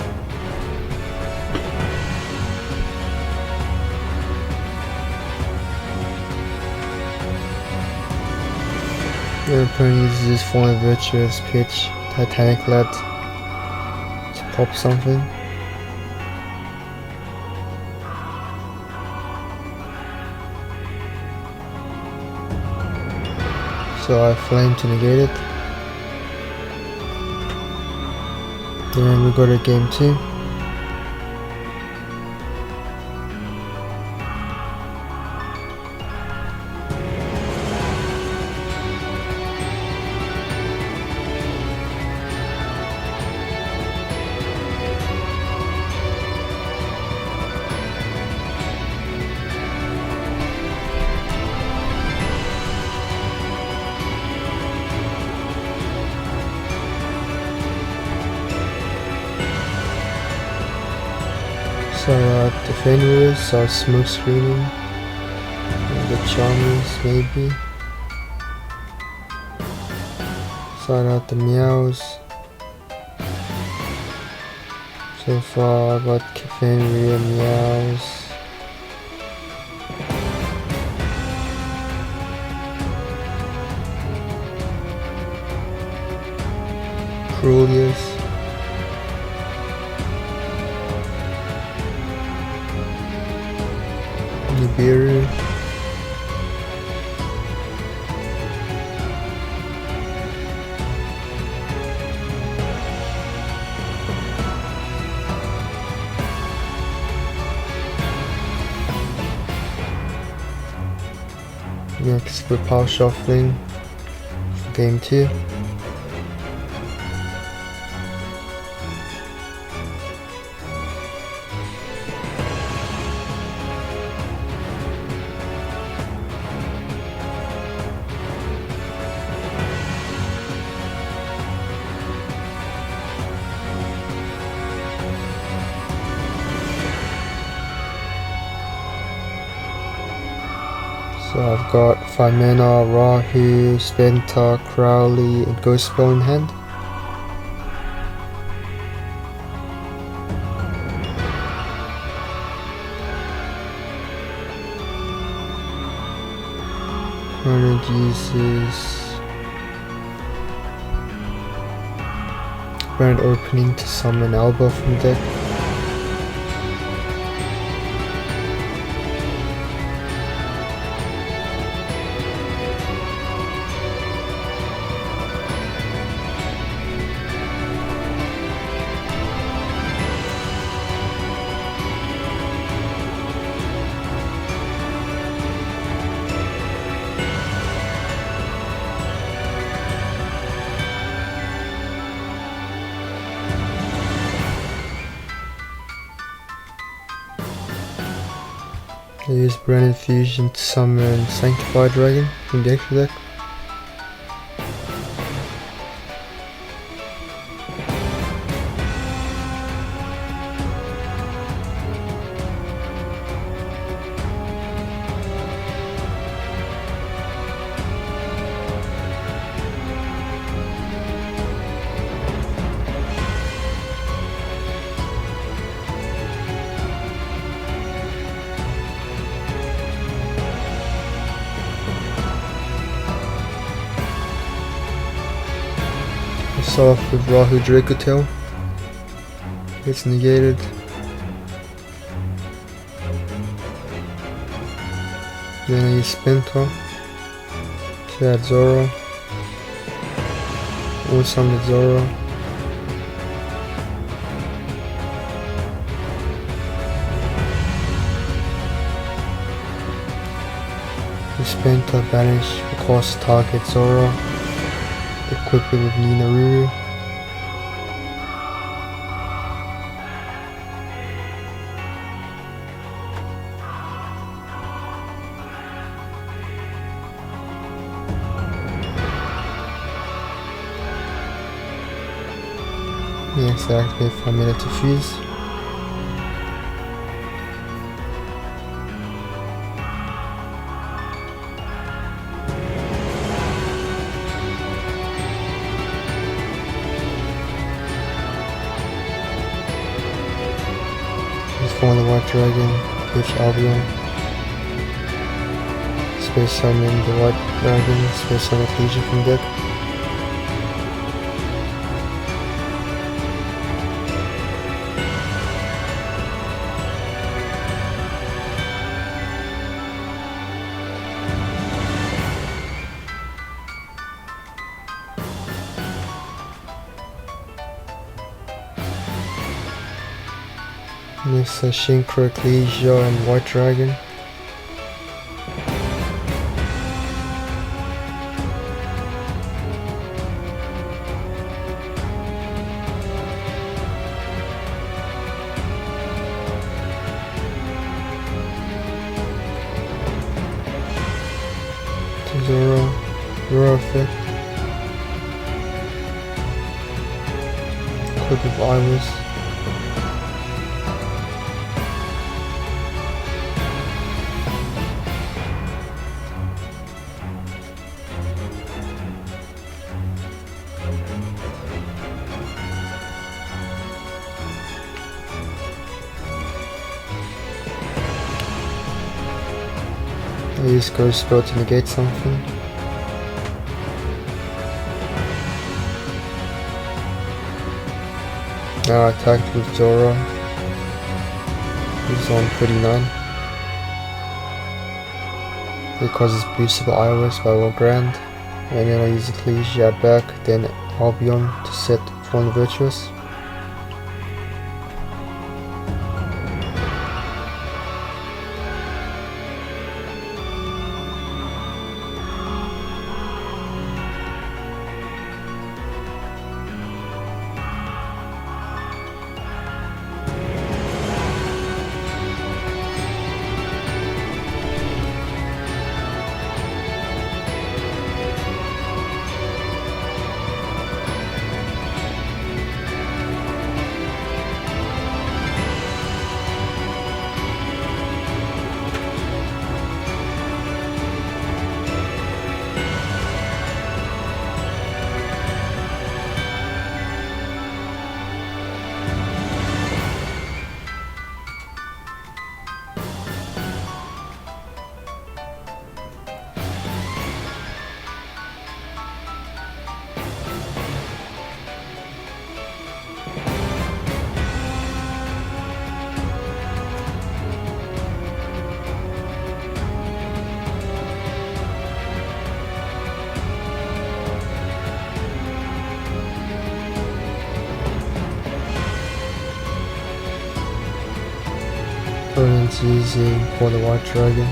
The opponent uses Fallen Virtuous Pitch, Titanic Led to pop something. So I flame to negate it. Then we go to game 2. So the Fenris are smooth screening, and the Charmers maybe. Side out the Meows. So far I got Fenrir, Meows. Cruelius. Nibiru, Next we're power shuffling for game 2. So I've got 5 mana, Rahu, Spenta, Crowley, and Ghost Spell in hand. Hermit uses Grand Opening to summon Alba from deck. I use Branded Fusion to summon Sanctified Dragon from the extra deck. Start off with Rahu Dracotail. It's negated. Then I use Spenta to add Zoro. Or summon Zoro. With Spenta banish across target Zoro. Equip it with Ninaruru. Next I activate 5 minute to fuse. Transform the White Dragon, Pitch Albion. Space Summon the White Dragon, Space Summon Legion from deck. Next Shinkra, Ecclesia and White Dragon. Zoro effect. Clip of Iris. I use Ghost Spell to negate something. Now I attacked with Zoro. He's on 39. It causes boostable Iris by 1 grand. And then I use Ecclesia back, then Albion to set Fallen Virtuous. opponent's using for the white dragon.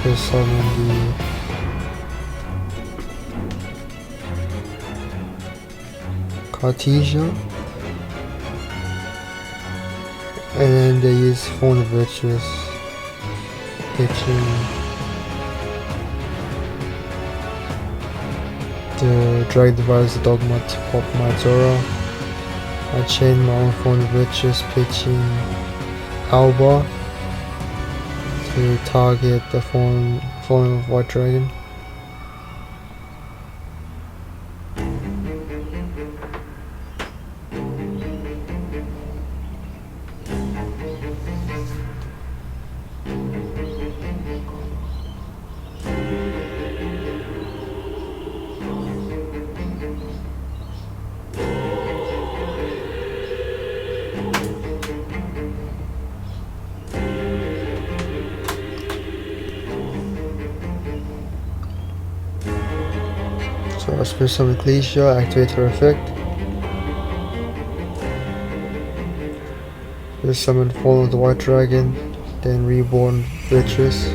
Let's summon the Cartesia, and then they use Form of Virtuous, pitching the Drag Device, the Dogma to pop my Zora. I chain my own Form of Virtuous, pitching Alba to target the form of White Dragon. So I spend some Ecclesia, activate her effect. Just summon Fall of the White Dragon, then Reborn Virtuous.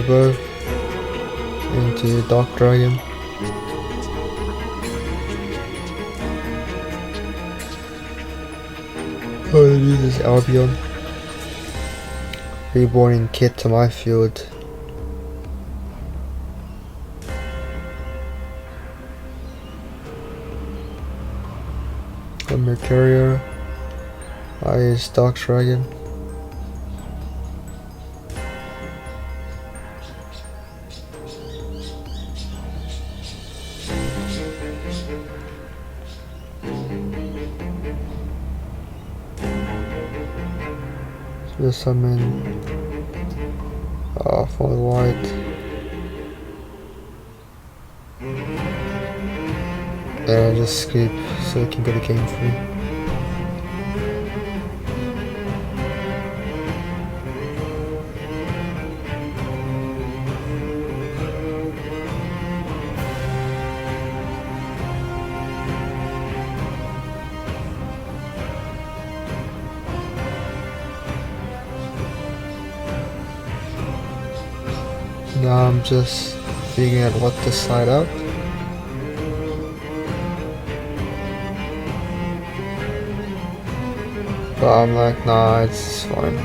Both into Dark Dragon. Oh, it uses Albion. Reborning Kit to my field. A Mercurial. I use Dark Dragon. Just summon for the white, and just skip so I can get a game free. Now I'm just figuring out what to side out. But I'm like, nah, it's fine.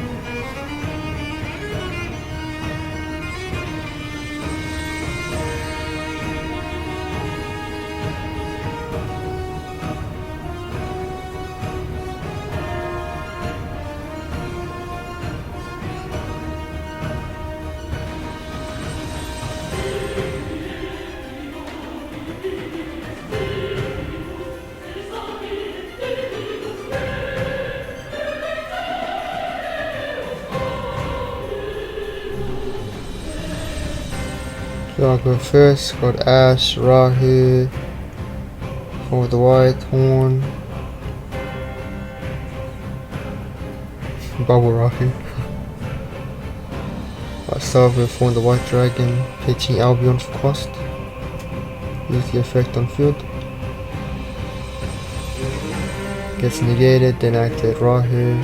So I'll go first, got Ash, Rahu, for the white, Horn, Bubble Rahu. I start with Horn the White Dragon, pitching Albion for cost. Use the effect on field. Gets negated, then activate Rahu.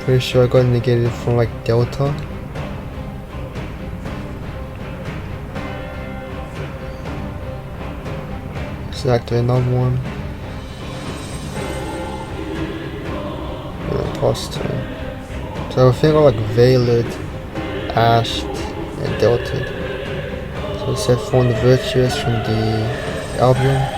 Pretty sure I got negated from like Delta. So activate another one. And then pass turn. So I think I like Veiled, Ashed, and Delted. So set Form the Virtuous from the Albion.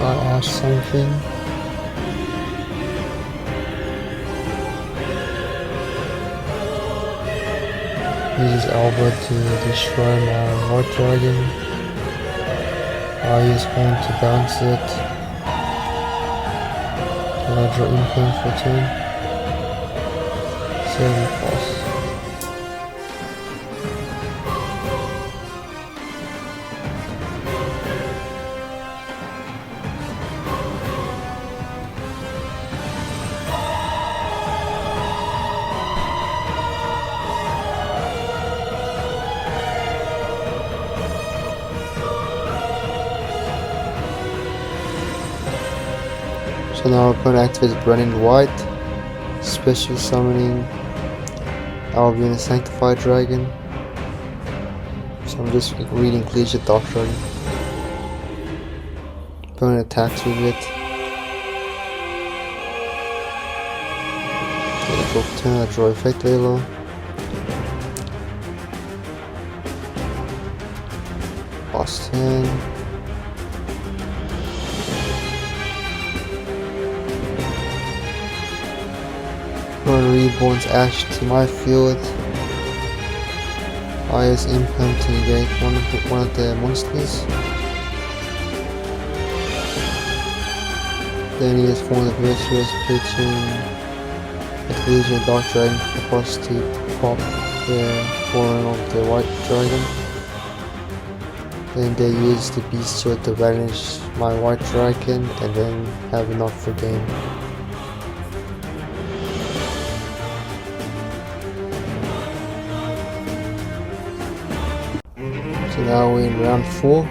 I ash something. Uses Albert to destroy my white dragon. I use Horn to bounce it. And I draw Implant for turn. 7 plus. So now we're going to activate Brennan White, special summoning Albion Sanctified Dragon. So I'm just reading Cleature Dark Dragon. Opponent attacks with it. Draw turn, I draw Effect Velo. Pass turn. Reborn's Ash to my field. I use Implant to negate one of the monsters. Then he has formed a virtuous pitching a Collision Dark Dragon across to pop the form of the white dragon. Then they use the Beast Sword to banish my white dragon and then have enough for game. So now we're in round 4.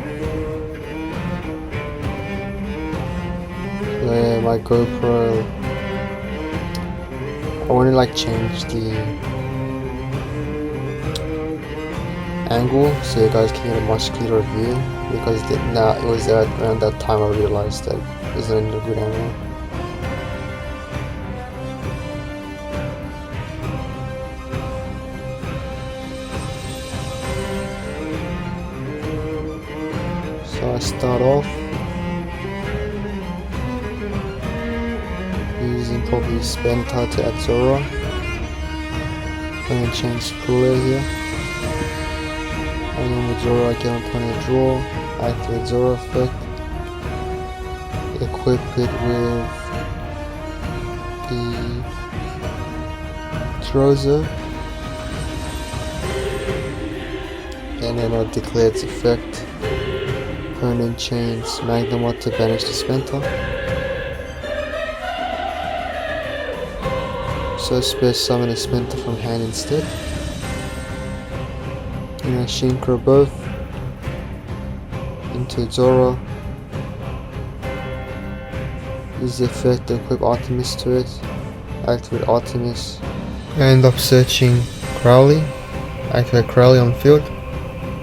My GoPro, I want to like change the angle so you guys can get a much clearer view, because now it was around that time I realized that isn't a good angle. So I start off using probably Spenta to add Zora. And change Cooler here. And then with Zora I get opponent draw, activate Zora effect, equip it with the Trozer, and then I'll declare its effect. Opponent chains Magnamot to banish the Spenta. So special summon a Spenta from hand instead. And I Synchro both into Zora. Use the effect to equip Artemis to it. Activate Artemis. I end up searching Crowley. Activate Crowley on field.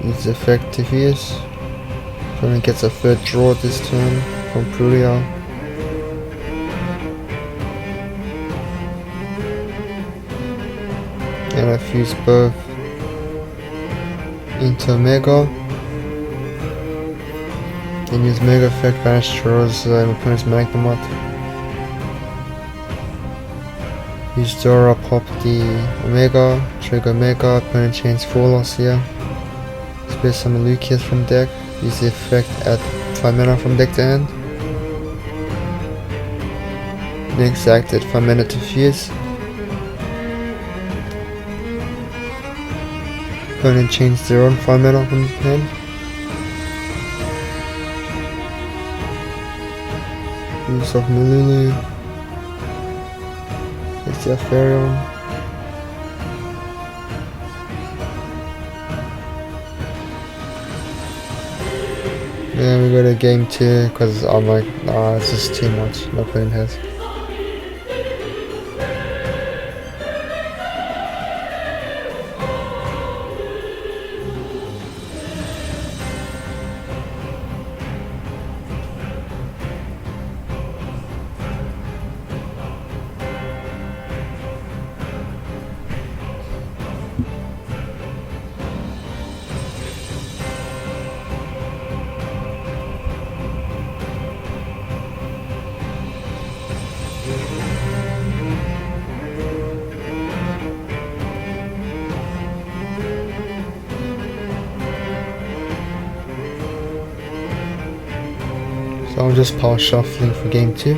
Use the effect to Fierce. Opponent gets a third draw this turn from Prulia. And I fuse both into Mega. And use Mega effect, banish Charles and opponent's Magnamot. Use Zora, pop the Omega, trigger Mega, opponent chains 4 loss here. Space summon Lucius from deck. Use the effect, add 5 mana from deck to hand. Next acted 5 mana to fuse. Opponent chains their own 5 mana from hand. Use of Malulu. It's the Apharion. Yeah, we go to game 2 because I'm like, nah, it's just too much. No point has. So I'm just power shuffling for game 2.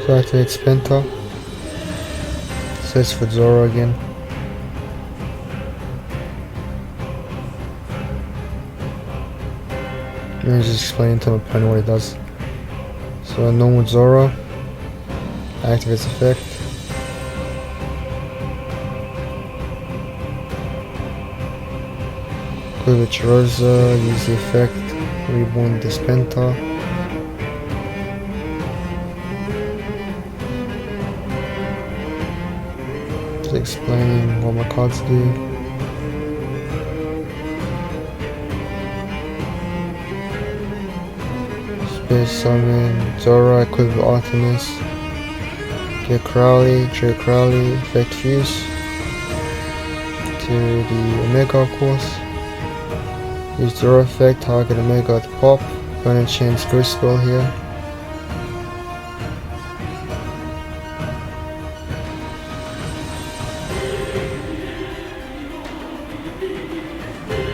So I activate Spenta. Search for Zoro again. And just explain to my opponent what it does. So a normal Zoro activates effect. Go with Rosa, use the effect, reborn the Spenta. Just explaining what my cards do. Space summon Zoro, equip with Artemis. Get Crowley, trade Crowley, effect fuse to the Omega of course. Use Zoro effect, target Omega to pop. Gonna change Ghost Spell here.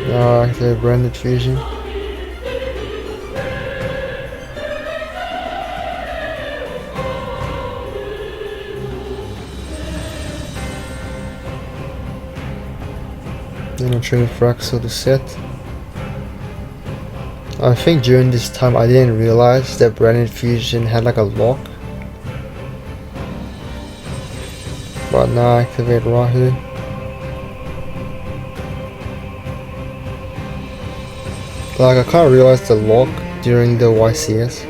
Now I activate Branded Fusion. Then I'll trade Fraxel to set. I think during this time I didn't realize that Branded Fusion had like a lock. But now I activate Rahu. Like I can't realize the lock during the YCS.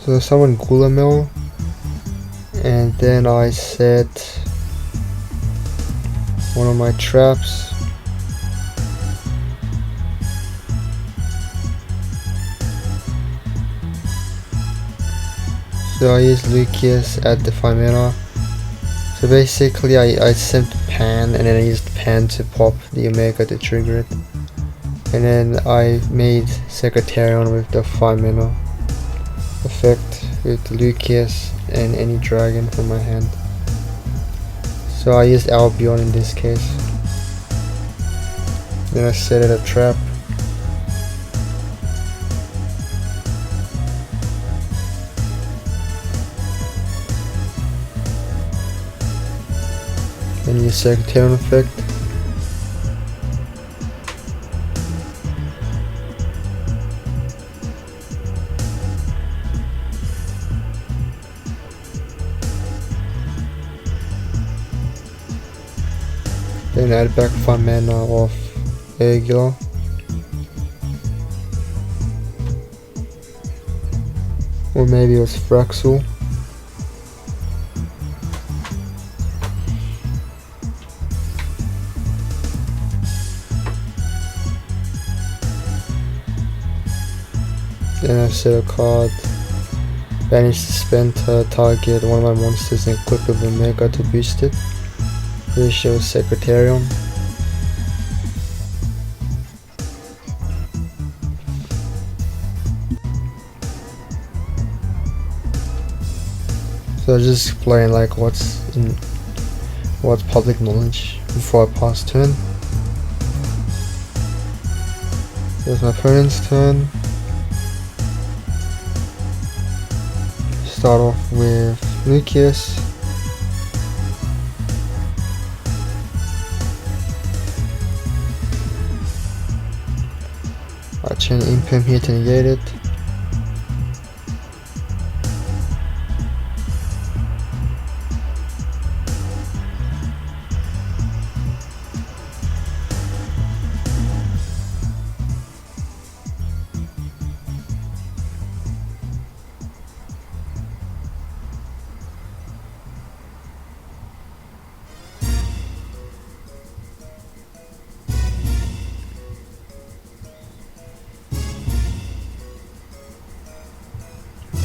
So someone Gula Mill, and then I set one of my traps. So I used Lucius at the 5 mana. So basically I sent Pan and then I used Pan to pop the Omega to trigger it. And then I made Secretarian with the 5 mana effect with Lucius and any dragon from my hand. So I used Albion in this case. Then I set it a trap. Then use Secretarian effect. Then add back 5 mana of Aegula. Or maybe it was Fraxel. Then I set a card. Banish the Spenta, target one of my monsters and equip with Omega to boost it. Here shows Secretarian. So I'll just explain like what's What's public knowledge before I pass turn? Here's my opponent's turn. Start off with Lucas. I chain Imperm here to negate it.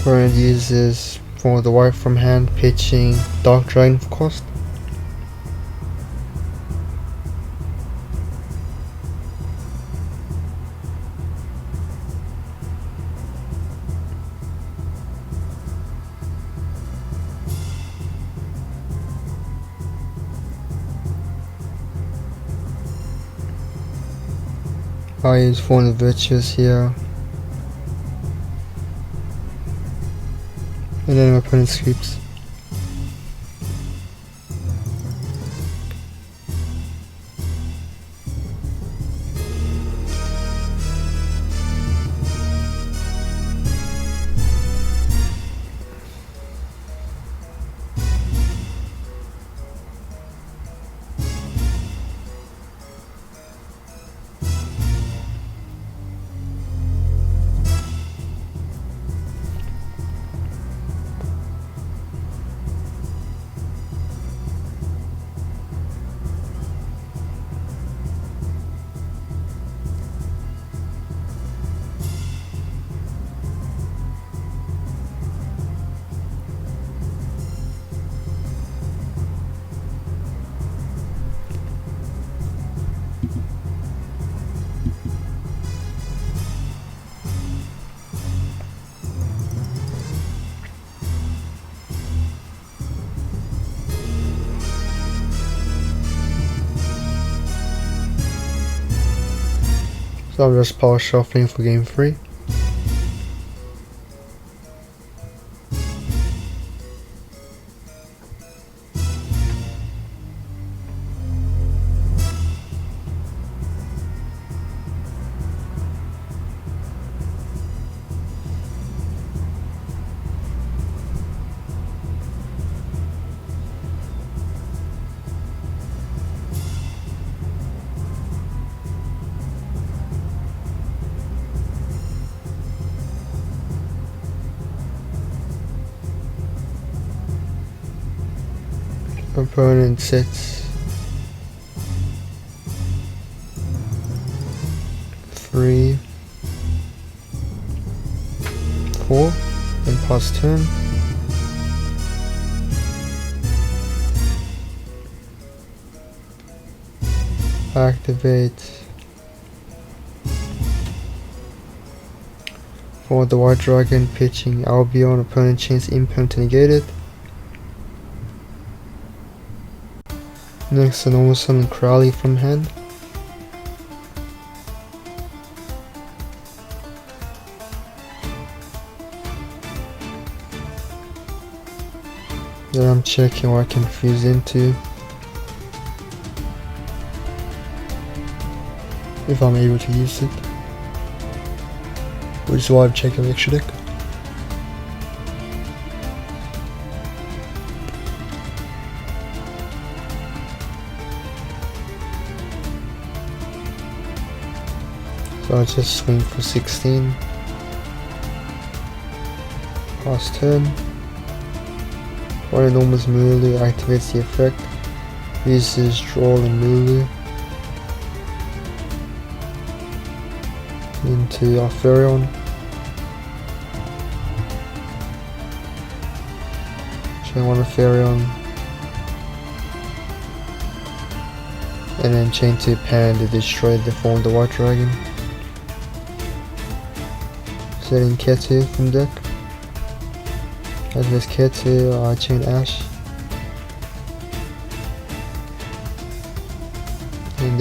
Opponent uses for the white from hand, pitching Dark Dragon for cost. I use 400 virtues here. And then my opponent sweeps. So I'm just power shuffling for game 3. Opponent sits 3, 4 and pass turn. Activate for the white dragon, pitching Albion. Opponent chains Imperm to negate it. Next, a normal summon Crowley from hand. Then I'm checking what I can fuse into, if I'm able to use it, which is why I'm checking the extra deck. So I'll just swing for 16. Pass turn. One enormous Mulu activates the effect. Uses draw and Mulu into Arthurion. Chain one Arthurion. And then chain 2 Pan to destroy the form of the white dragon. Setting Ketu from deck. As this Ketu, chain Ash.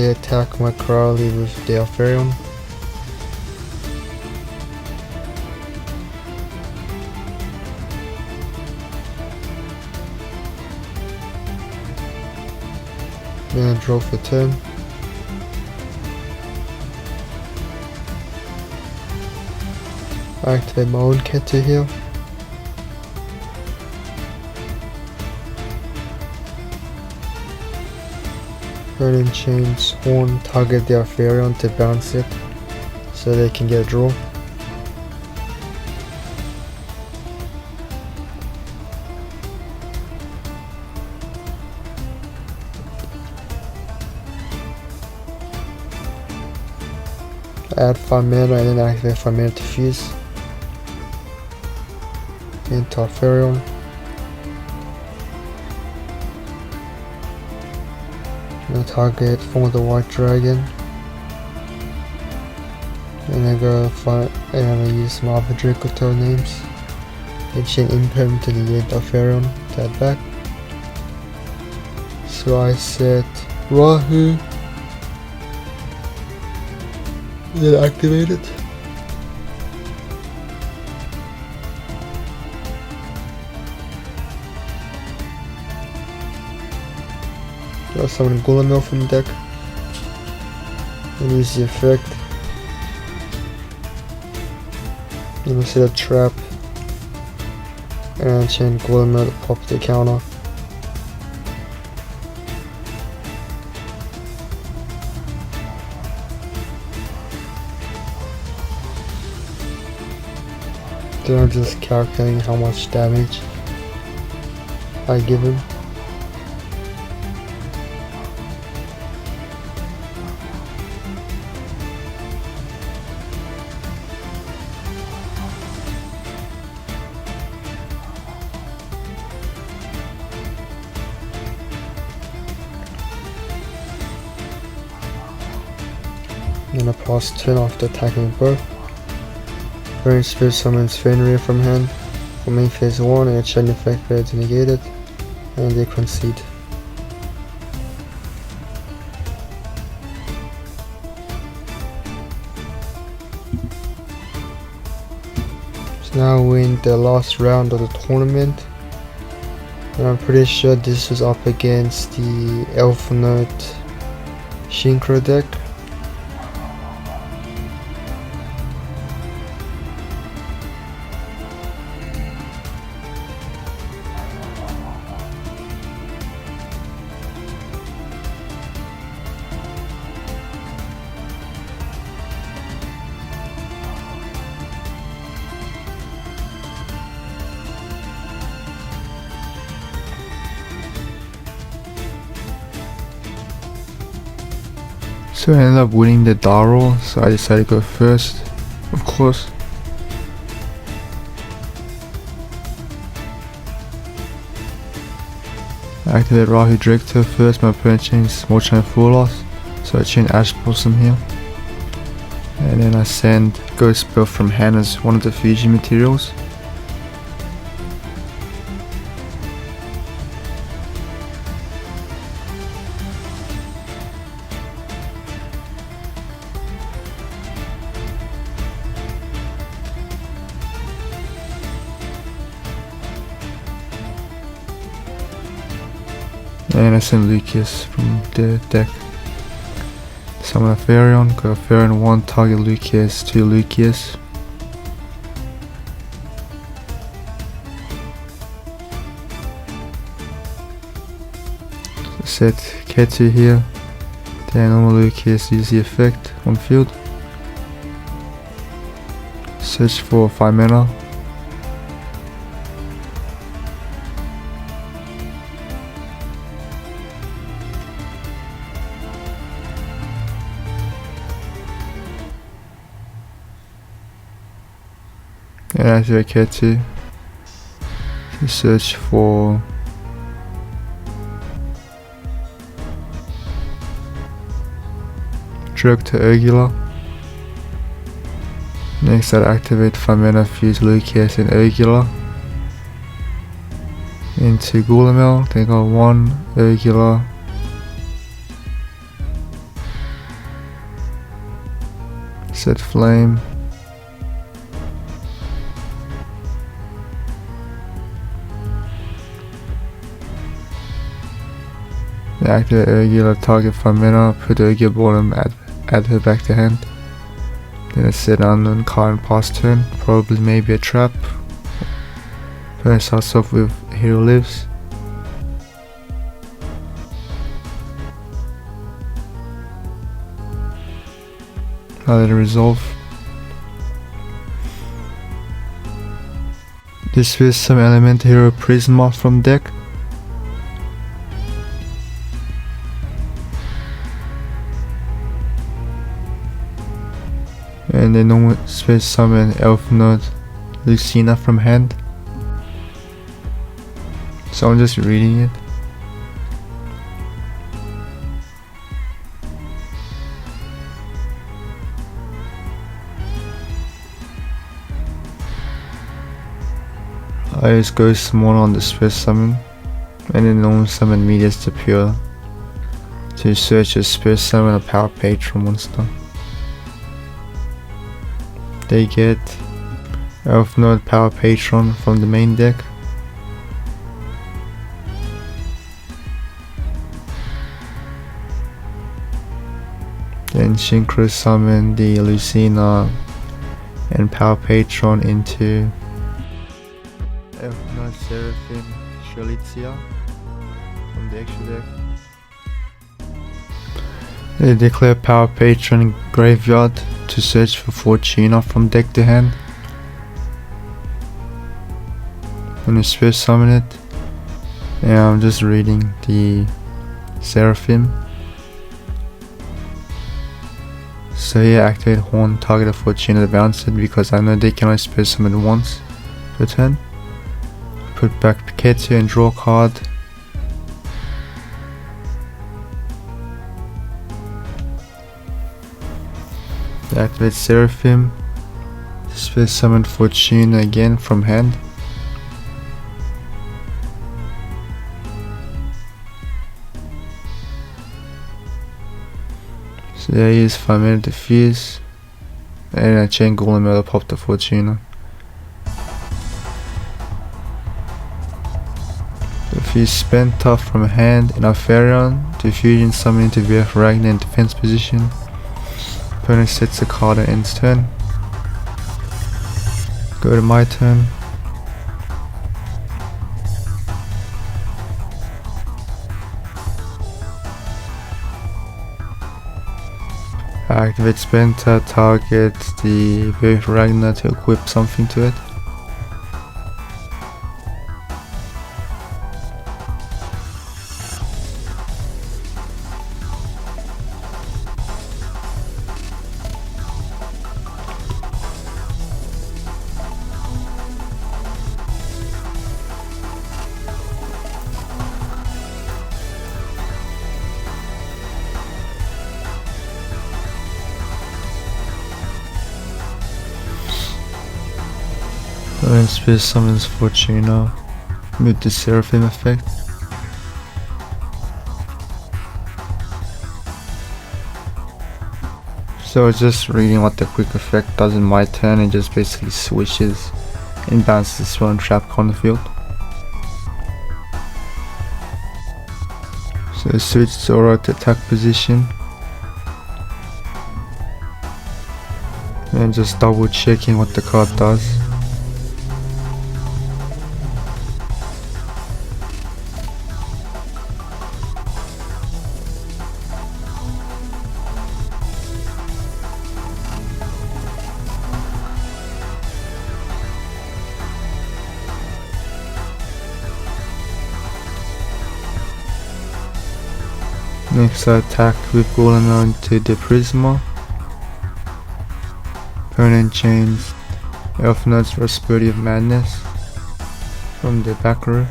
they attack my Crowley with their Therion. Then I draw for turn. I activate my own Ketu here. Burning Chains Horn, target their Therion to bounce it so they can get a draw. Add 5 mana and then activate 5 mana to fuse into our Therion. And target for the white dragon. And I go find and I use my other Dracotel names. And chain imperm to the end of Therion to add back. So I set Rahu. Then activate it. I'll summon Golem from the deck and use the effect. And we'll set a trap and chain Golem to pop the counter. Then I'm just calculating how much damage I give him. Then I pass turn after attacking both. Burning Spirit summons Fenrir from hand for main phase 1 and a chain effect failed to negate it, and they concede. So now we're in the last round of the tournament, and I'm pretty sure this was up against the Elf Note Synchro deck. So I ended up winning the die roll, so I decided to go first, of course. I activate Rahu Director first, my opponent chains Small Chain Full Loss, so I chain Ash Blossom here. And then I send Ghost Spell from hand as one of the fusion materials. And I send Lucius from the deck. Summon a Therion, go Therion 1, target Lucius, 2 Lucius. Set Ketu here, then normal Lucius, use the effect on field. Search for 5 mana. And activate Ketu to search for Drug to Urgula. Next I'd activate 5 mana, fuse Lucius and Urgula into Goulamel, then go 1 Urgula Set flame. Activate Urgil at target for mana, put Urgil bottom, add her back to hand. Then I set unknown card and pass turn, probably maybe a trap. First starts off with Hero Lives. I'll let it resolve. Dismiss some element hero Prisma from deck. And then normal space summon Elf Node Lucina from hand. So I'm just reading it. I just go small on the space summon, and then normal summon Medias to Pure to search a space summon a power patron monster. They get Elf Node Power Patron from the main deck. Then Synchro summon the Lucina and Power Patron into Elf Node Seraphim Shalitzia from the extra deck. They declare Power Patron in graveyard to search for Fortuna from deck to hand. When you space summon it, yeah, I'm just reading the Seraphim. So yeah, activate Horn, target a Fortuna to bounce it because I know they can only space summon once per turn. Put back Pikachu and draw a card. Activate Seraphim. Space summon Fortuna again from hand. So there he is, 5 minute defuse. And I chain Golem out, pop the Fortuna. Defuse Spenta from hand in Alfarion. Diffusion summon into VF Ragnar in defense position. Opponent sets a card and ends turn. Go to my turn. Activate Spenta, target the VF Ragnar to equip something to it. And space summons Fortuna with the Seraphim effect. So it's just reading what the quick effect does in my turn. It just basically switches and bounces spell and trap on the field. So switch to aura to attack position. And just double checking what the card does. Next I attack with Golem into the Prisma. Opponent chains Elf Node's Prosperity of Madness from the back row.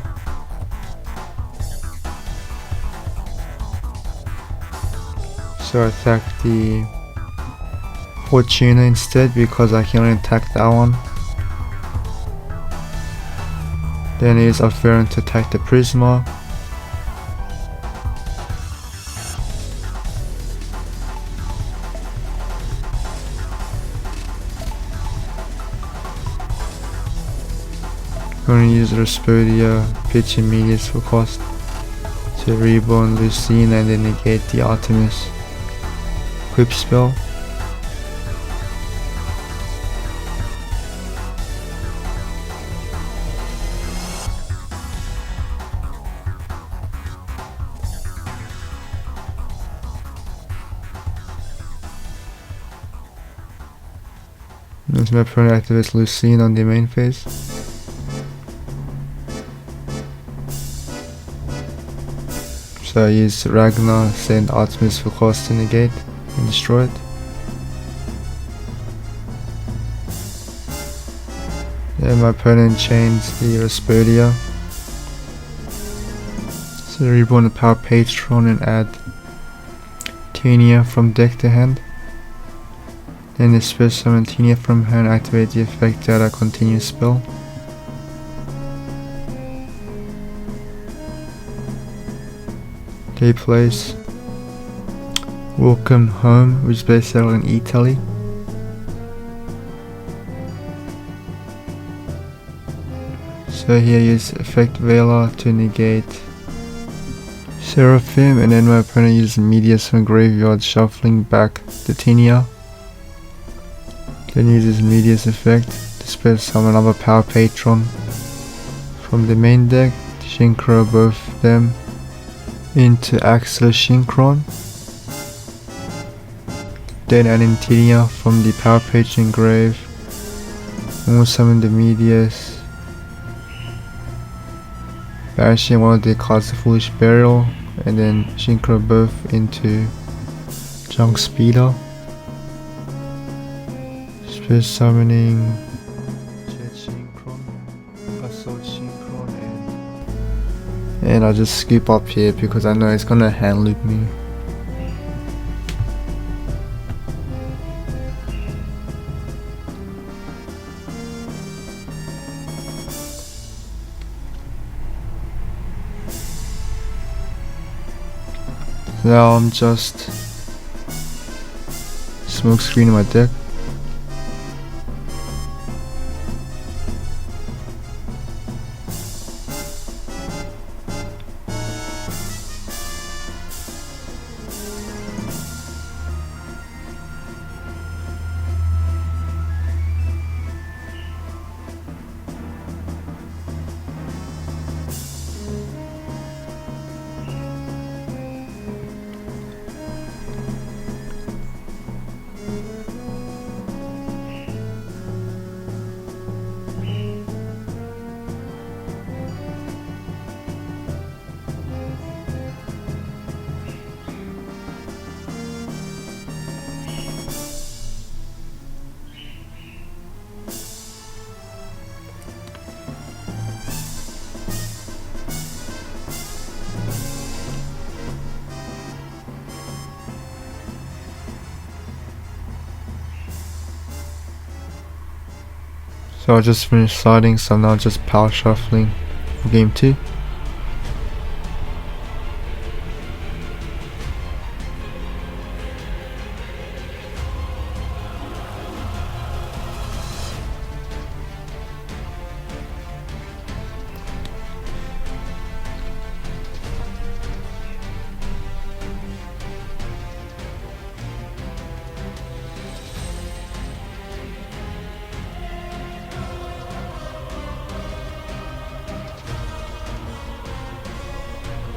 So I attack the Fortuna instead because I can only attack that one. Then it is Alfarion to attack the Prisma. opponent uses Rasputia, pitch immediate for cost to reborn Lucina and then negate the Artemis equip spell. As my opponent activates Lucina on the main phase. So I use Ragnar, send Artemis for cost to negate and destroy it. Then my opponent chains the Rasputia. So reborn the Power Patron and add Tenia from deck to hand. Then disperse summon Tenia from hand, activate the effect that a continuous spell. They place Welcome Home, which is based out in Italy. So here use effect Vela to negate Seraphim, and then my opponent uses Medius from graveyard, shuffling back the Tenia. Then uses Medius effect to spell summon another Power Patron from the main deck to synchro both of them into Axler Synchron. Then adding Tenia from the Power Patron grave, and we'll summon the Medius, banishing one of the cards of Foolish Burial, and then synchro both into Junk Speeder. Space summoning Jet Synchron, Assault Synchron, and I'll just skip up here because I know it's gonna hand loop me. Now I'm just smoke screening my deck. So I just finished siding, so I'm now just power shuffling for game 2.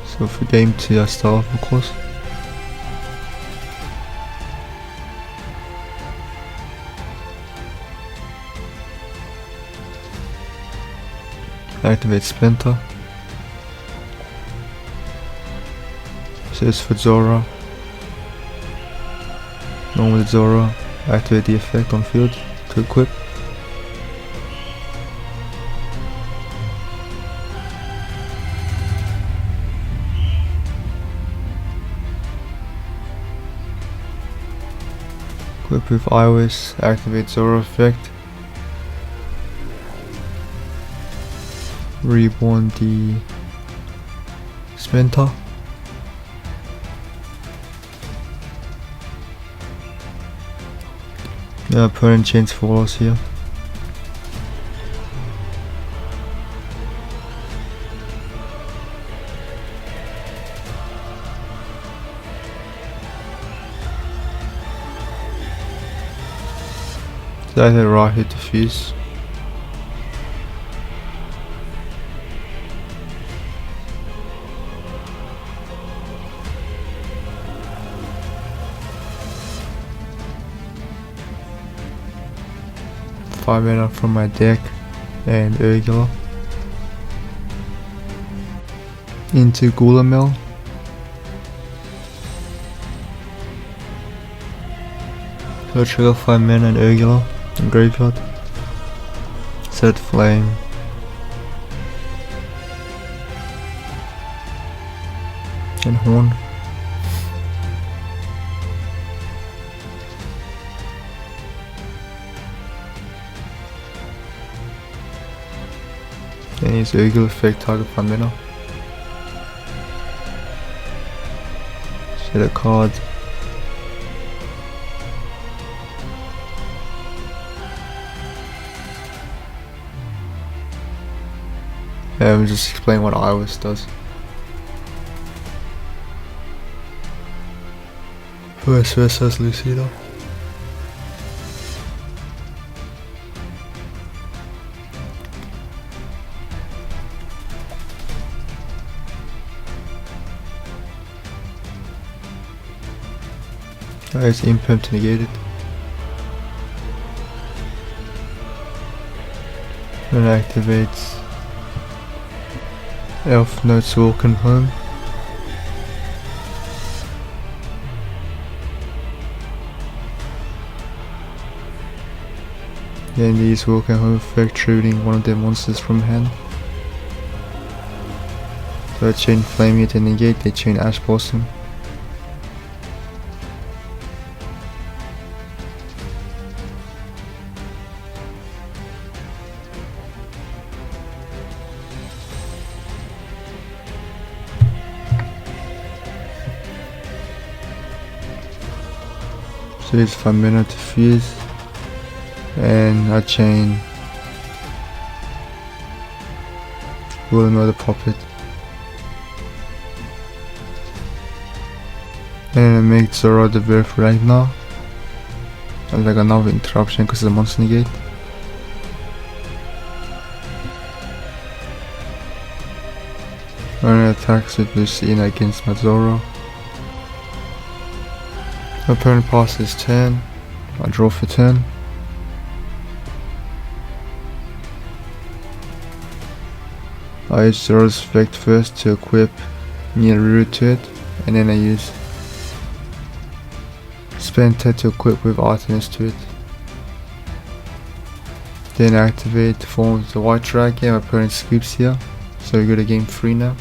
So for game 2 I start off, of course. Activate Splinter. So it's for Zora. Normal Zora. Activate the effect on field to equip. Equip with iOS, activate Zora effect. Reborn the Splinter. The opponent chains follows here. So I hit right here to fuse. Five mana from my deck and Urgula into Gulamel. So trigger 5 mana and Urgula in graveyard. Set flame. And horn. And use Urgula effect target 5 mana. Set a card. Just explain what Iris does. First versus Lucida. It's imperm to negate it. And activates Elf Notes Walking Home. Then these Walking Home effect triggering one of their monsters from hand. So I chain Flame here to negate, they chain Ash Blossom. So it's 5 mana to fuse, and I chain will another puppet, and I make Zora the Birth Ragnar, and like another interruption because of the monster negate. And attacks with Lucina against my Zora. My opponent passes turn, I draw for turn. I use Zora's effect first to equip Mitsurugi to it, and then I use Spenta to equip with Artemis to it. Then activate the form of the white dragon, my opponent scoops here, so we go to game 3 now.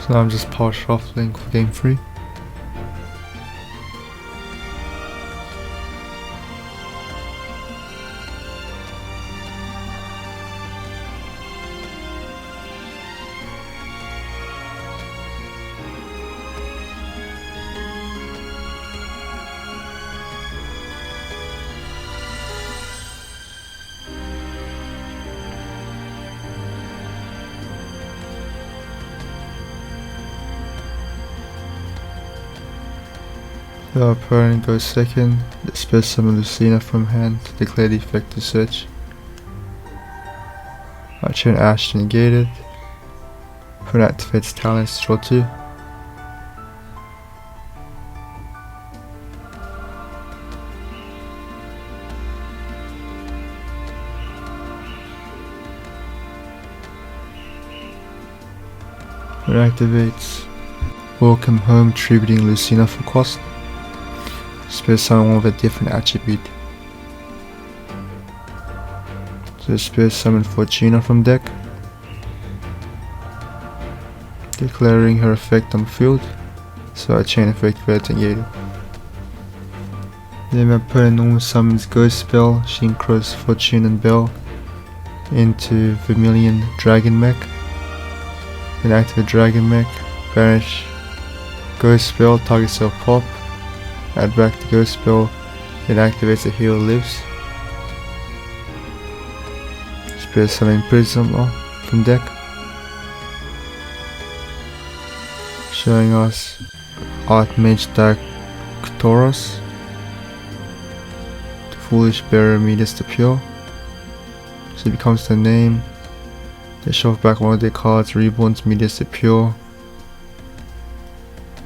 So now I'm just power shuffling for game 3. The opponent goes second, disperse summon Lucina from hand to declare the effect to search. I turn Ash to negate it. Opponent activates talents, draw 2. It activates Welcome Home, tributing Lucina for cost. Spare summon one with a different attribute. So spare summon Fortuna from deck, declaring her effect on field, so I chain effect red negated. Then my opponent normal summons Ghost Spell, Synchros, Fortune and Bell into Vermilion Dragon Mech. Then activate Dragon Mech, banish Ghost Spell, target cell pop, add back the Ghost Spell, then activates the Heal Lives. Spare summon Prisma from deck, showing us Archmage Dactoros, the Foolish Bearer Midas the Pure. So it becomes the name. They shove back one of their cards, Reborn's Midas the Pure.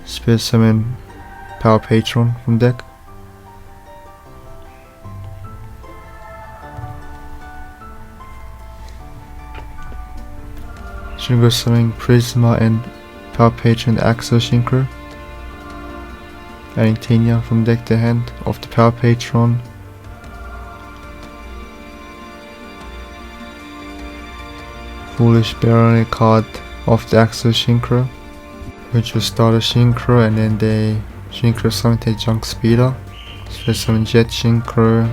Spare summon Power Patron from deck. Shingo summon Prisma and Power Patron Axo Synchro. Adding Tenia from deck to hand of the Power Patron. Foolish Bearer card of the Axo Synchro, which will start a Synchro, and then they Synchro summon a Junk Speeder, so summon Jet Synchro,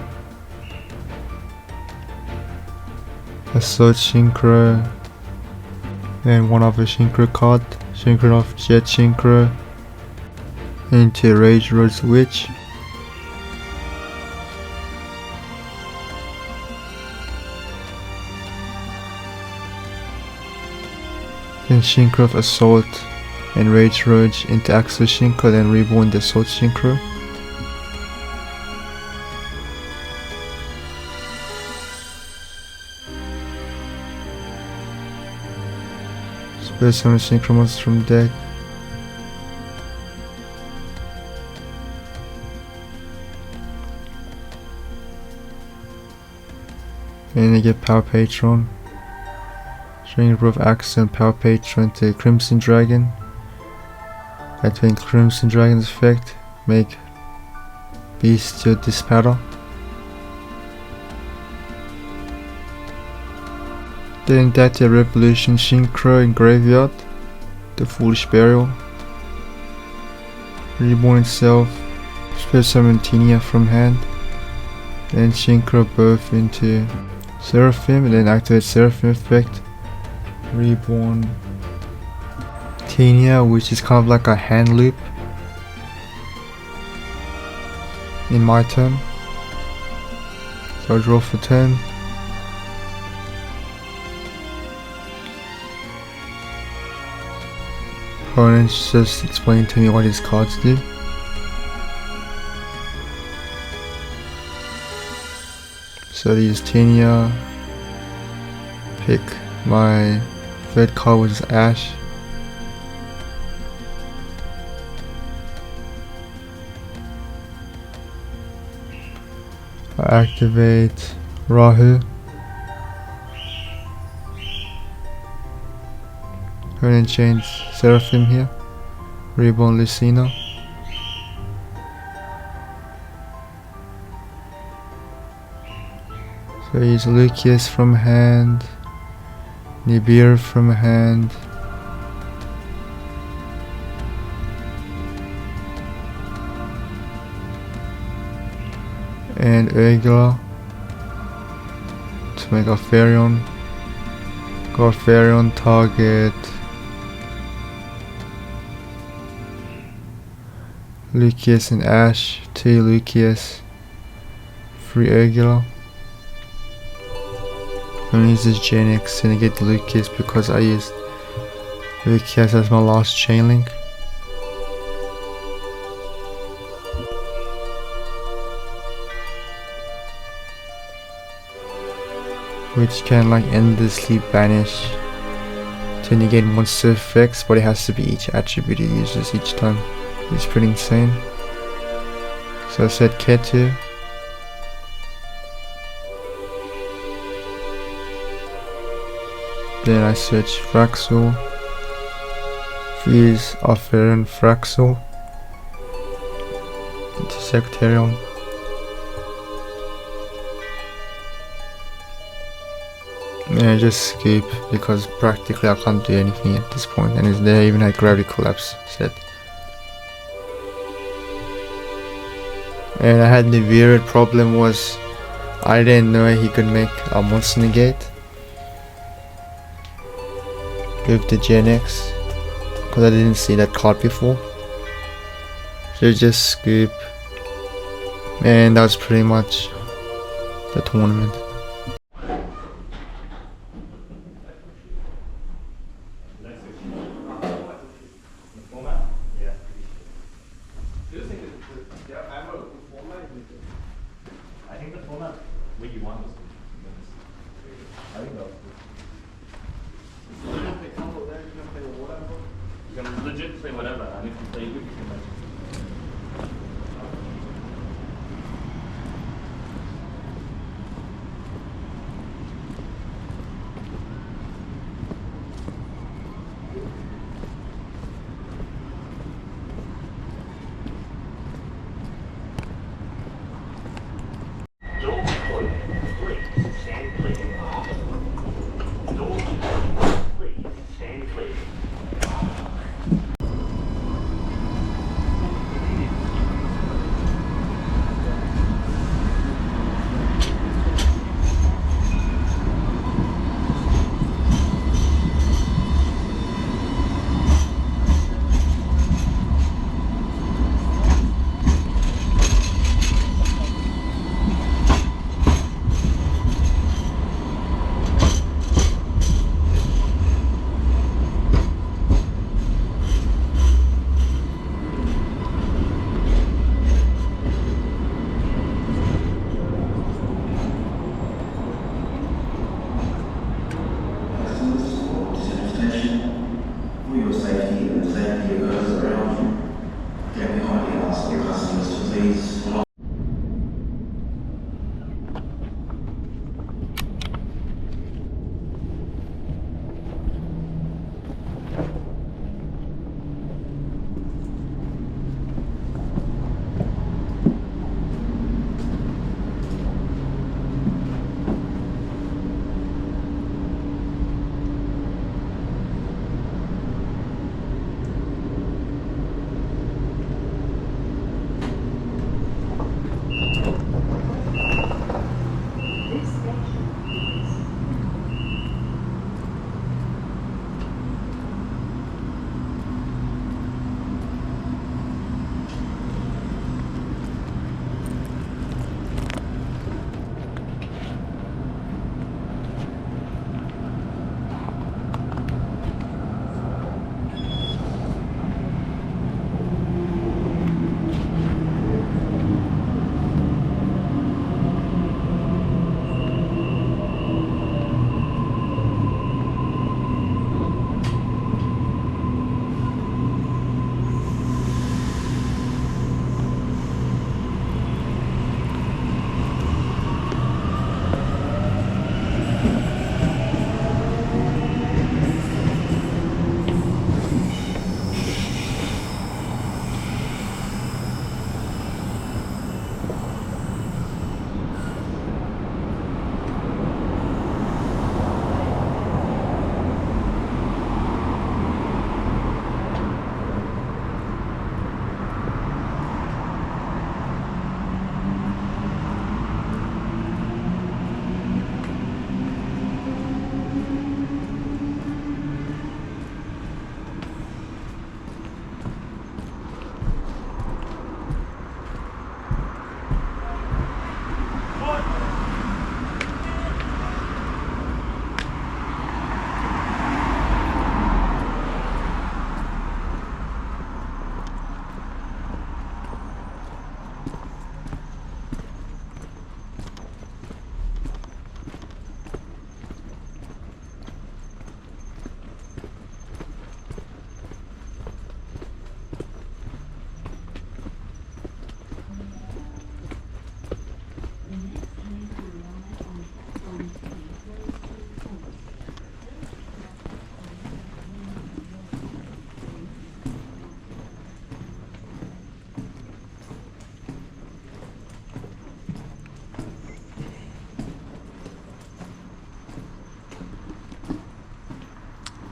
a Sword Synchro, and one other Synchro card, Synchro of Jet Synchro, into Rage Road's Witch. Then Synchro of Assault and Rage Roach into Axo Synchro, then Reborn the Assault Synchro. Spare summon Synchro monsters from deck. And they get Power Patron. String of Axe and Power Patron to Crimson Dragon. Activating Crimson Dragon's effect, make Bestial Dispatter. Then Data Revolution Synchro in Graveyard, the Foolish Burial. Reborn itself, spare summon Tenia from hand. Then Synchro both into Seraphim, and then activate Seraphim effect. Reborn Tenia, which is kind of like a hand loop in my turn. So I draw for turn. Opponents just explain to me what his cards do. So I use Tenia, pick my third card, which is Ash. I activate Rahu. And then change Seraphim here. Reborn Lucina. So I use Lucius from hand, Nibiru from hand, and Urgula to make Alfarion. Alfarion target Lucius and Ash, 2 Lucius, 3 Urgula. I'm gonna use this Gen X and get the Lucius because I used Lucius as my last chain link. which can like endlessly banish to negate monster effects, but it has to be each attribute it uses each time. It's pretty insane. So I said Ketu. Then I search Fraxel. Fuse Afferent Fraxel into Sectarium. And I just skip because practically I can't do anything at this point, and it's there. Even had Gravity Collapse set. And I had the weird problem was I didn't know he could make a monster negate with the Gen X, because I didn't see that card before. So just skip, and that was pretty much the tournament. I think the format what you want was I think that you can legit play whatever, and if you play good, you can like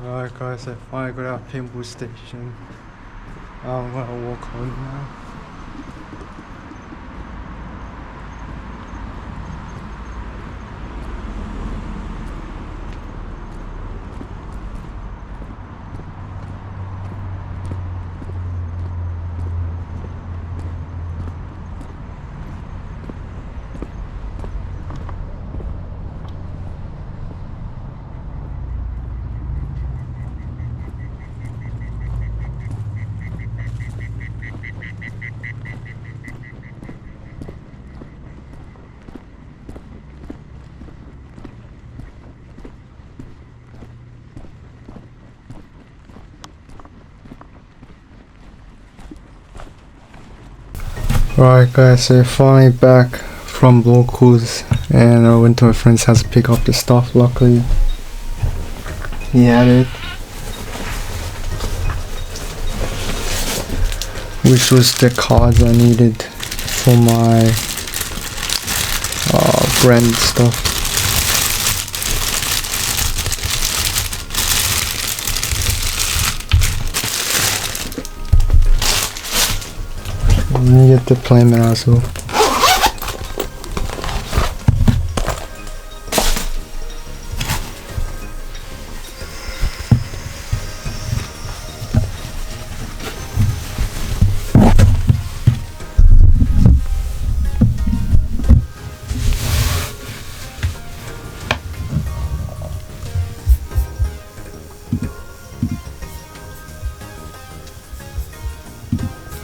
Alright guys, I finally got out of pinball station. I'm gonna walk home now. Alright guys, so finally back from locals and I went to my friend's house to pick up the stuff. Luckily he had it, which was the cards I needed for my brand stuff. Let me get the playmat also.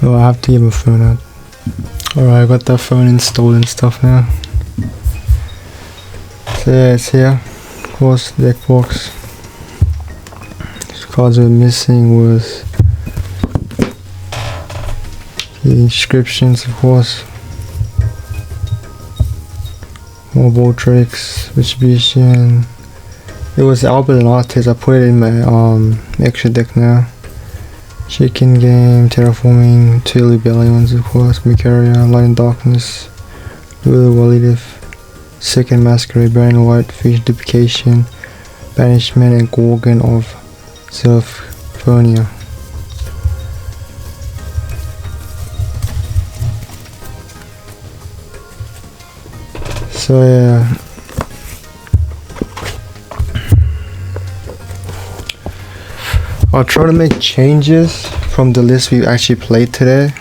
Oh, I have to get my phone out. Alright, I got that phone installed and stuff now. So yeah, it's here. Of course, the deck box. These cards were missing was the inscriptions, of course. More ball tricks, distribution. It was Albert and Artist. I put it in my extra deck now. Chicken Game, Terraforming, two Rebellions, of course, Micaria, Light and Darkness, Lulu Walitif, Second Masquerade, Baron White, Fish Duplication, Banishment, and Gorgon of Zerphonia. So yeah. I'll try to make changes from the list we actually played today.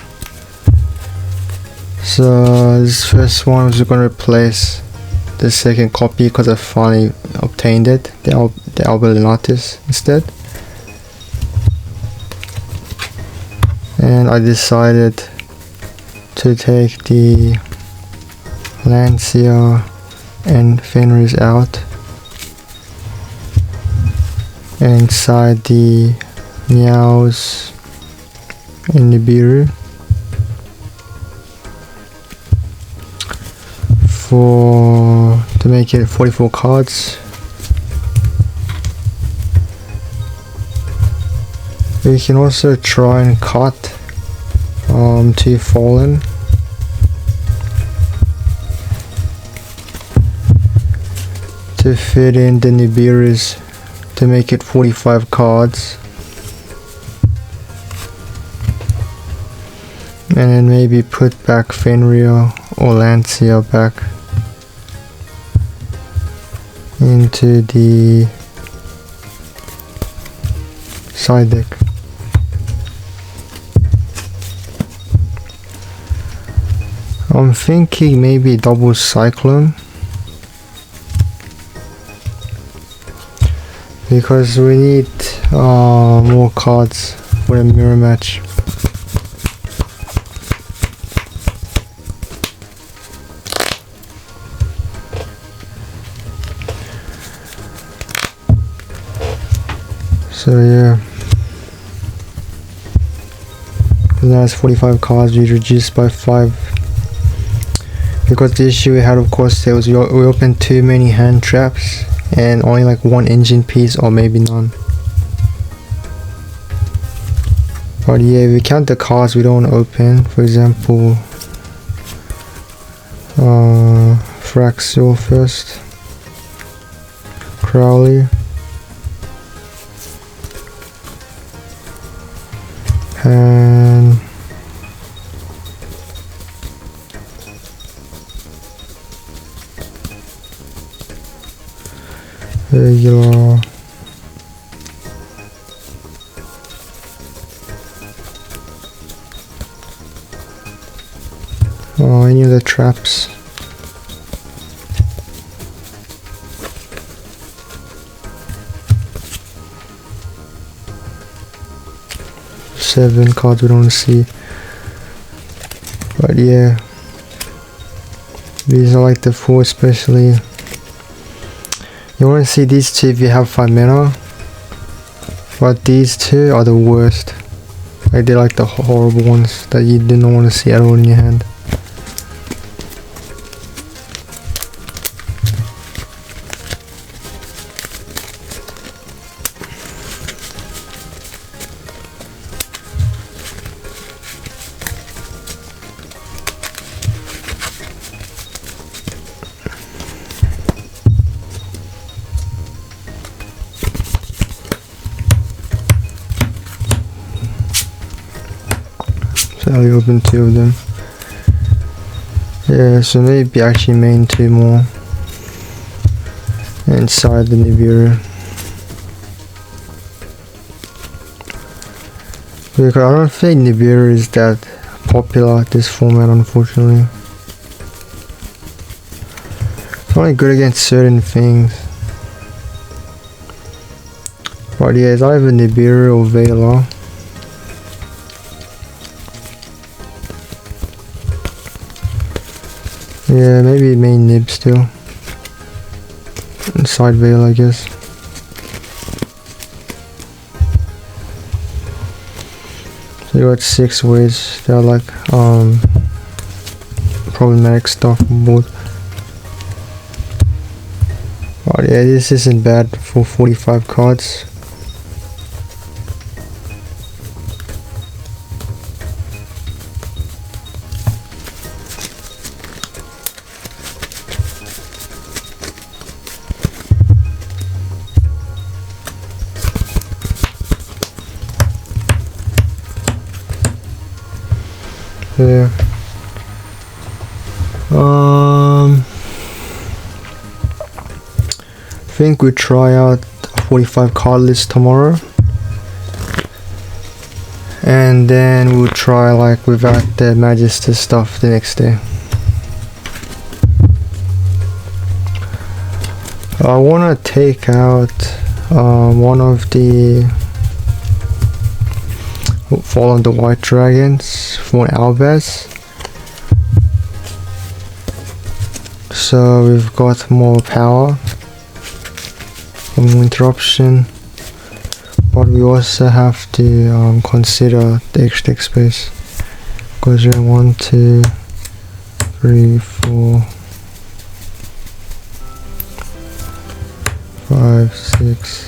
So this first one was going to replace the second copy because I finally obtained it, the Albert Lenatis instead. And I decided to take the Lancia and Fenris out. Inside the Meows and Nibiru to make it 44 cards. We can also try and cut to Fallen. To fit in the Nibiru's to make it 45 cards, and then maybe put back Fenrir or Lancia back into the side deck. I'm thinking maybe double Cyclone, because we need more cards for a mirror match. So yeah, now it's 45 cards, we reduced by 5. Because the issue we had, of course, there was we opened too many hand traps and only like one engine piece or maybe none. But yeah, if we count the cards we don't want to open, for example Fraxil first, Crowley, and regular any of the traps. Seven cards we don't see, but yeah, these are like the four especially. You want to see these two if you have 5 mana, but these two are the worst. Like they're like the horrible ones that you didn't want to see at all in your hand. So I opened 2 of them. Yeah, so maybe actually main 2 more inside the Nibiru. Because I don't think Nibiru is that popular at this format, unfortunately. It's only good against certain things. But yeah, it's either Nibiru or Vela. Yeah, maybe main Nib still. Inside Veil, I guess. So you got 6 ways. They're like problematic stuff on board. Oh yeah, this isn't bad for 45 cards. Yeah. I think we try out a 45 card list tomorrow, and then we'll try like without the Magister stuff the next day. I want to take out one of the Fall on the White Dragons for an Albaz. So we've got more power, more interruption, but we also have to consider the extra deck space, because we're 1, 2, 3, 4, 5, 6.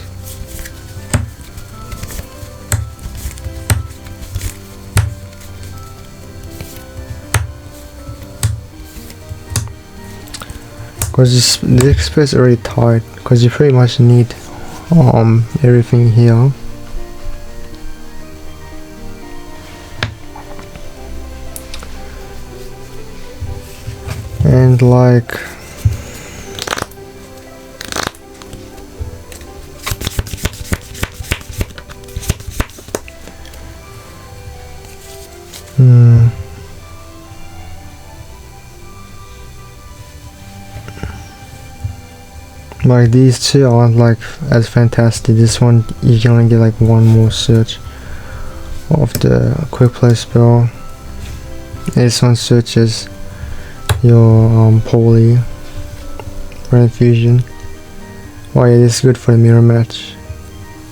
Because the deck space is already tight, because you pretty much need everything here. And like like these two aren't like as fantastic. This one you can only get like 1 more search of the quick play spell. This one searches your poly for infusion. Oh yeah, this is good for the mirror match,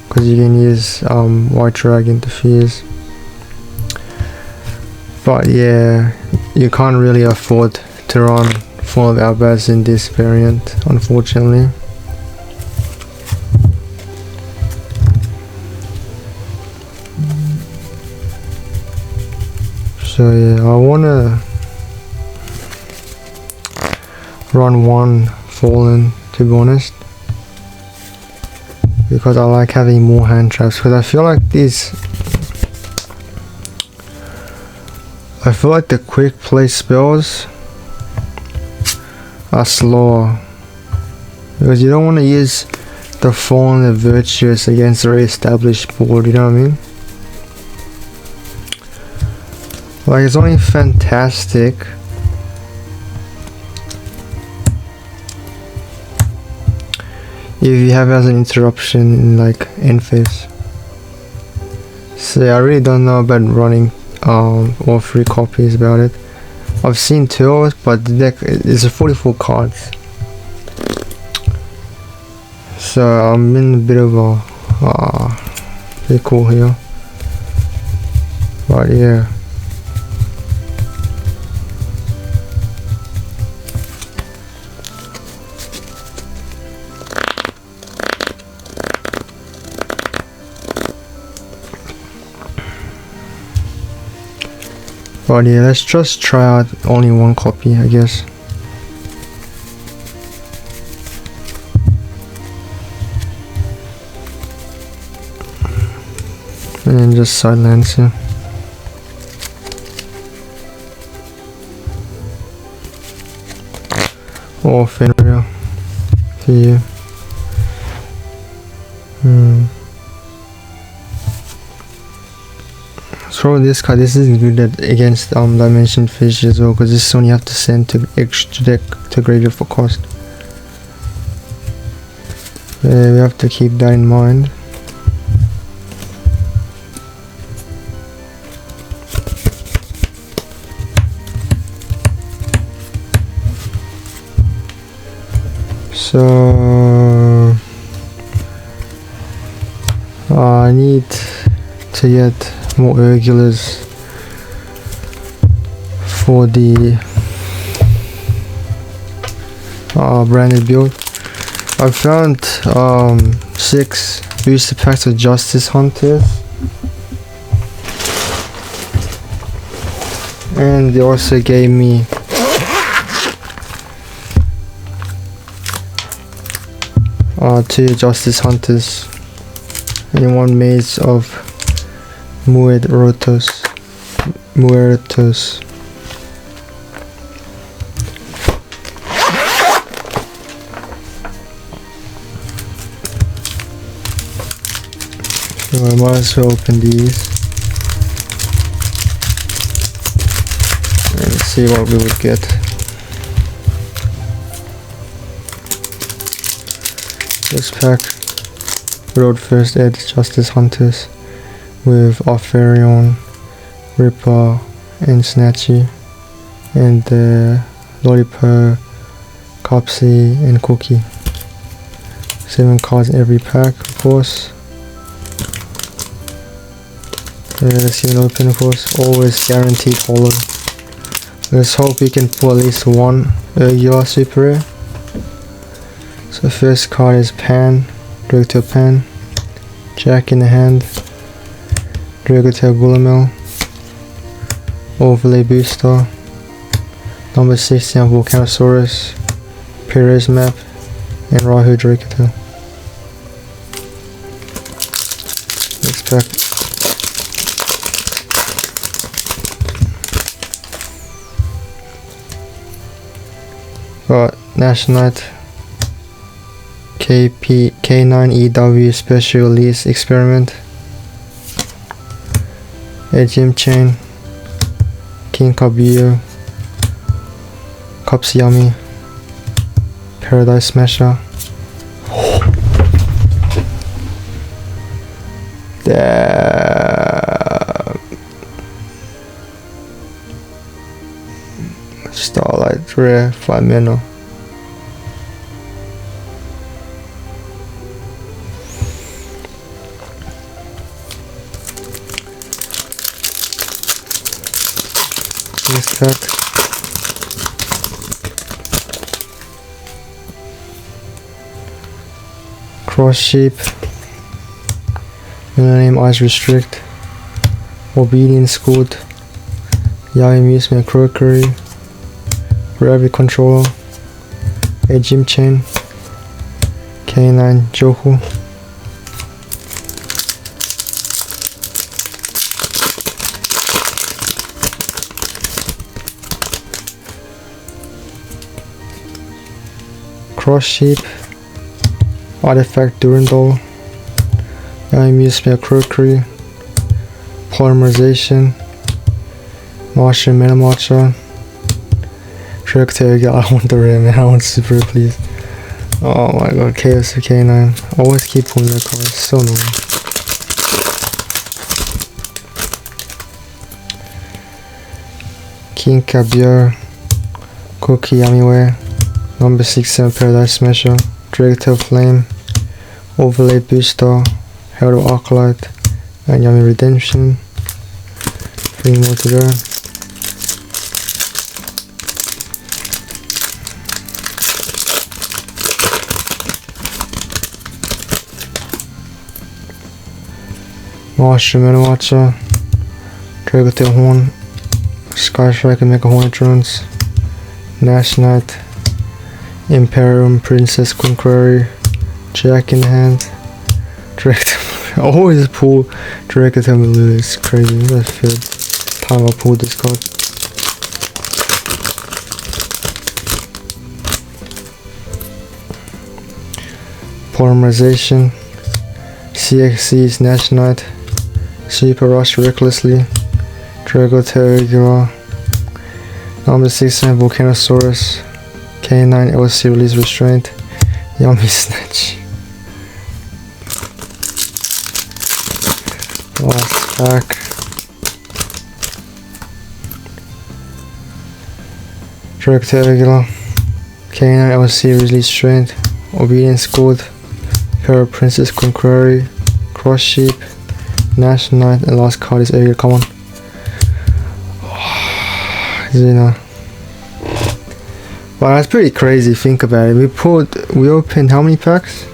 because you can use White Dragon to fuse. But yeah, you can't really afford to run full of Albaz in this variant, unfortunately. So yeah, I wanna run 1 Fallen, to be honest, because I like having more hand traps, because I feel like these I feel like the quick play spells are slower because you don't want to use the Fallen and Virtuous against a already established board, you know what I mean? Like, it's only fantastic if you have as an interruption in like end phase. So yeah, I really don't know about running all 3 copies about it. I've seen 2 of it, but the deck is 44 cards. So I'm in a bit of a pickle here. But yeah. But yeah, let's just try out only 1 copy, I guess. And then just silence it. Or Fenrir. Here. Throw this card. This is good against Dimension Fish as well, because this is one you have to send to extra deck to graveyard for cost. We have to keep that in mind. So I need to get more regulars for the branded build. I found 6 booster packs of Justice Hunters, and they also gave me two Justice Hunters and 1 Maze of Muertos. So I might as well open these and see what we would get. This pack wrote first Ed Justice Hunters with Arthurion, Ripper, and Snatchy, and Lollipop, Copsy, and Cookie. 7 cards in every pack, of course. Let's see an open, of course. Always guaranteed hollow. Let's hope we can pull at least 1 regular super rare. So first card is Pan, Director Pan, Jack in the hand, Director Gulamel, Overlay Booster, number 16 Volcanosaurus, Perez Map, and Rahu Director. Next pack. Got Nationalite, K9EW Special Release Experiment, a Gym Chain, King Kabuyo, Kopsuyami, Paradise Smasher. Damn. Starlight Rare, 5 mana. This pack. Cross Sheep, Millennium Eyes Restrict, Obedience Scoot, Yai Amusement Crockery, Gravity Controller, a Gym Chain, K9 Joku, Cross Sheep, Artifact Durandal, Museum Crockery, Polymerization, Martian Metamatcha, Trajectory. I want the rare, man. I want Super, please. Oh my god, KFC K9. Always keep pulling that card, it's so annoying. King Kabir, Cookie Yamiwe, number 67 Paradise Smasher, Director Flame, Overlay Booster, Herald Arclight, and Yami Redemption. 3 more to go. Martian Metamatcha, Dragotail Horn, Sky Striker Mega Hornet Drones, Nash Knight, Imperium Princess Conqueror, Jack in the Hand, I always pull Dragotail Maliss, it's crazy. That's the 5th time I pulled this card. Polymerization, CXC's Nash Knight, Super Rush Recklessly, Dragotail Regular, number 69 Volcanosaurus, K9 LC Release Restraint, Yummy Snatch. Last pack. Dragotail Regular, K9 LC Release Restraint, Obedience Gold, Hero Princess Conqueror, Cross Sheep, Nash Knight, and last card is Area Common. Xena. Wow, that's pretty crazy, think about it. We opened how many packs?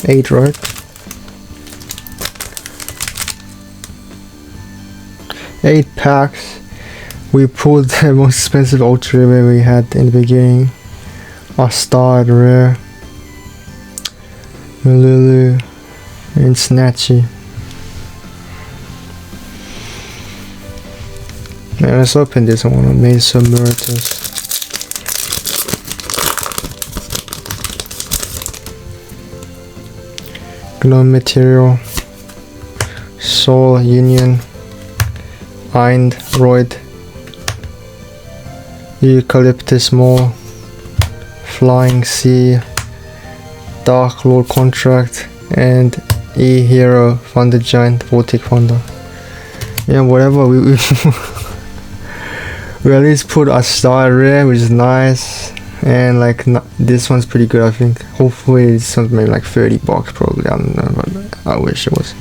Eight, right? 8 packs. We pulled the most expensive ultra rare we had in the beginning. Our starred rare, Malulu, and Snatchy. Man, let's open this one. I made some miracles. Gnome Material, Soul Union, Roid, Eucalyptus Mall, Flying Sea, Dark Lord Contract, and E-Hero Thunder Giant Vortic Thunder. Yeah, whatever, we we at least put a star rare, which is nice, and like this one's pretty good, I think. Hopefully it's something maybe like 30 bucks probably, I don't know, but I wish it was.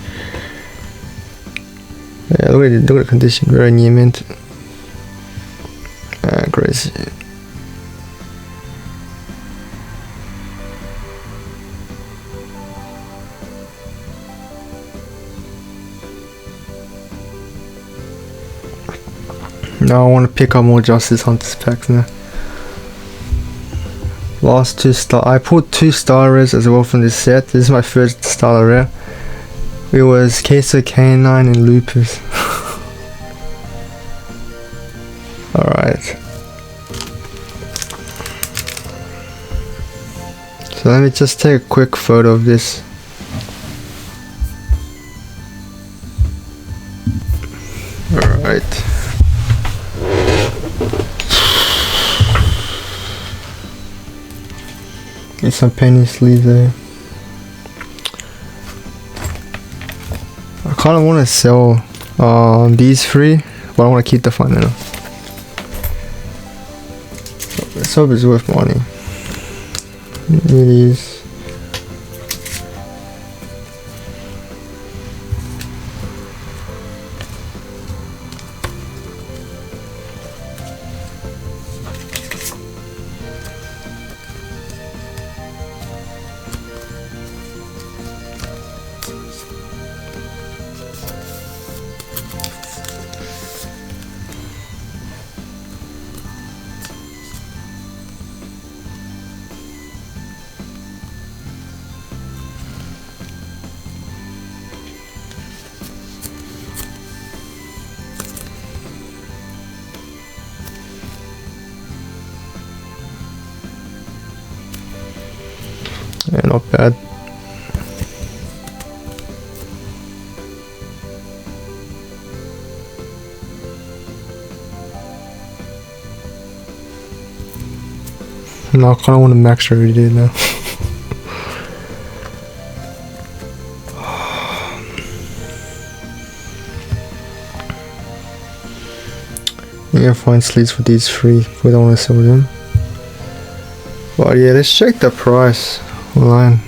Yeah, look at the condition, very near mint. Crazy. Now I want to pick up more Justice Hunters packs now. Last 2 star. I pulled 2 star rares as well from this set. This is my first star rare. It was Queso K9 and Lupus. Alright. So let me just take a quick photo of this. Alright. Get some penny sleeves there. I kind of want to sell these 3, but I want to keep the fundamental. Let's hope it's worth money. It is. Yeah, not bad. No, I kinda want to max already did now. Yeah, find sleeves for these three. We don't want to sell them. But yeah, let's check the price online.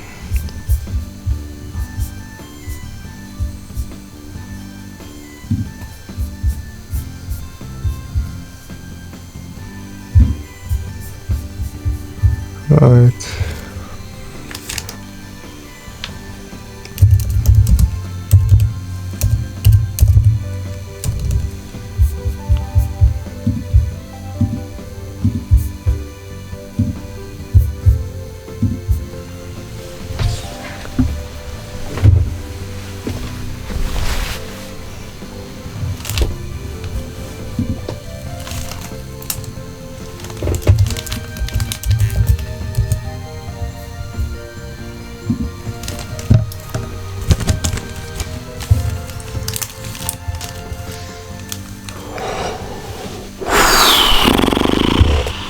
Right.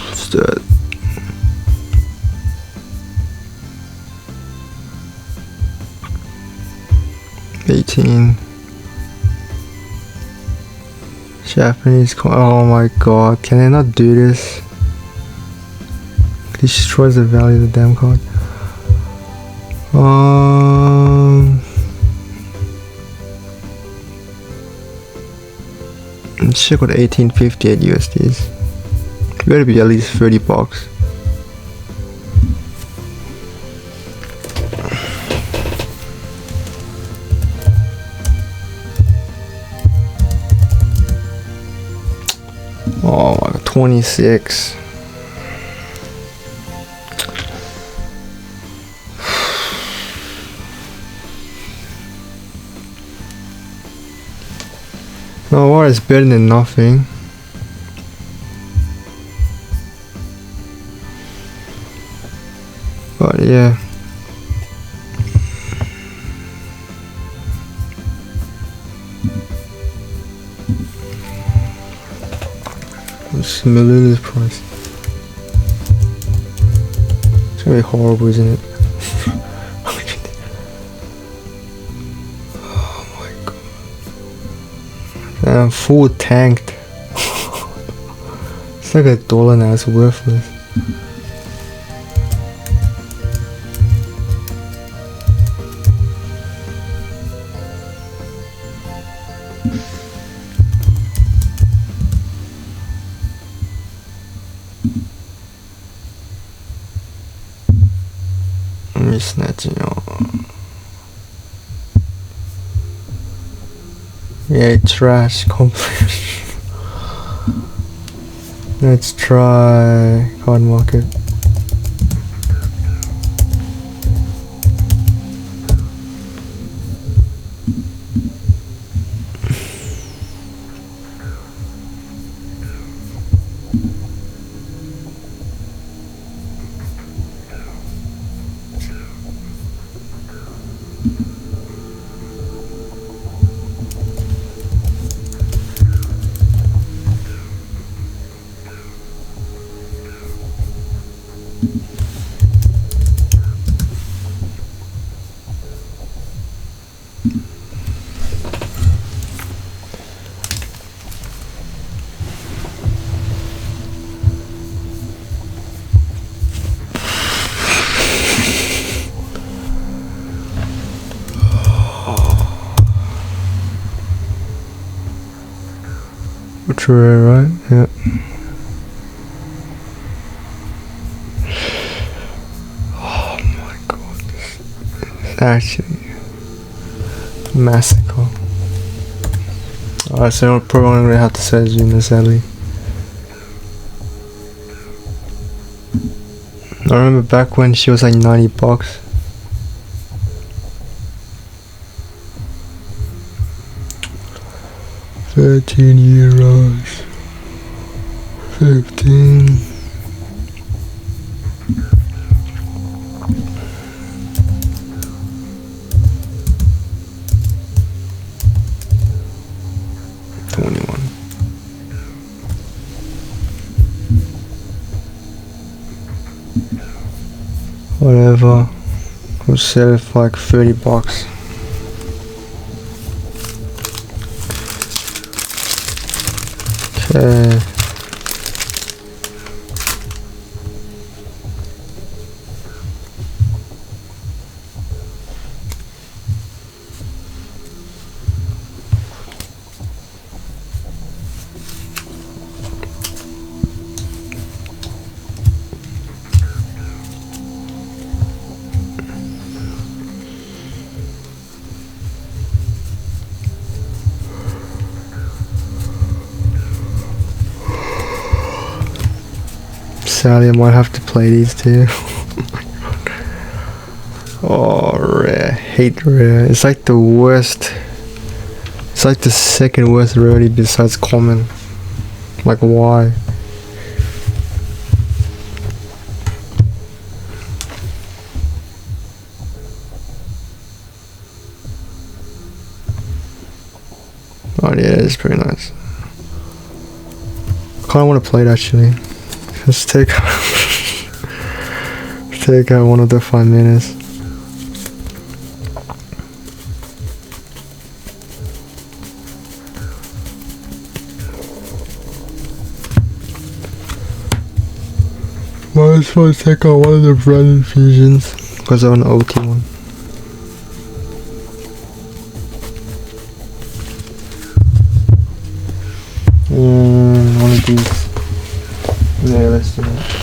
Let's do it. Japanese coin. Oh my god, can I not do this? This destroys the value of the damn card. Let's check what 1858 USD is. Better be at least 30 bucks. Oh my god, 26. No, what is better than nothing? But yeah. What's Maliss price? It's gonna be horrible, isn't it? Oh my god. Damn, full tanked. It's like $1 now, it's worthless. Yeah, trash completely. Let's try card market. True, right? Yeah. Oh my god, this is actually massacre. Alright, so I'm probably gonna have to say Zuna sadly. I remember back when she was like 90 bucks. €13, 15. whatever. We'll sell it for like 30 bucks. Okay. Sadly, I might have to play these too. Oh, rare. Hate rare. It's like the worst. It's like the second worst rarity besides common. Like, why? Oh yeah, it's pretty nice. I kinda wanna play it actually. Let's take take out one of the 5 minutes. Might as well take out one of the brand infusions because I want an OT one. One of these. Yeah, let's do that.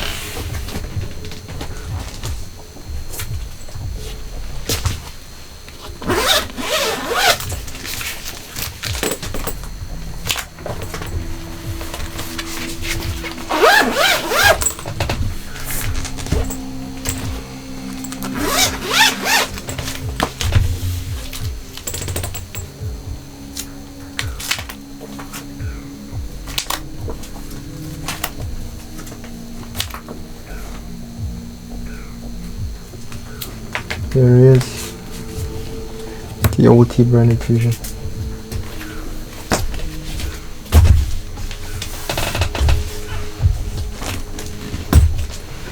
There it is. The OT brand infusion.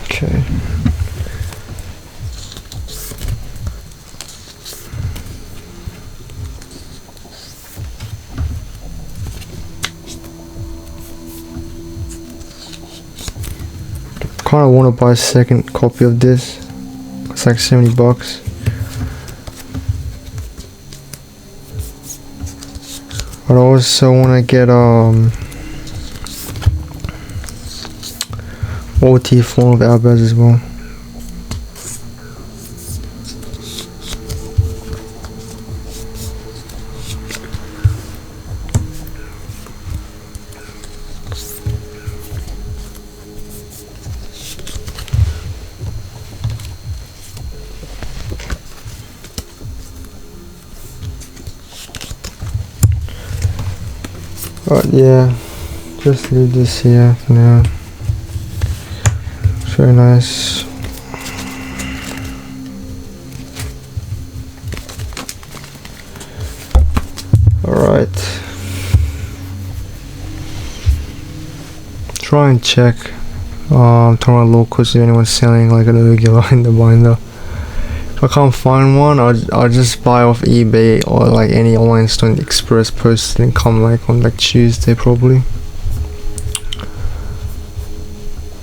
Okay. Kinda wanna buy a second copy of this. It's like 70 bucks. But I also wanna get OT form of Albers as well. But yeah, just leave this here for now. It's very nice. Alright. Try and check Toronto locals if anyone's selling like an regular in the binder. If I can't find one, I'll just buy off eBay or like any online store, express post and come like on like Tuesday probably.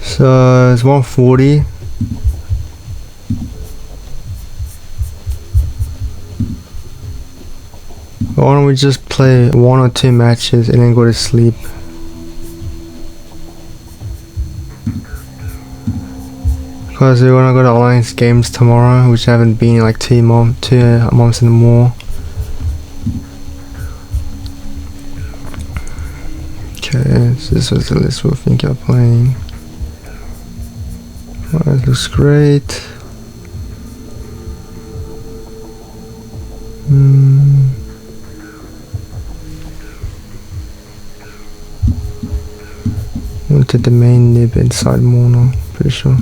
So it's 140. Why don't we just play 1 or 2 matches and then go to sleep? Because we're gonna go to Alliance Games tomorrow, which I haven't been in like 2 months and more. Okay, so this was the list we'll think of playing. Alright, looks great. Went to the main nib inside Mono, pretty sure.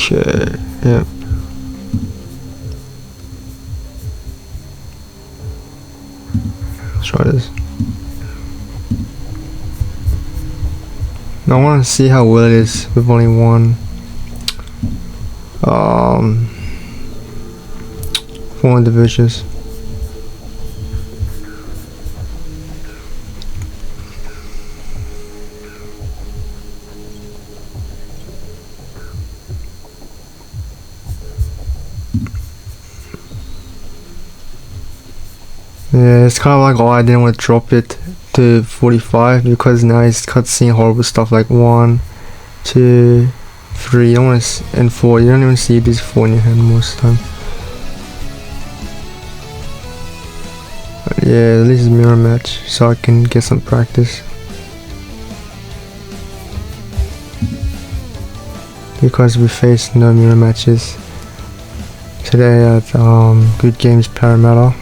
Okay, yeah. starters. I want to see how well it is with only one. 4 individuals. Yeah, it's kind of like, oh, I didn't want to drop it to 45 because now it's cutscene horrible stuff like 1, 2, 3, you don't want to, and 4. You don't even see these 4 in your hand most of the time. But yeah, at least it's a mirror match so I can get some practice. Because we faced no mirror matches today at Good Games Parramatta.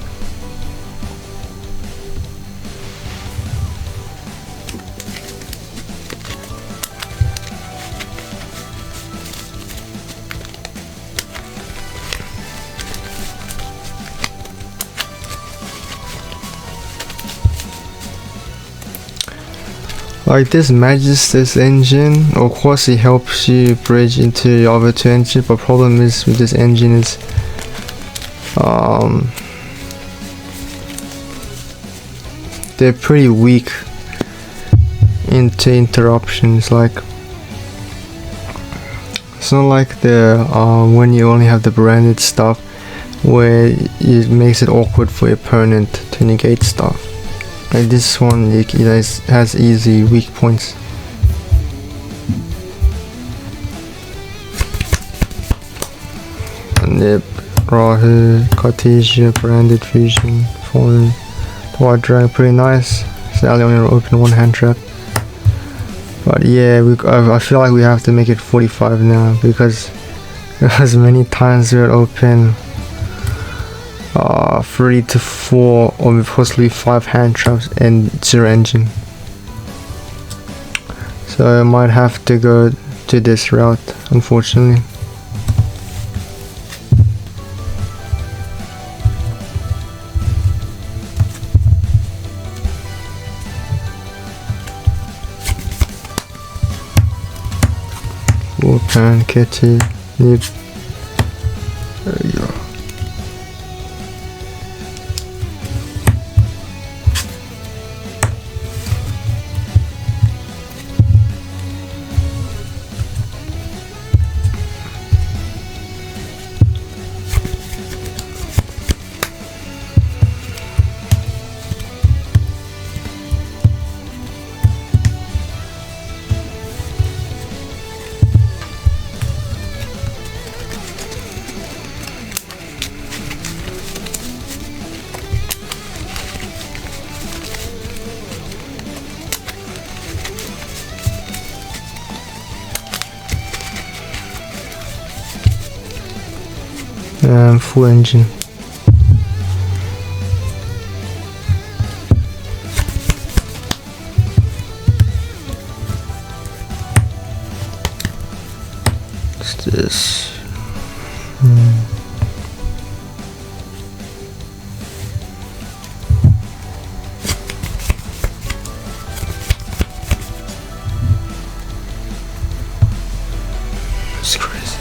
Like this matches this engine. Of course it helps you bridge into the other 2 engines, but problem is with this engine is they're pretty weak into interruptions. Like it's not like the when you only have the branded stuff where it makes it awkward for your opponent to negate stuff. Like this one, it has easy weak points. Nip, Rahu, Cartesia, Branded Fusion, Fallen, the White Dragon, pretty nice. Sadly only open 1 hand trap. But yeah, I feel like we have to make it 45 now because as many times we would open 3 to 4 or possibly 5 hand traps and 0 engine. So I might have to go to this route, unfortunately. Pan, Kitty, Nip. There you go. Full engine. What's this? It's crazy.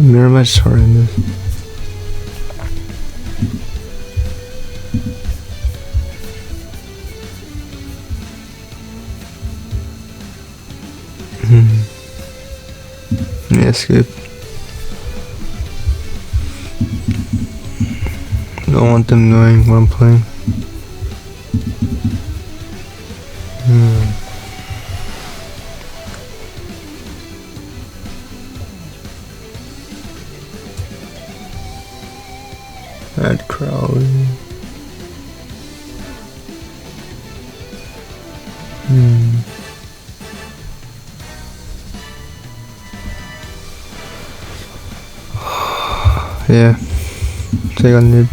Mirror match is horrendous. escape. Don't want them knowing what I'm playing. Add Crowley. Yeah, take a nib.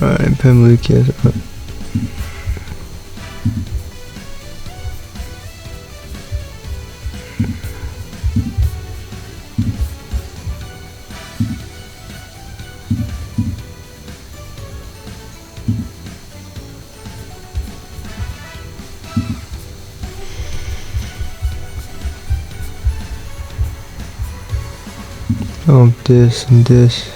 Alright, pen Lucas. Oh, this and this.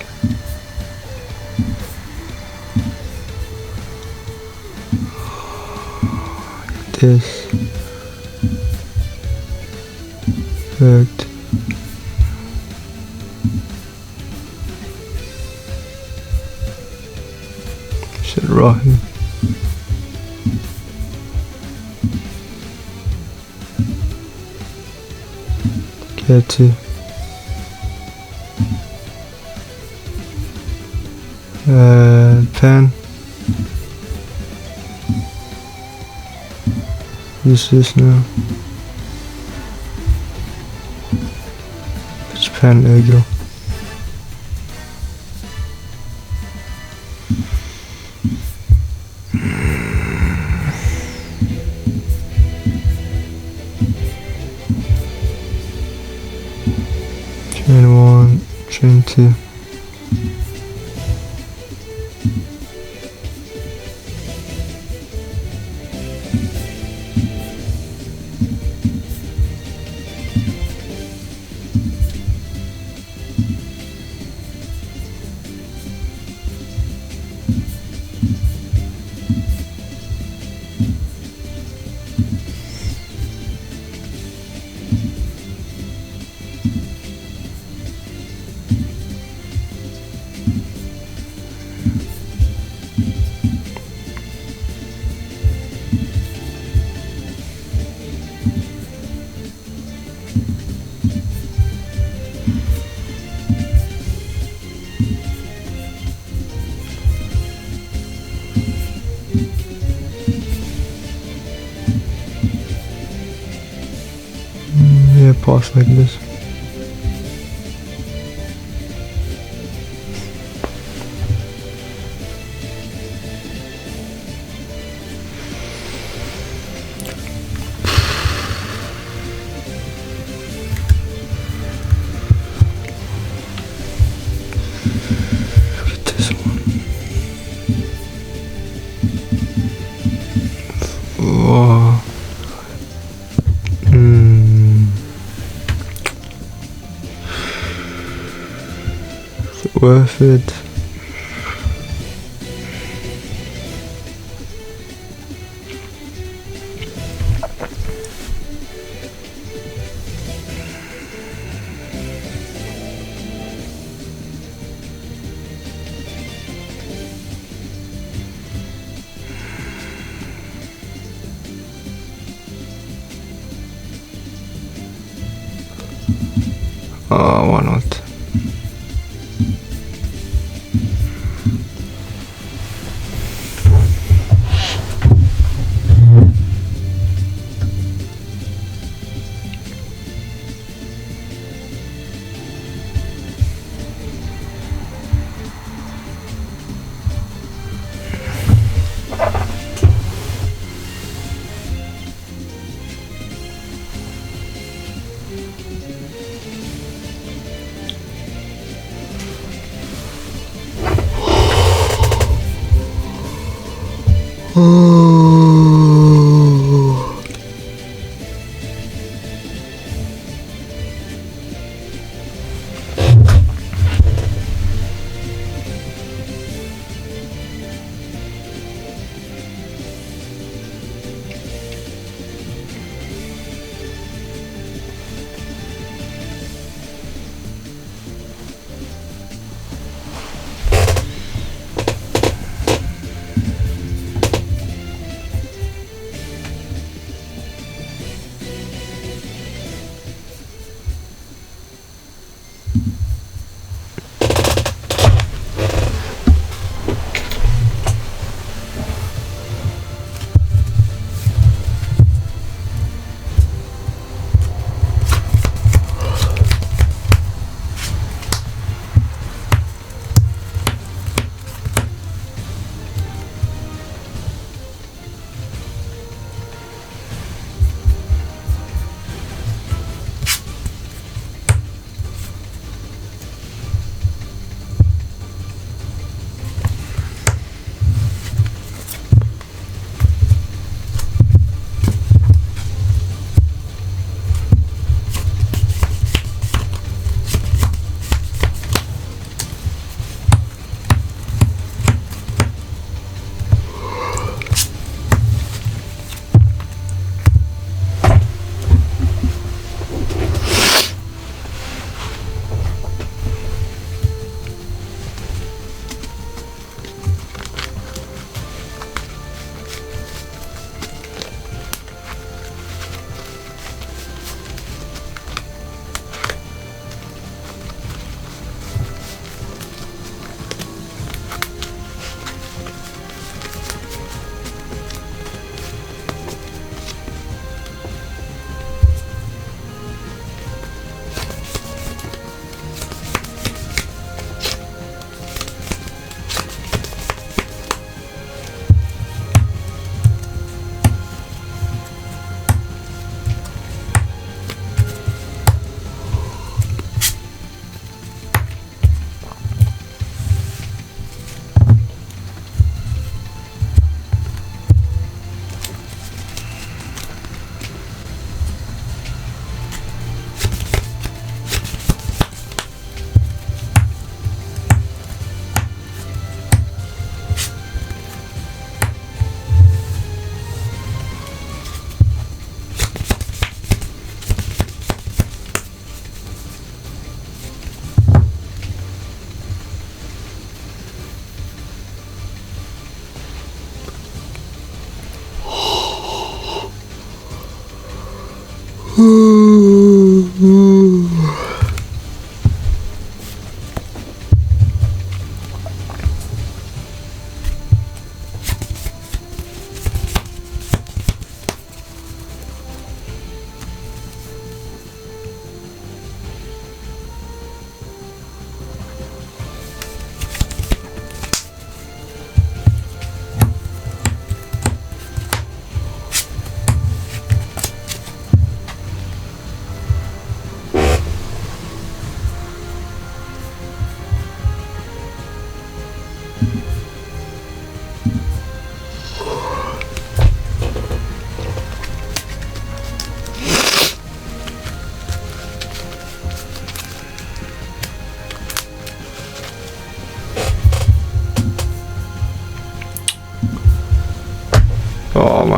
This. Perfect. Should rock him. Get to. Pen. Use this now. It's pen, there you go. Chain 1, chain 2. Yeah, pass like this. worth it. Why not?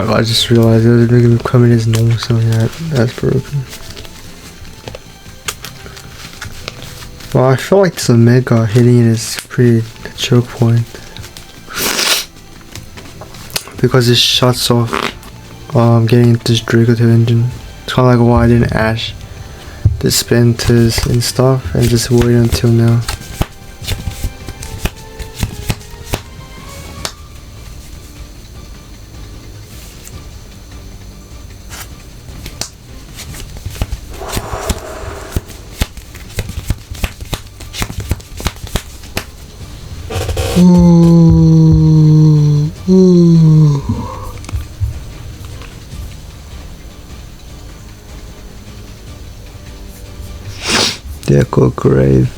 my god, I just realized it was coming as normal, so yeah, that's broken. Well, I feel like this Omega hitting it is pretty choke point. Because it shuts off getting this Draco to engine. It's kinda like why I didn't ash the splinters and stuff and just wait until now. Ooh, ooh. Deco Grave.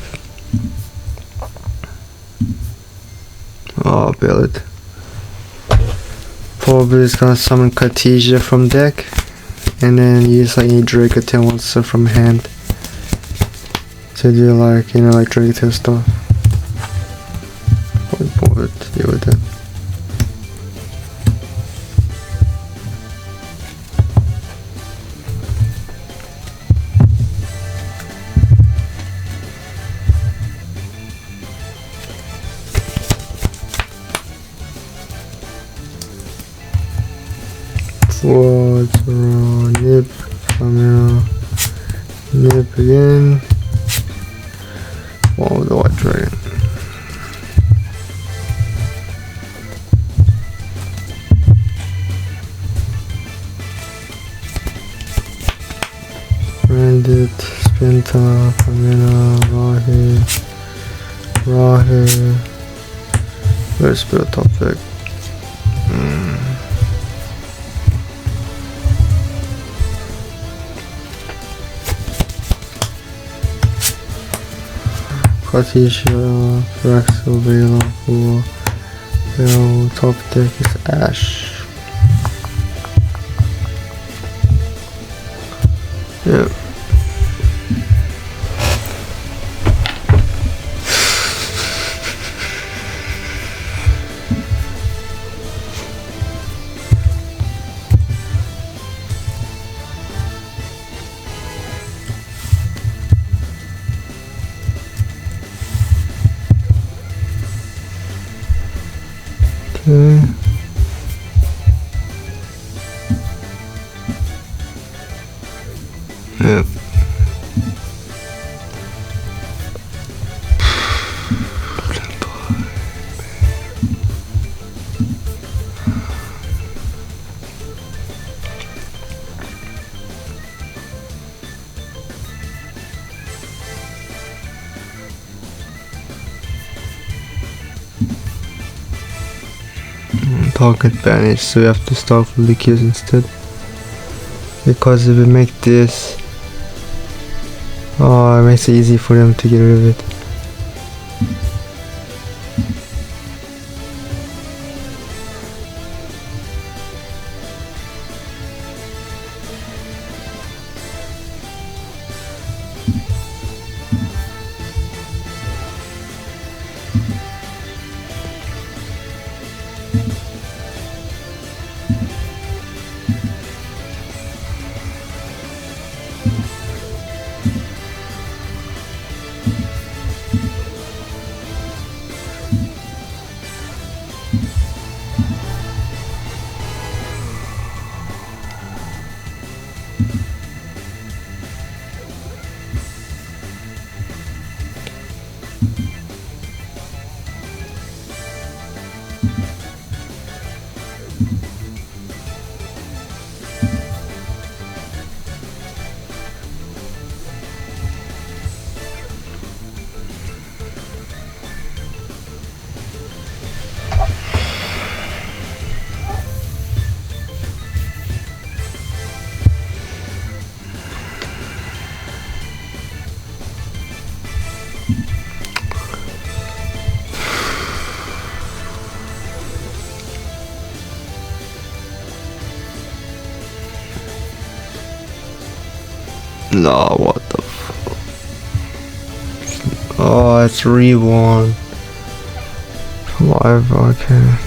Oh, build. Probably it's gonna summon Cartesia from deck, and then use like any Draco 10 monster from hand to do like, you know, like Draco 10 stuff. Probably bored to deal with it. What's wrong? Nip, camera, nip again. Wow, the white dragon. Rendit, Spinta, Pamela, Rahe. Let's put a top deck. Cartesia, Fraxel, Vela, top deck is Ash. Yep. Okay. Yep. Target banish, so we have to start with Lucius instead. Because if we make this, oh, it makes it easy for them to get rid of it. No, what the fuck? Oh, it's reborn. Live, okay.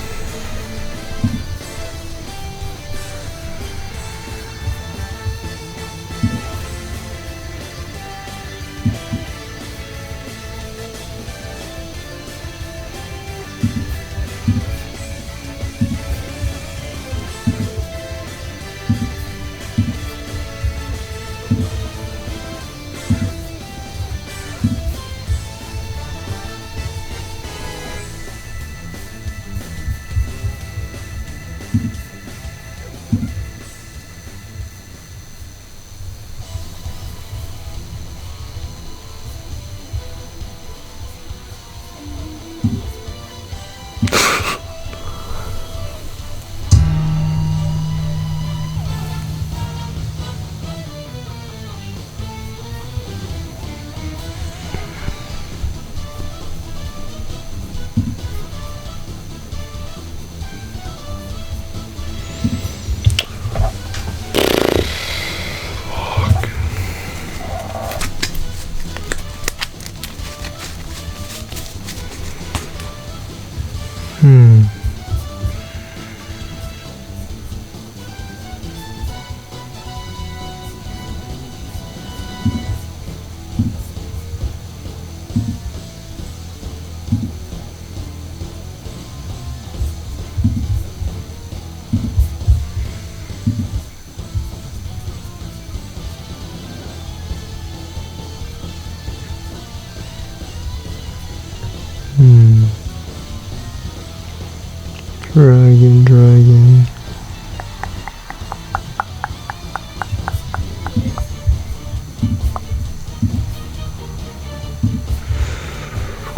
Dragon.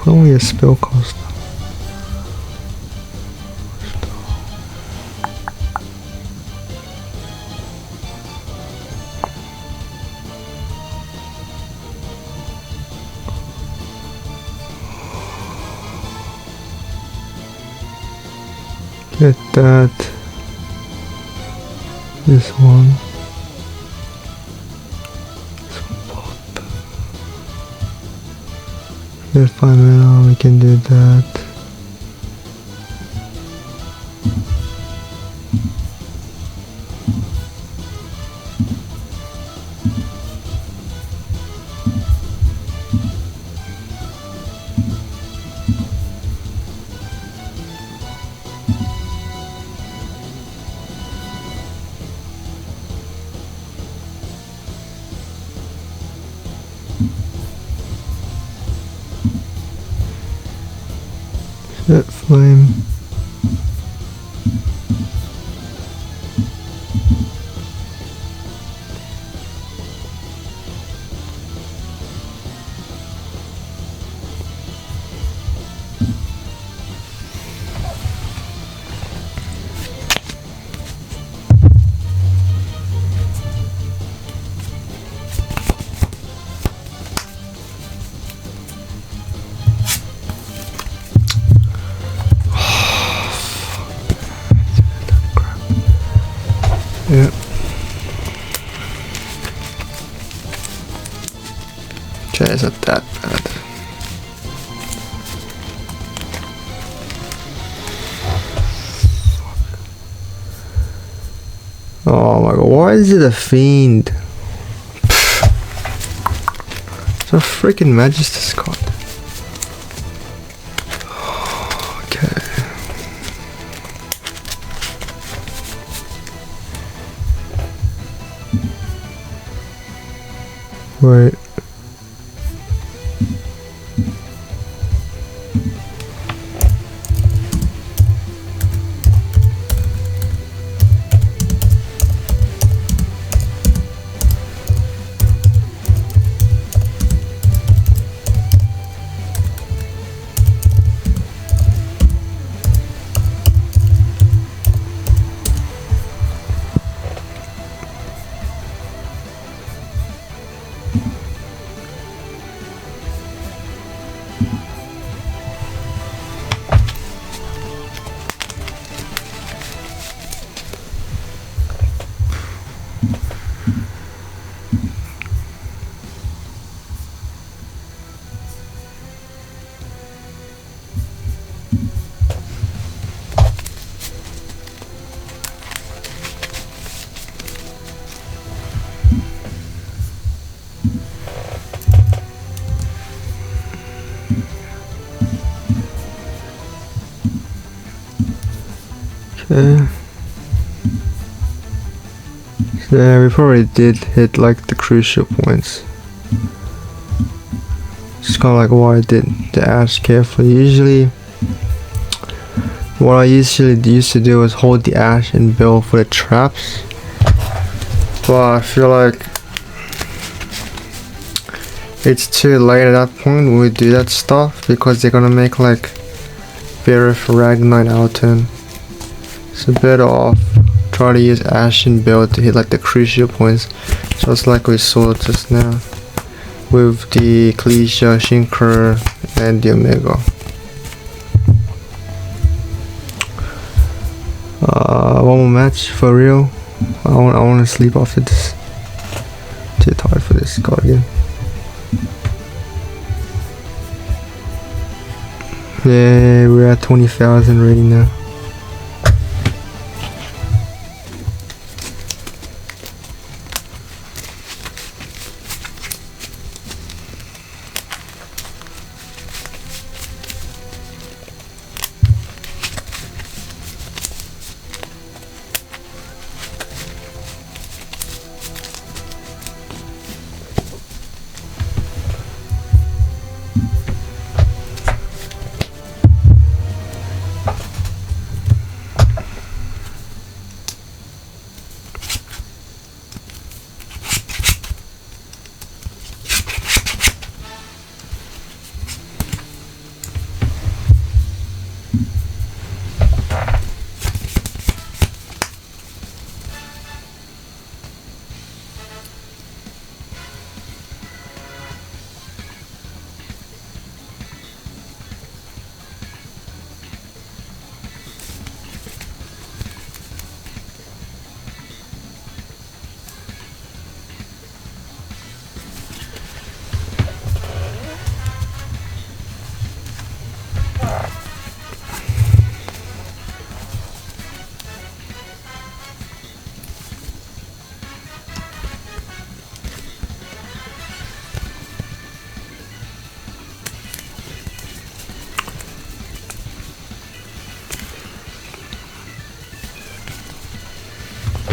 Only a spell cost. Get that. This one. This one pop. Get 5 mana, we can do that. Set flame. Yeah. Okay, is it that bad? Oh my god, why is it a fiend? It's a freaking Magister's card. Okay. Wait. Okay. So yeah, we probably did hit like the crucial points. It's kind of like why I did the ash carefully. Usually, what I usually used to do is hold the ash and build for the traps. But I feel like it's too late at that point when we do that stuff because they're gonna make like Spirit Frag 9 out of 10. So better off try to use Ashen build to hit like the crucial points, just like we saw just now with the Cliche, Shinker, and the Omega. One more match for real. I want to sleep after this. Too tired for this card again. Yeah, we're at 20,000 already now.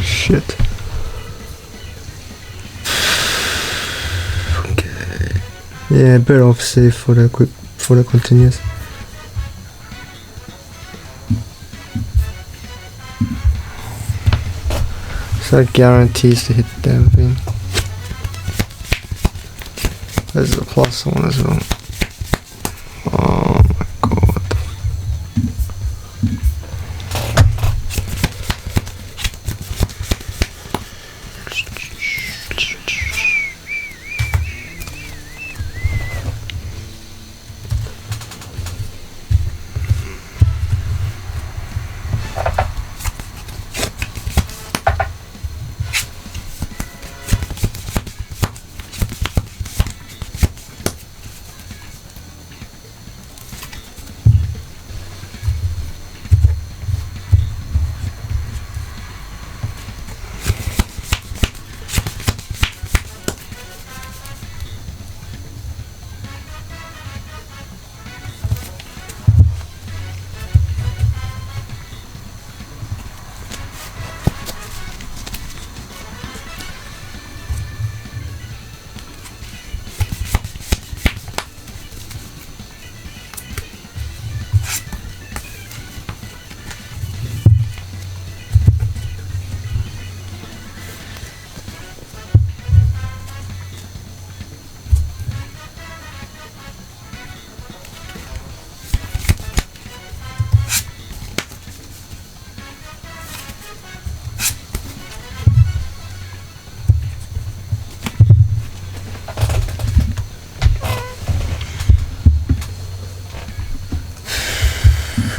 Shit. Okay. Yeah, better off safe for the continuous. So that guarantees to hit the damn thing. There's a plus one as well. Oh my god.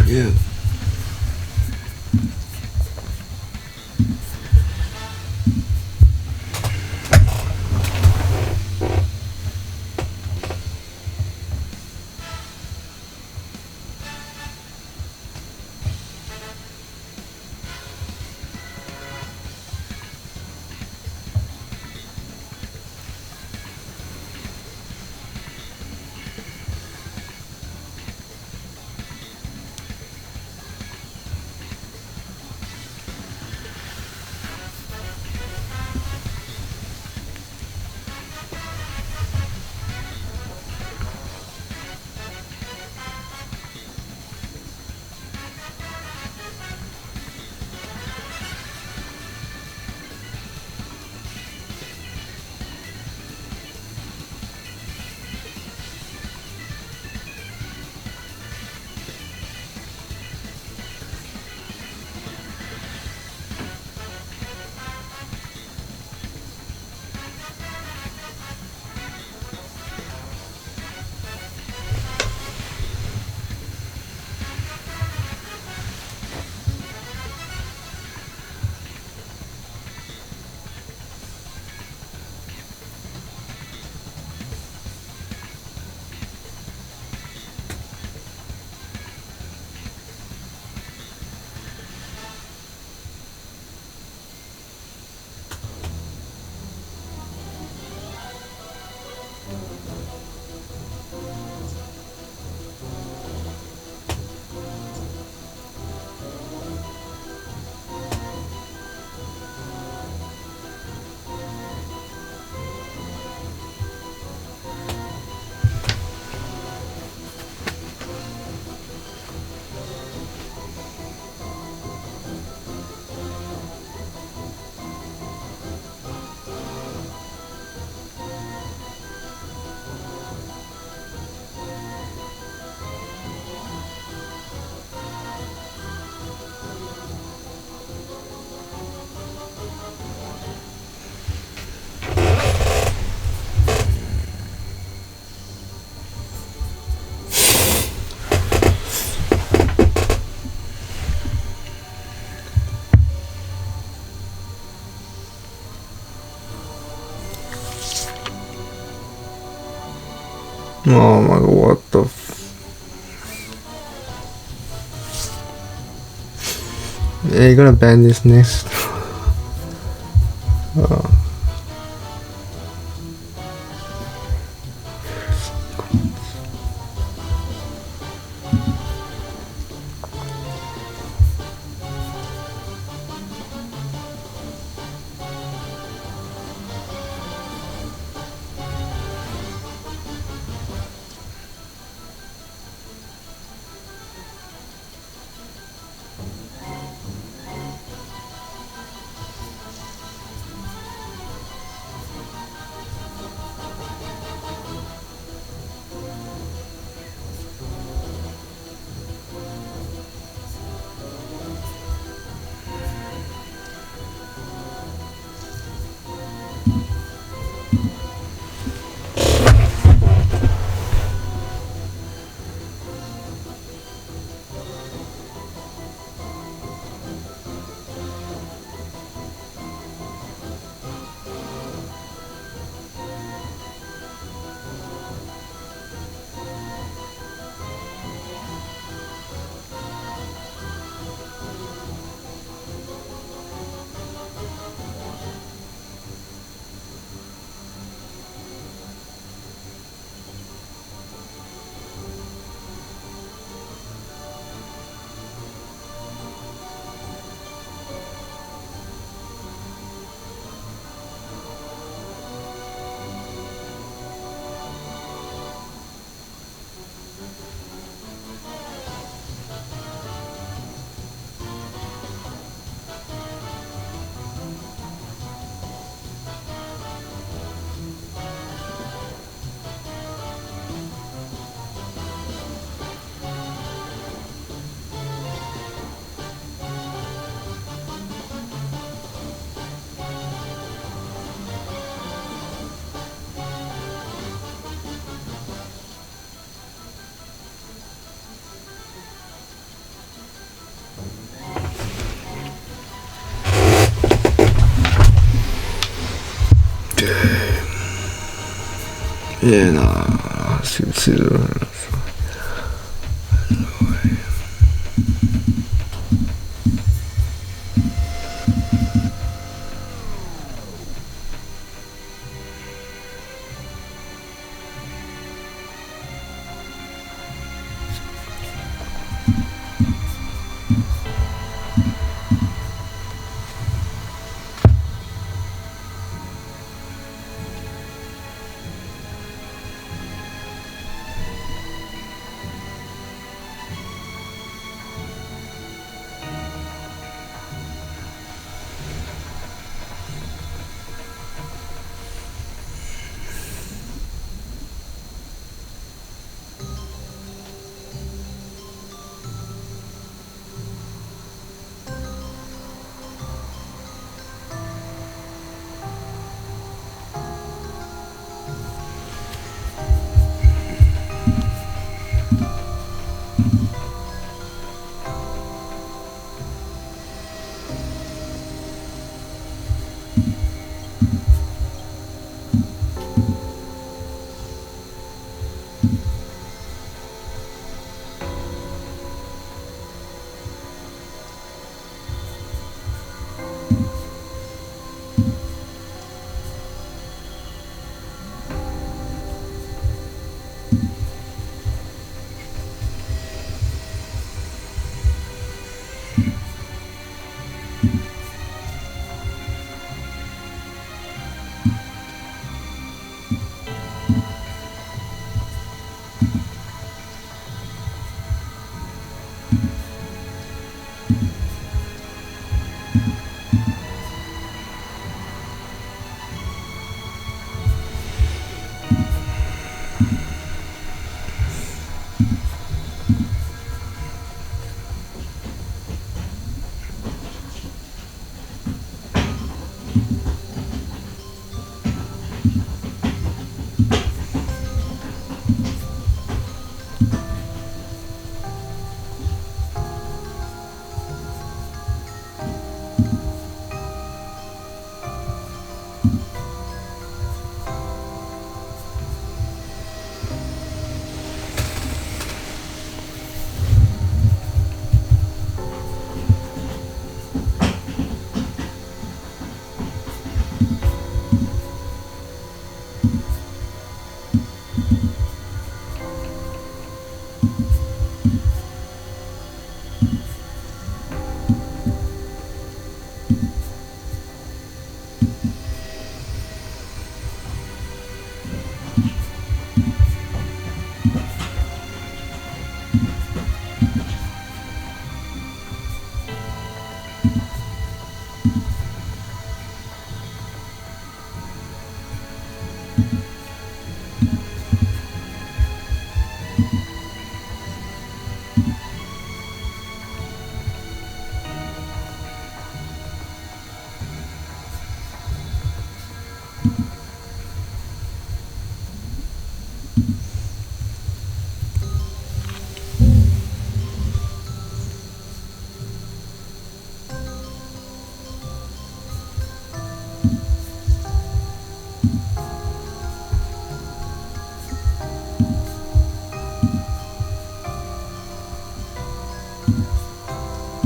Yeah. Oh my god, what the Yeah, you're gonna ban this next. Oh. Yeah, nah,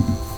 you.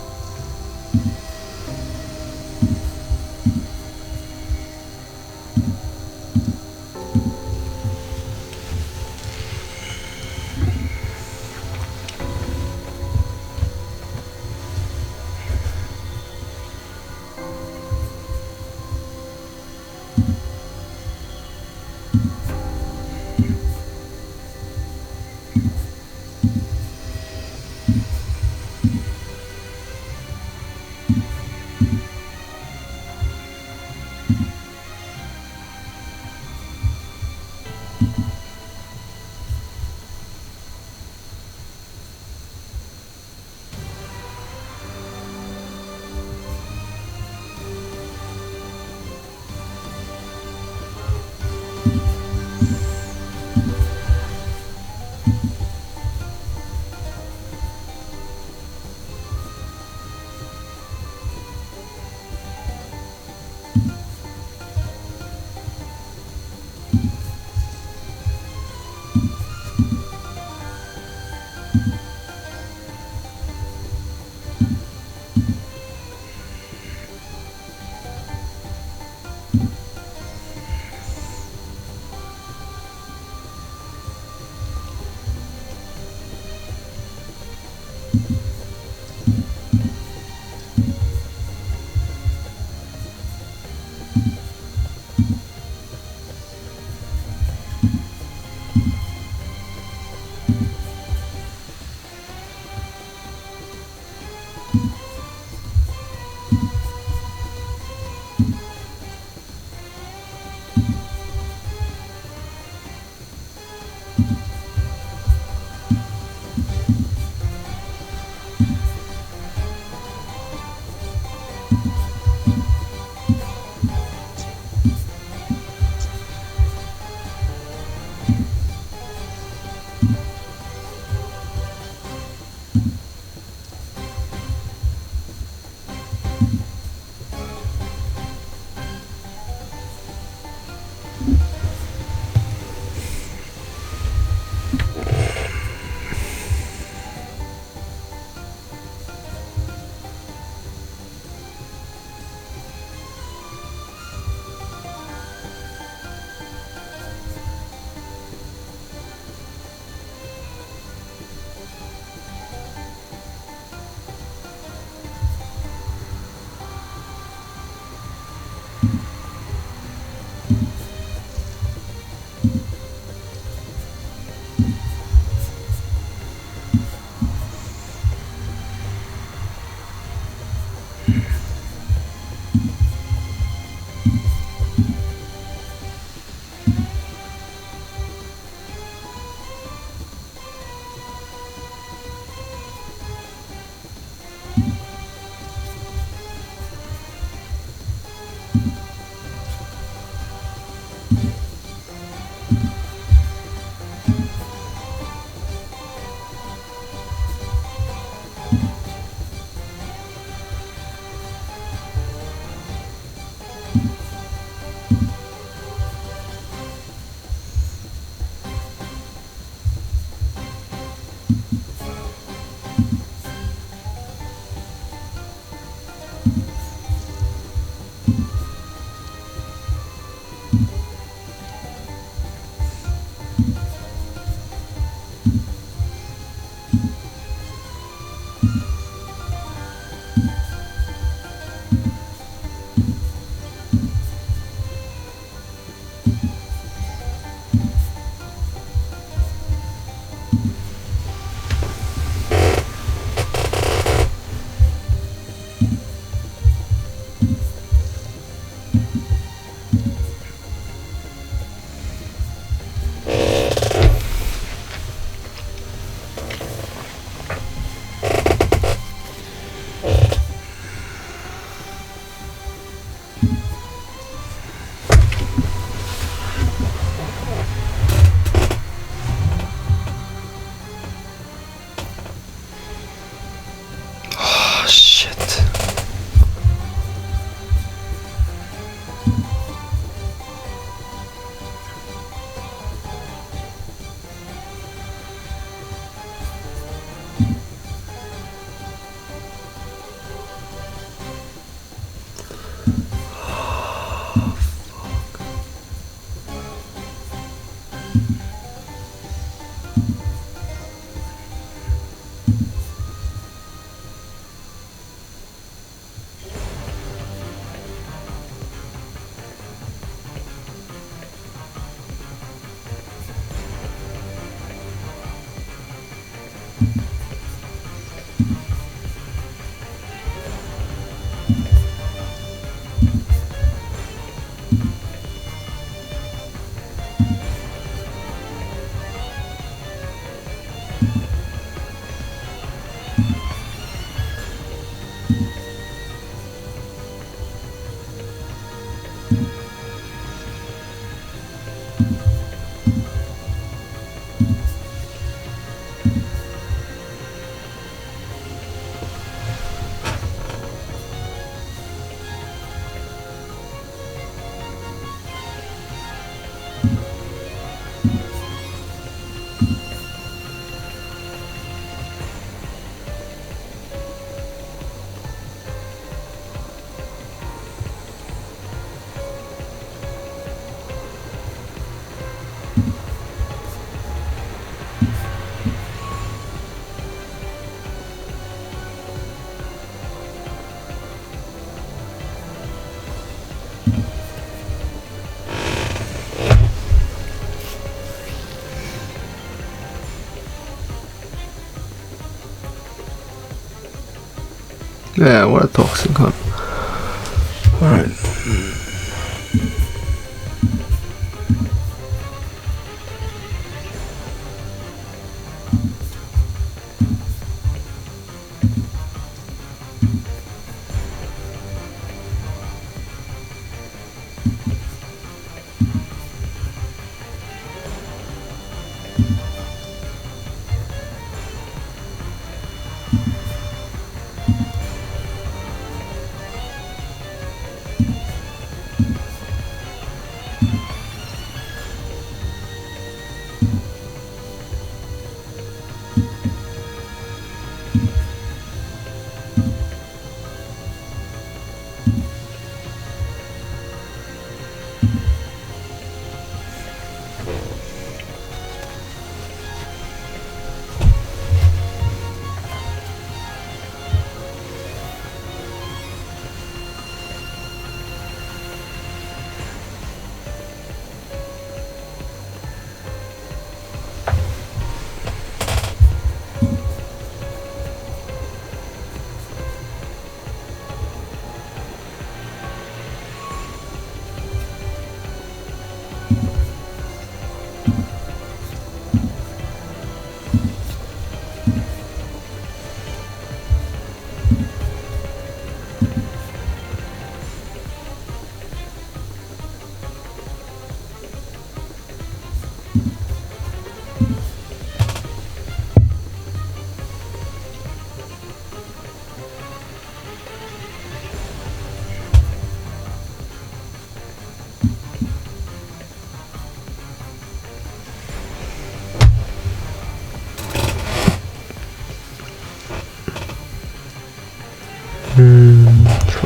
Yeah, what a toxic cunt. Alright.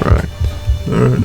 Right. Alright.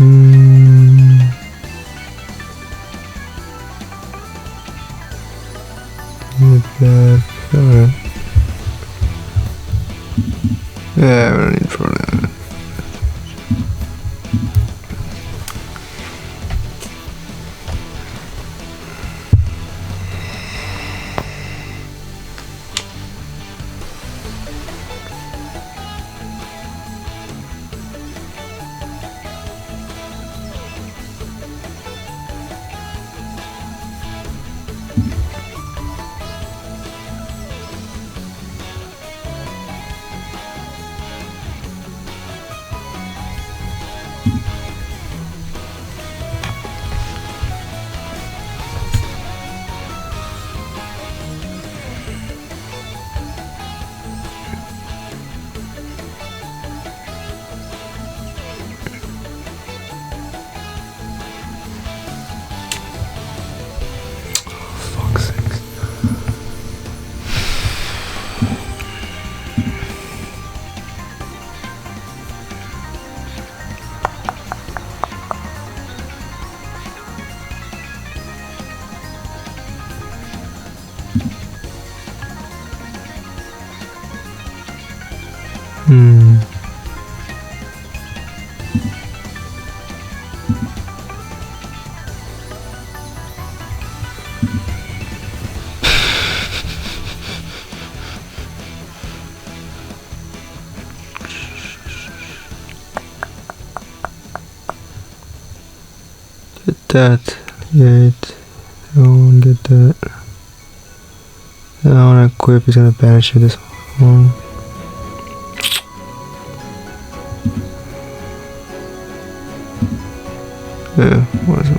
Alright. Yeah, we don't need for that. Get that. Get. I won't get that. I wanna equip. He's gonna banish this one. Yeah, what is it?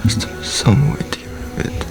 There's some way to get rid of it.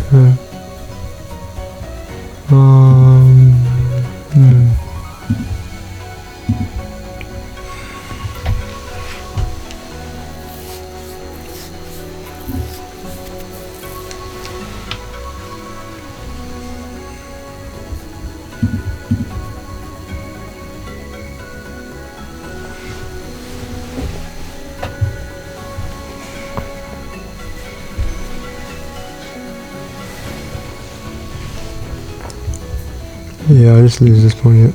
Okay. Hmm. Yeah, I just lose this point yet.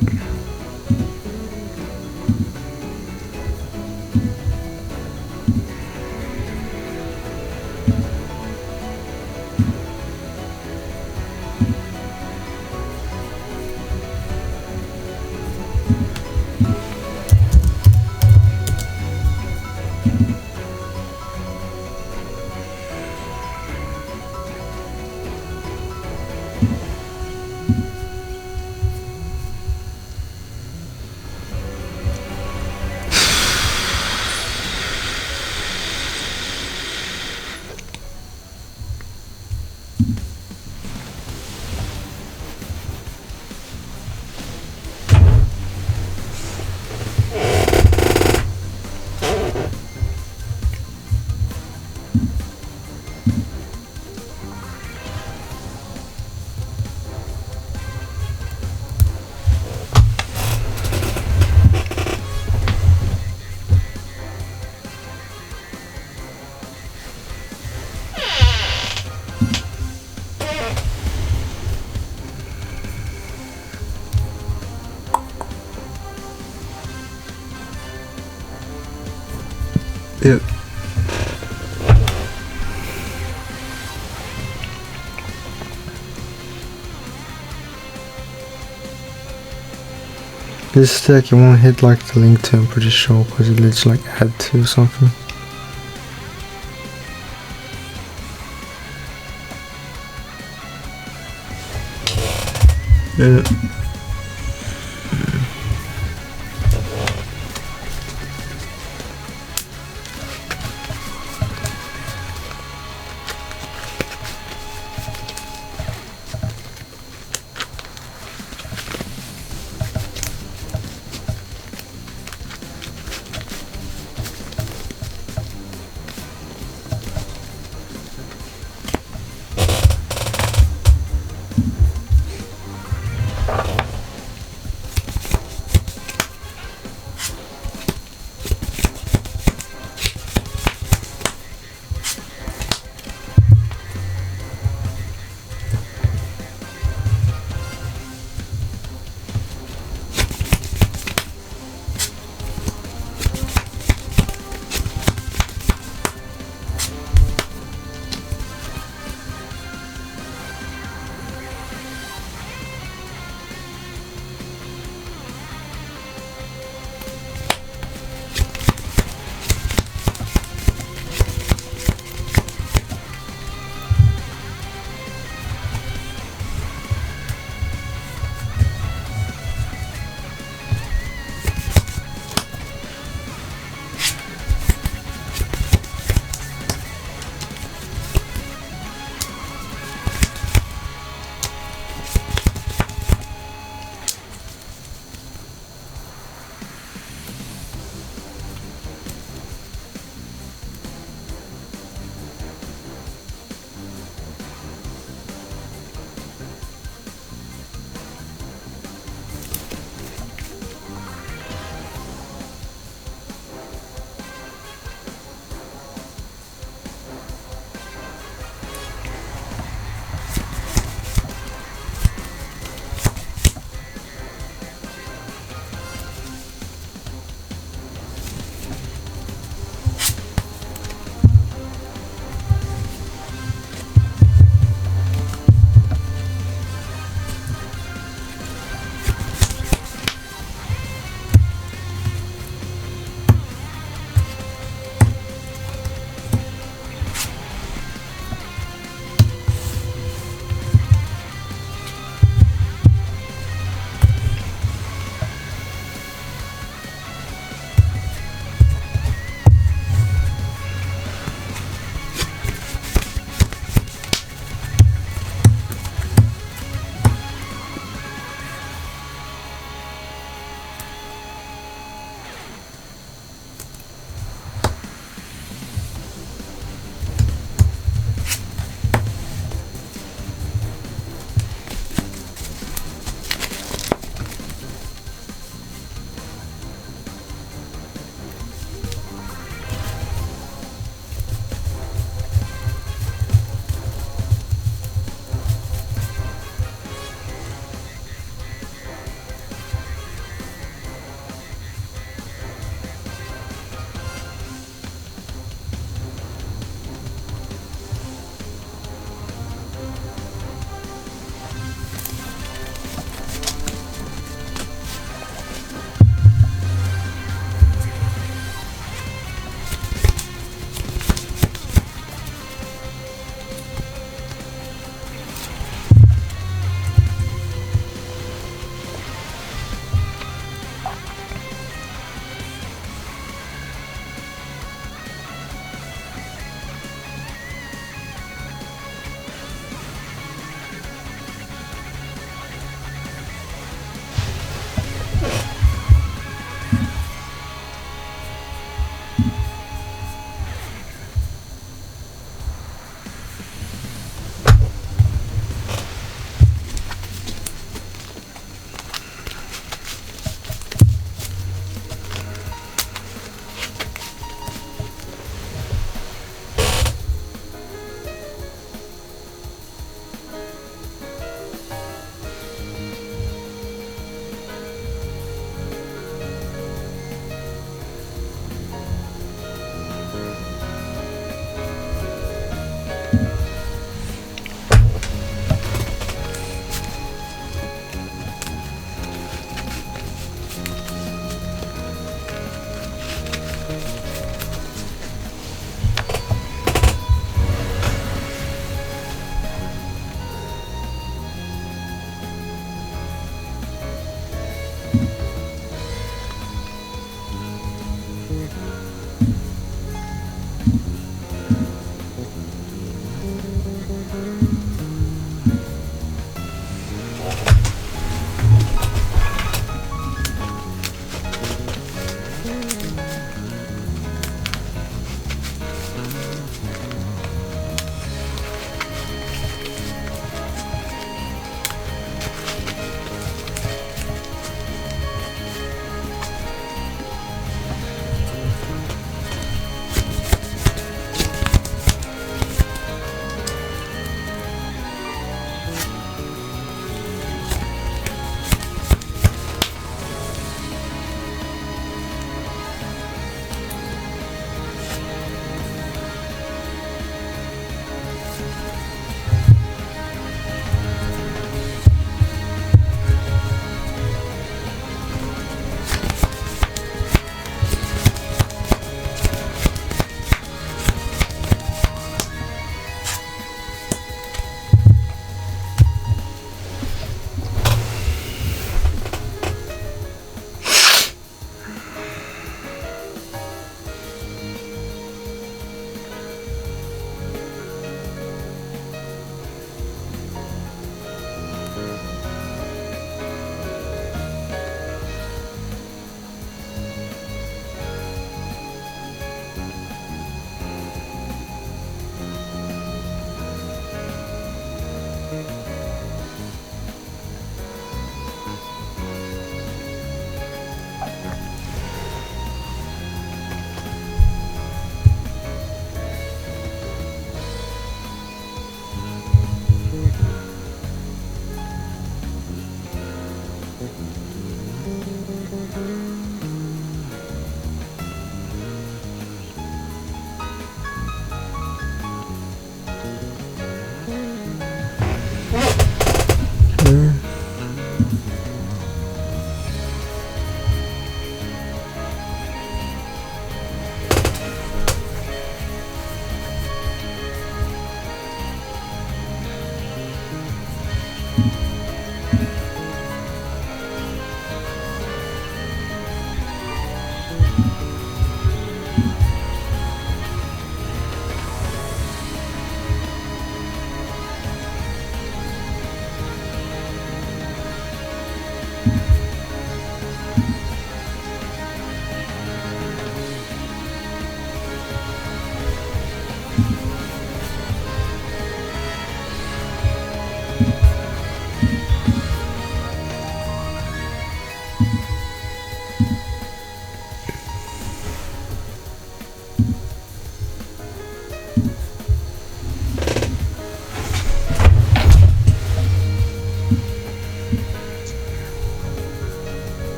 Yep. This stack, it won't hit like the link to, I'm pretty sure, because it lets like add to or something. Yeah.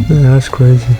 Yeah, that's crazy.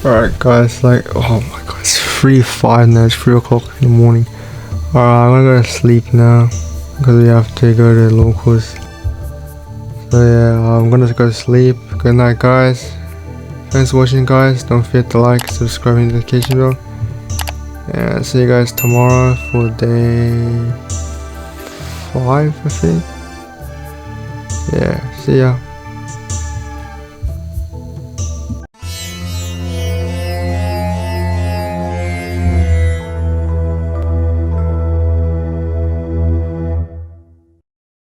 Alright guys, like, oh my god, it's 3:05 now, it's 3 o'clock in the morning. Alright, I'm gonna go to sleep now, because we have to go to locals. So yeah, I'm gonna go to sleep. Good night guys. Thanks for watching guys, don't forget to like, subscribe and notification bell. And see you guys tomorrow for day 5, I think. Yeah, see ya.